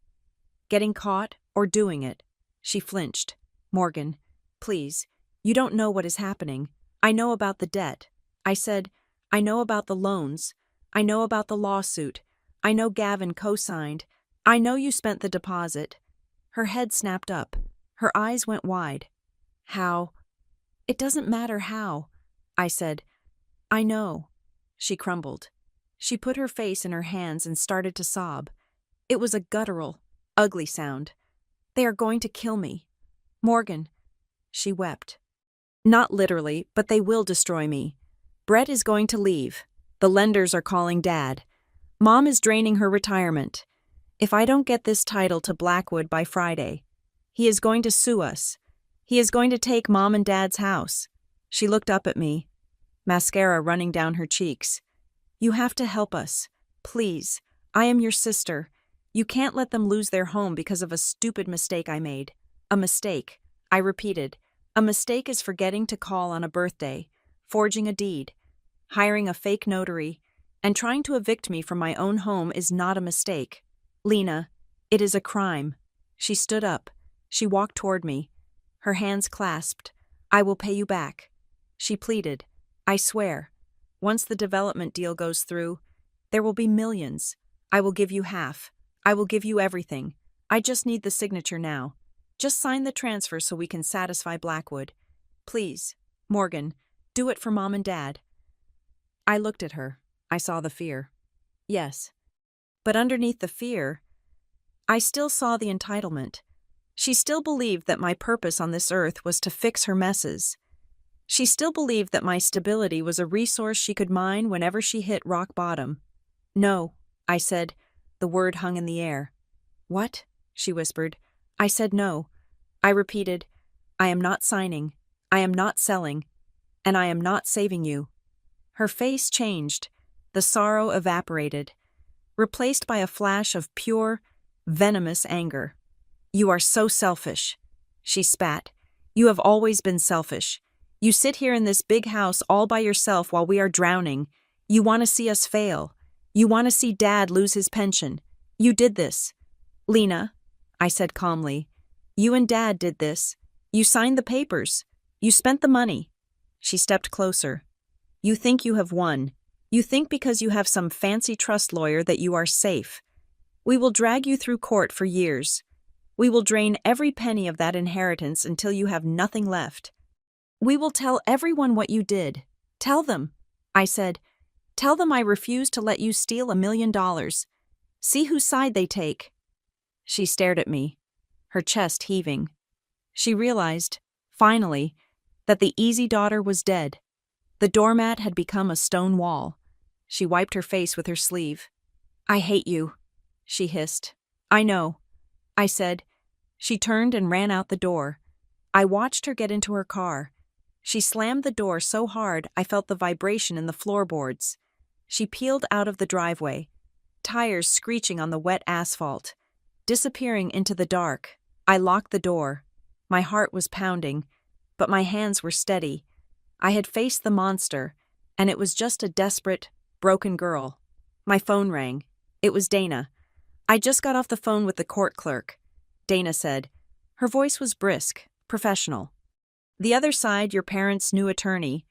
S1: "Getting caught or doing it?" She flinched. "Morgan, please, you don't know what is happening. I know about the debt." I said, "I know about the loans. I know about the lawsuit. I know Gavin co-signed. I know you spent the deposit." Her head snapped up. Her eyes went wide. "How?" "It doesn't matter how," I said. "I know." She crumbled. She put her face in her hands and started to sob. It was a guttural, ugly sound. "They are going to kill me. Morgan." She wept. "Not literally, but they will destroy me. Brett is going to leave. The lenders are calling Dad. Mom is draining her retirement. If I don't get this title to Blackwood by Friday, he is going to sue us. He is going to take Mom and Dad's house." She looked up at me, mascara running down her cheeks. "You have to help us. Please. I am your sister. You can't let them lose their home because of a stupid mistake I made." "A mistake," I repeated. "A mistake is forgetting to call on a birthday, forging a deed, hiring a fake notary, and trying to evict me from my own home is not a mistake. Lena, it is a crime." She stood up. She walked toward me. Her hands clasped. "I will pay you back." She pleaded. "I swear. Once the development deal goes through, there will be millions. I will give you half. I will give you everything. I just need the signature now. Just sign the transfer so we can satisfy Blackwood. Please, Morgan, do it for Mom and Dad." I looked at her. I saw the fear. Yes. But underneath the fear, I still saw the entitlement. She still believed that my purpose on this earth was to fix her messes. She still believed that my stability was a resource she could mine whenever she hit rock bottom. "No," I said. The word hung in the air. "What?" she whispered. I said no. I repeated, "I am not signing. I am not selling. And I am not saving you." Her face changed. The sorrow evaporated, replaced by a flash of pure, venomous anger. "You are so selfish," she spat. "You have always been selfish. You sit here in this big house all by yourself while we are drowning. You want to see us fail. You want to see Dad lose his pension. You did this." "Lena," I said calmly, "you and Dad did this. You signed the papers. You spent the money." She stepped closer. "You think you have won. You think because you have some fancy trust lawyer that you are safe. We will drag you through court for years. We will drain every penny of that inheritance until you have nothing left. We will tell everyone what you did. Tell them, I said. Tell them I refuse to let you steal $1,000,000. See whose side they take. She stared at me, her chest heaving. She realized, finally, that the easy daughter was dead. The doormat had become a stone wall. She wiped her face with her sleeve. I hate you, she hissed. I know, I said. She turned and ran out the door. I watched her get into her car. She slammed the door so hard I felt the vibration in the floorboards. She peeled out of the driveway, tires screeching on the wet asphalt, disappearing into the dark. I locked the door. My heart was pounding, but my hands were steady. I had faced the monster, and it was just a desperate, broken girl. My phone rang. It was Dana. I just got off the phone with the court clerk, Dana said. Her voice was brisk, professional. The other side, your parents' new attorney,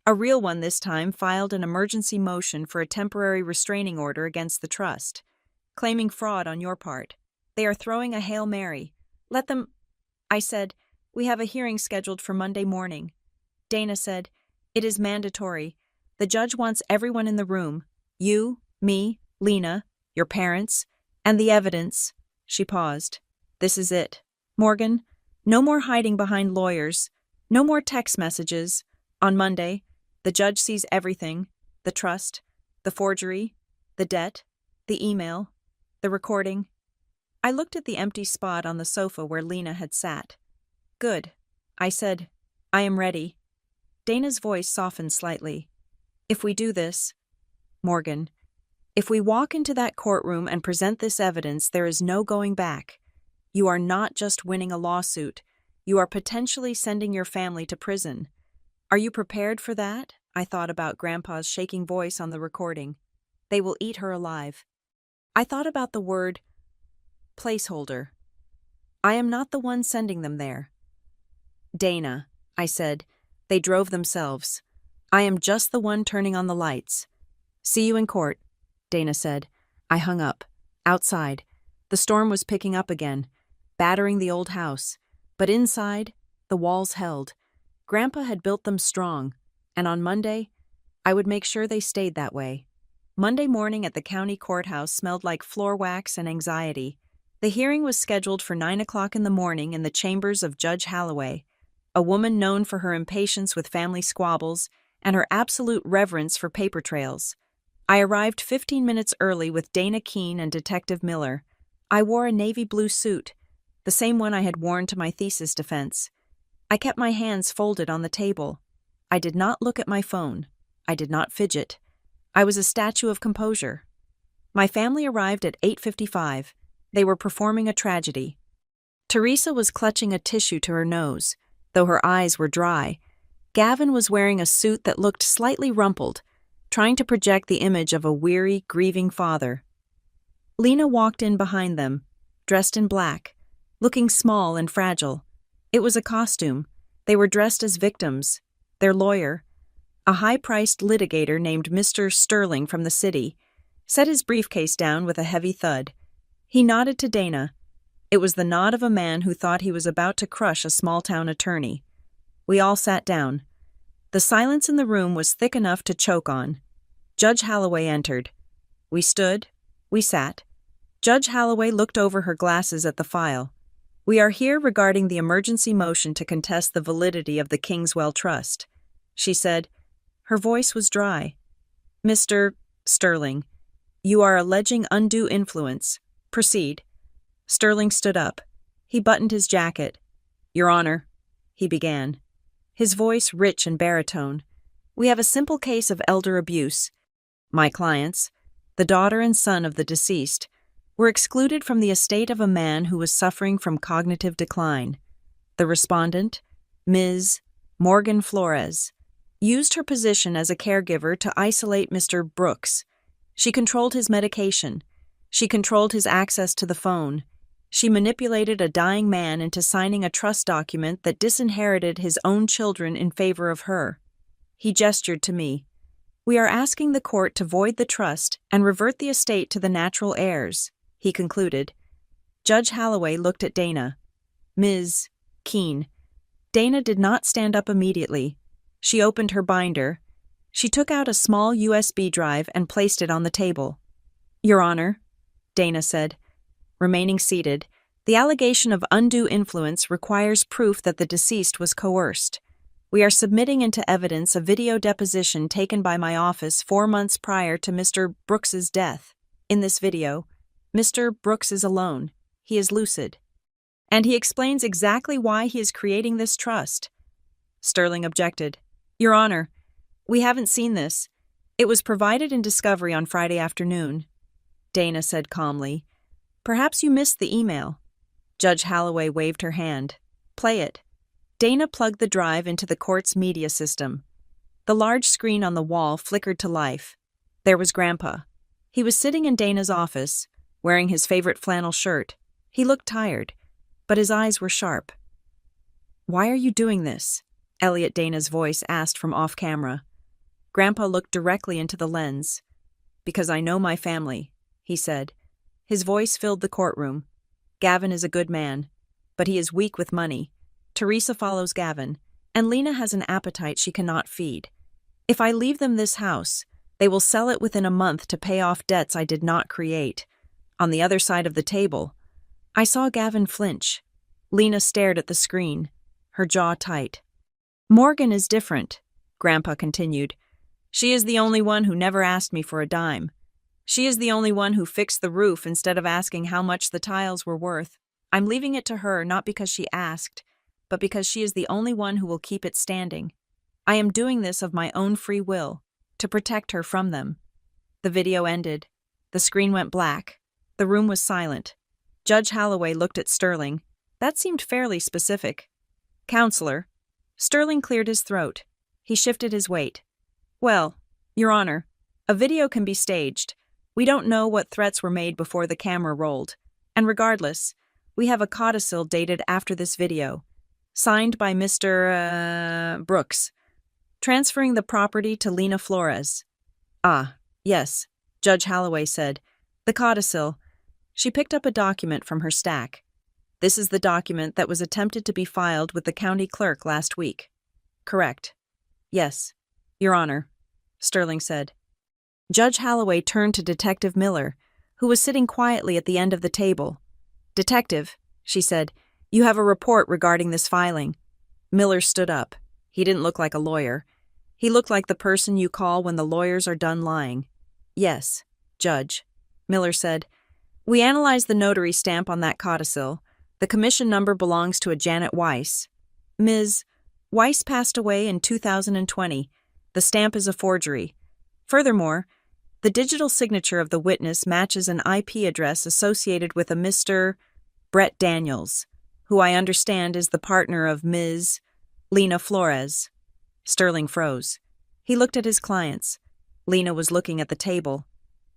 S1: a real one this time, filed an emergency motion for a temporary restraining order against the trust, claiming fraud on your part. They are throwing a Hail Mary. Let them... I said, we have a hearing scheduled for Monday morning. Dana said, it is mandatory. The judge wants everyone in the room. You, me, Lena, your parents, and the evidence. She paused. This is it. Morgan, no more hiding behind lawyers. No more text messages. On Monday, the judge sees everything. The trust, the forgery, the debt, the email, the recording. I looked at the empty spot on the sofa where Lena had sat. Good. I said, I am ready. Dana's voice softened slightly. If we do this, Morgan, if we walk into that courtroom and present this evidence, there is no going back. You are not just winning a lawsuit. You are potentially sending your family to prison. Are you prepared for that? I thought about Grandpa's shaking voice on the recording. They will eat her alive. I thought about the word placeholder. I am not the one sending them there. Dana, I said, they drove themselves. I am just the one turning on the lights. See you in court, Dana said. I hung up. Outside, the storm was picking up again, battering the old house. But inside, the walls held. Grandpa had built them strong, and on Monday, I would make sure they stayed that way. Monday morning at the county courthouse smelled like floor wax and anxiety. The hearing was scheduled for 9 o'clock in the morning in the chambers of Judge Holloway, a woman known for her impatience with family squabbles and her absolute reverence for paper trails. I arrived 15 minutes early with Dana Keene and Detective Miller. I wore a navy blue suit, the same one I had worn to my thesis defense. I kept my hands folded on the table. I did not look at my phone. I did not fidget. I was a statue of composure. My family arrived at 8:55. They were performing a tragedy. Teresa was clutching a tissue to her nose, though her eyes were dry. Gavin was wearing a suit that looked slightly rumpled, trying to project the image of a weary, grieving father. Lena walked in behind them, dressed in black, looking small and fragile. It was a costume. They were dressed as victims. Their lawyer, a high-priced litigator named Mr. Sterling from the city, set his briefcase down with a heavy thud. He nodded to Dana. It was the nod of a man who thought he was about to crush a small-town attorney. We all sat down. The silence in the room was thick enough to choke on. Judge Holloway entered. We stood. We sat. Judge Holloway looked over her glasses at the file. We are here regarding the emergency motion to contest the validity of the Kingswell Trust, she said. Her voice was dry. Mr. Sterling, you are alleging undue influence. Proceed. Sterling stood up. He buttoned his jacket. Your Honor, he began, his voice rich and baritone. We have a simple case of elder abuse. My clients, the daughter and son of the deceased, were excluded from the estate of a man who was suffering from cognitive decline. The respondent, Ms. Morgan Flores, used her position as a caregiver to isolate Mr. Brooks. She controlled his medication. She controlled his access to the phone. She manipulated a dying man into signing a trust document that disinherited his own children in favor of her. He gestured to me. We are asking the court to void the trust and revert the estate to the natural heirs, he concluded. Judge Holloway looked at Dana. Ms. Keene. Dana did not stand up immediately. She opened her binder. She took out a small USB drive and placed it on the table. "Your Honor," Dana said. Remaining seated, the allegation of undue influence requires proof that the deceased was coerced. We are submitting into evidence a video deposition taken by my office 4 months prior to Mr. Brooks's death. In this video, Mr. Brooks is alone. He is lucid. And he explains exactly why he is creating this trust. Sterling objected. "Your Honor, we haven't seen this. It was provided in discovery on Friday afternoon." Dana said calmly. "Perhaps you missed the email." Judge Holloway waved her hand. "Play it." Dana plugged the drive into the court's media system. The large screen on the wall flickered to life. There was Grandpa. He was sitting in Dana's office, wearing his favorite flannel shirt. He looked tired, but his eyes were sharp. "Why are you doing this?" Elliot Dana's voice asked from off-camera. Grandpa looked directly into the lens. "Because I know my family," he said. His voice filled the courtroom. "Gavin is a good man, but he is weak with money. Teresa follows Gavin, and Lena has an appetite she cannot feed. If I leave them this house, they will sell it within a month to pay off debts I did not create." On the other side of the table, I saw Gavin flinch. Lena stared at the screen, her jaw tight. "Morgan is different," Grandpa continued. "She is the only one who never asked me for a dime. She is the only one who fixed the roof instead of asking how much the tiles were worth. I'm leaving it to her not because she asked, but because she is the only one who will keep it standing. I am doing this of my own free will, to protect her from them." The video ended. The screen went black. The room was silent. Judge Holloway looked at Sterling. That seemed fairly specific. "Counselor." Sterling cleared his throat. He shifted his weight. "Well, Your Honor, a video can be staged. We don't know what threats were made before the camera rolled. And regardless, we have a codicil dated after this video, signed by Mr. Brooks, transferring the property to Lena Flores." "Ah, yes," Judge Holloway said. "The codicil." She picked up a document from her stack. "This is the document that was attempted to be filed with the county clerk last week." "Correct." "Yes, Your Honor," Sterling said. Judge Holloway turned to Detective Miller, who was sitting quietly at the end of the table. "Detective," she said, "you have a report regarding this filing." Miller stood up. He didn't look like a lawyer. He looked like the person you call when the lawyers are done lying. "Yes, Judge," Miller said. "We analyzed the notary stamp on that codicil. The commission number belongs to a Janet Weiss. Ms. Weiss passed away in 2020. The stamp is a forgery. Furthermore, the digital signature of the witness matches an IP address associated with a Mr. Brett Daniels, who I understand is the partner of Ms. Lena Flores." Sterling froze. He looked at his clients. Lena was looking at the table.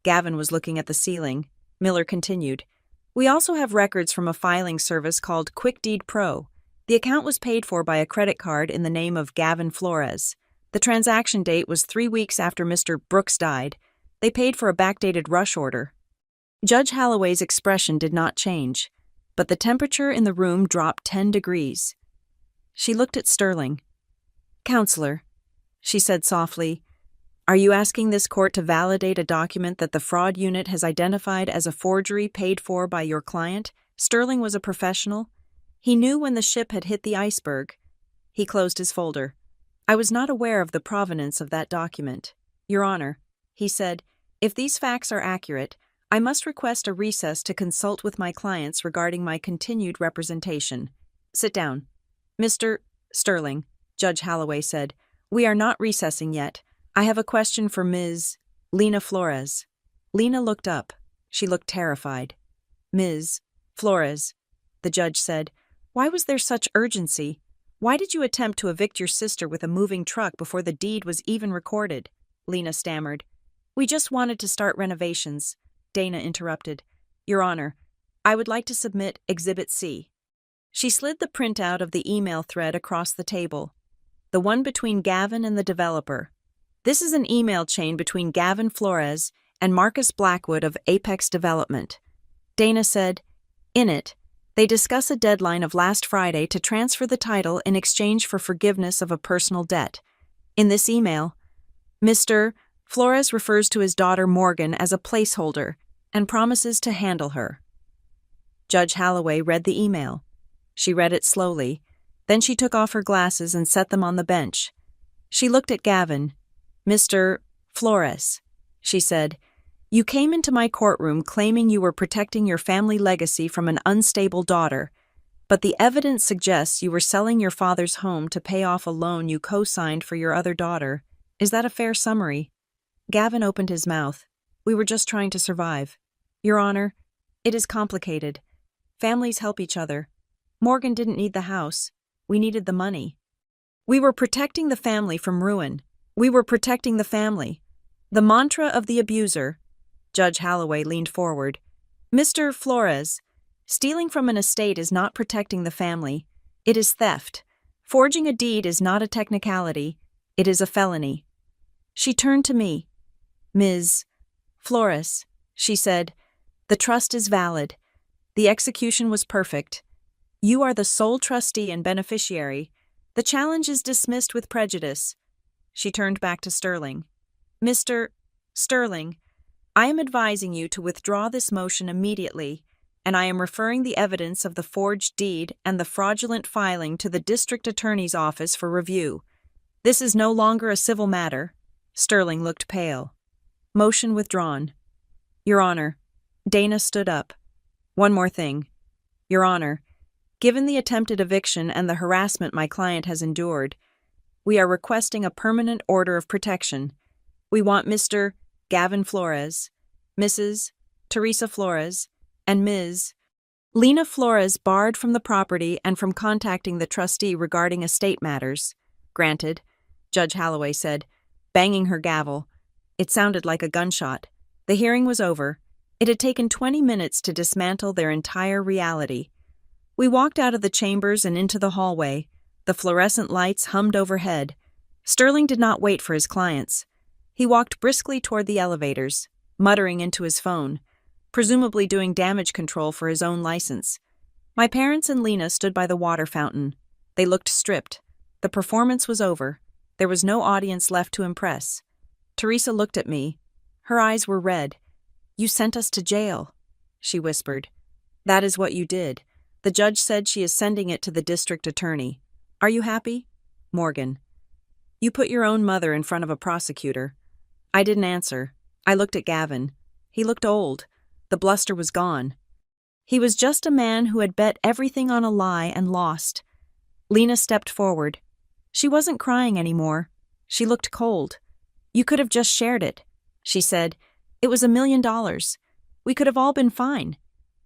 S1: Gavin was looking at the ceiling. Miller continued. "We also have records from a filing service called Quick Deed Pro. The account was paid for by a credit card in the name of Gavin Flores. The transaction date was 3 weeks after Mr. Brooks died. They paid for a backdated rush order." Judge Holloway's expression did not change, but the temperature in the room dropped 10 degrees. She looked at Sterling. "Counselor," she said softly, "are you asking this court to validate a document that the fraud unit has identified as a forgery paid for by your client?" Sterling was a professional. He knew when the ship had hit the iceberg. He closed his folder. "I was not aware of the provenance of that document. Your Honor," he said, "if these facts are accurate, I must request a recess to consult with my clients regarding my continued representation." "Sit down." "Mr. Sterling," Judge Holloway said, "we are not recessing yet. I have a question for Ms. Lena Flores." Lena looked up. She looked terrified. "Ms. Flores," the judge said, "why was there such urgency? Why did you attempt to evict your sister with a moving truck before the deed was even recorded?" Lena stammered. "We just wanted to start renovations," Dana interrupted. "Your Honor, I would like to submit Exhibit C." She slid the printout of the email thread across the table, the one between Gavin and the developer. "This is an email chain between Gavin Flores and Marcus Blackwood of Apex Development." Dana said, "In it, They discuss a deadline of last Friday to transfer the title in exchange for forgiveness of a personal debt. In this email, Mr. Flores refers to his daughter Morgan as a placeholder and promises to handle her. Judge Holloway read the email. She read it slowly. Then she took off her glasses and set them on the bench. She looked at Gavin. Mr. Flores, she said, you came into my courtroom claiming you were protecting your family legacy from an unstable daughter, but the evidence suggests you were selling your father's home to pay off a loan you co-signed for your other daughter. Is that a fair summary? Gavin opened his mouth. We were just trying to survive. Your Honor, it is complicated. Families help each other. Morgan didn't need the house. We needed the money. We were protecting the family from ruin. We were protecting the family. The mantra of the abuser. Judge Holloway leaned forward. Mr. Flores, stealing from an estate is not protecting the family. It is theft. Forging a deed is not a technicality. It is a felony. She turned to me. Ms. Flores, she said, the trust is valid. The execution was perfect. You are the sole trustee and beneficiary. The challenge is dismissed with prejudice. She turned back to Sterling. Mr. Sterling, I am advising you to withdraw this motion immediately, and I am referring the evidence of the forged deed and the fraudulent filing to the district attorney's office for review. This is no longer a civil matter. Sterling looked pale. Motion withdrawn. Your Honor. Dana stood up. One more thing. Your Honor, given the attempted eviction and the harassment my client has endured, we are requesting a permanent order of protection. We want Mr. Gavin Flores, Mrs. Teresa Flores, and Ms. Lena Flores barred from the property and from contacting the trustee regarding estate matters. Granted, Judge Holloway said, banging her gavel. It sounded like a gunshot. The hearing was over. It had taken 20 minutes to dismantle their entire reality. We walked out of the chambers and into the hallway. The fluorescent lights hummed overhead. Sterling did not wait for his clients. He walked briskly toward the elevators, muttering into his phone, presumably doing damage control for his own license. My parents and Lena stood by the water fountain. They looked stripped. The performance was over. There was no audience left to impress. Teresa looked at me. Her eyes were red. You sent us to jail, she whispered. That is what you did. The judge said she is sending it to the district attorney. Are you happy? Morgan. You put your own mother in front of a prosecutor. I didn't answer. I looked at Gavin. He looked old. The bluster was gone. He was just a man who had bet everything on a lie and lost. Lena stepped forward. She wasn't crying anymore. She looked cold. You could have just shared it, she said. It was $1 million. We could have all been fine.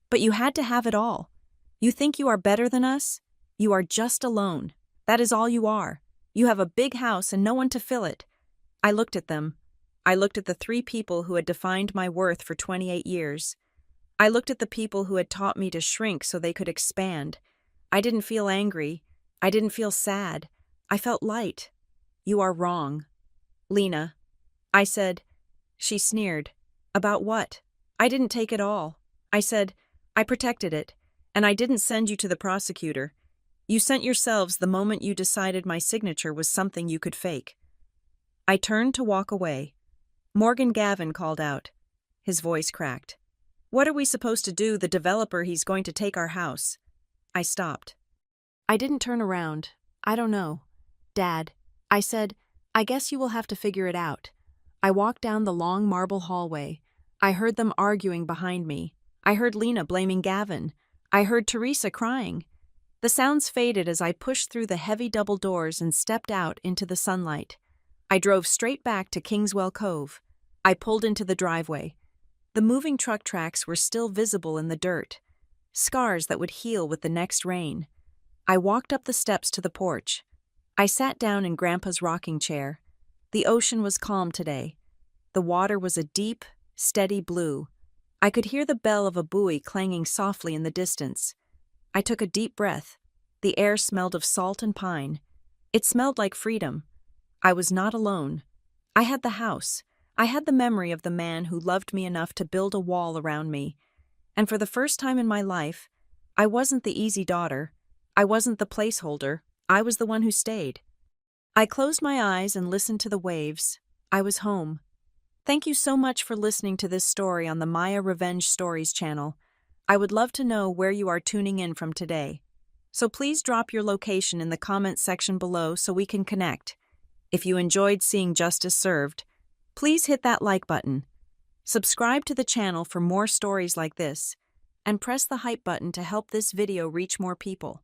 S1: But you had to have it all. You think you are better than us? You are just alone. That is all you are. You have a big house and no one to fill it. I looked at them. I looked at the 3 people who had defined my worth for 28 years. I looked at the people who had taught me to shrink so they could expand. I didn't feel angry. I didn't feel sad. I felt light. You are wrong. Lena. I said. She sneered. About what? I didn't take it all. I said, I protected it, and I didn't send you to the prosecutor. You sent yourselves the moment you decided my signature was something you could fake. I turned to walk away. Morgan Gavin called out. His voice cracked. What are we supposed to do? The developer, he's going to take our house. I stopped. I didn't turn around. I don't know. Dad, I said, I guess you will have to figure it out. I walked down the long marble hallway. I heard them arguing behind me. I heard Lena blaming Gavin. I heard Teresa crying. The sounds faded as I pushed through the heavy double doors and stepped out into the sunlight. I drove straight back to Kingswell Cove. I pulled into the driveway. The moving truck tracks were still visible in the dirt, scars that would heal with the next rain. I walked up the steps to the porch. I sat down in Grandpa's rocking chair. The ocean was calm today. The water was a deep, steady blue. I could hear the bell of a buoy clanging softly in the distance. I took a deep breath. The air smelled of salt and pine. It smelled like freedom. I was not alone. I had the house. I had the memory of the man who loved me enough to build a wall around me. And for the first time in my life, I wasn't the easy daughter. I wasn't the placeholder. I was the one who stayed. I closed my eyes and listened to the waves. I was home. Thank you so much for listening to this story on the Maya Revenge Stories channel. I would love to know where you are tuning in from today. So please drop your location in the comments section below so we can connect. If you enjoyed seeing justice served, please hit that like button. Subscribe to the channel for more stories like this, and press the hype button to help this video reach more people.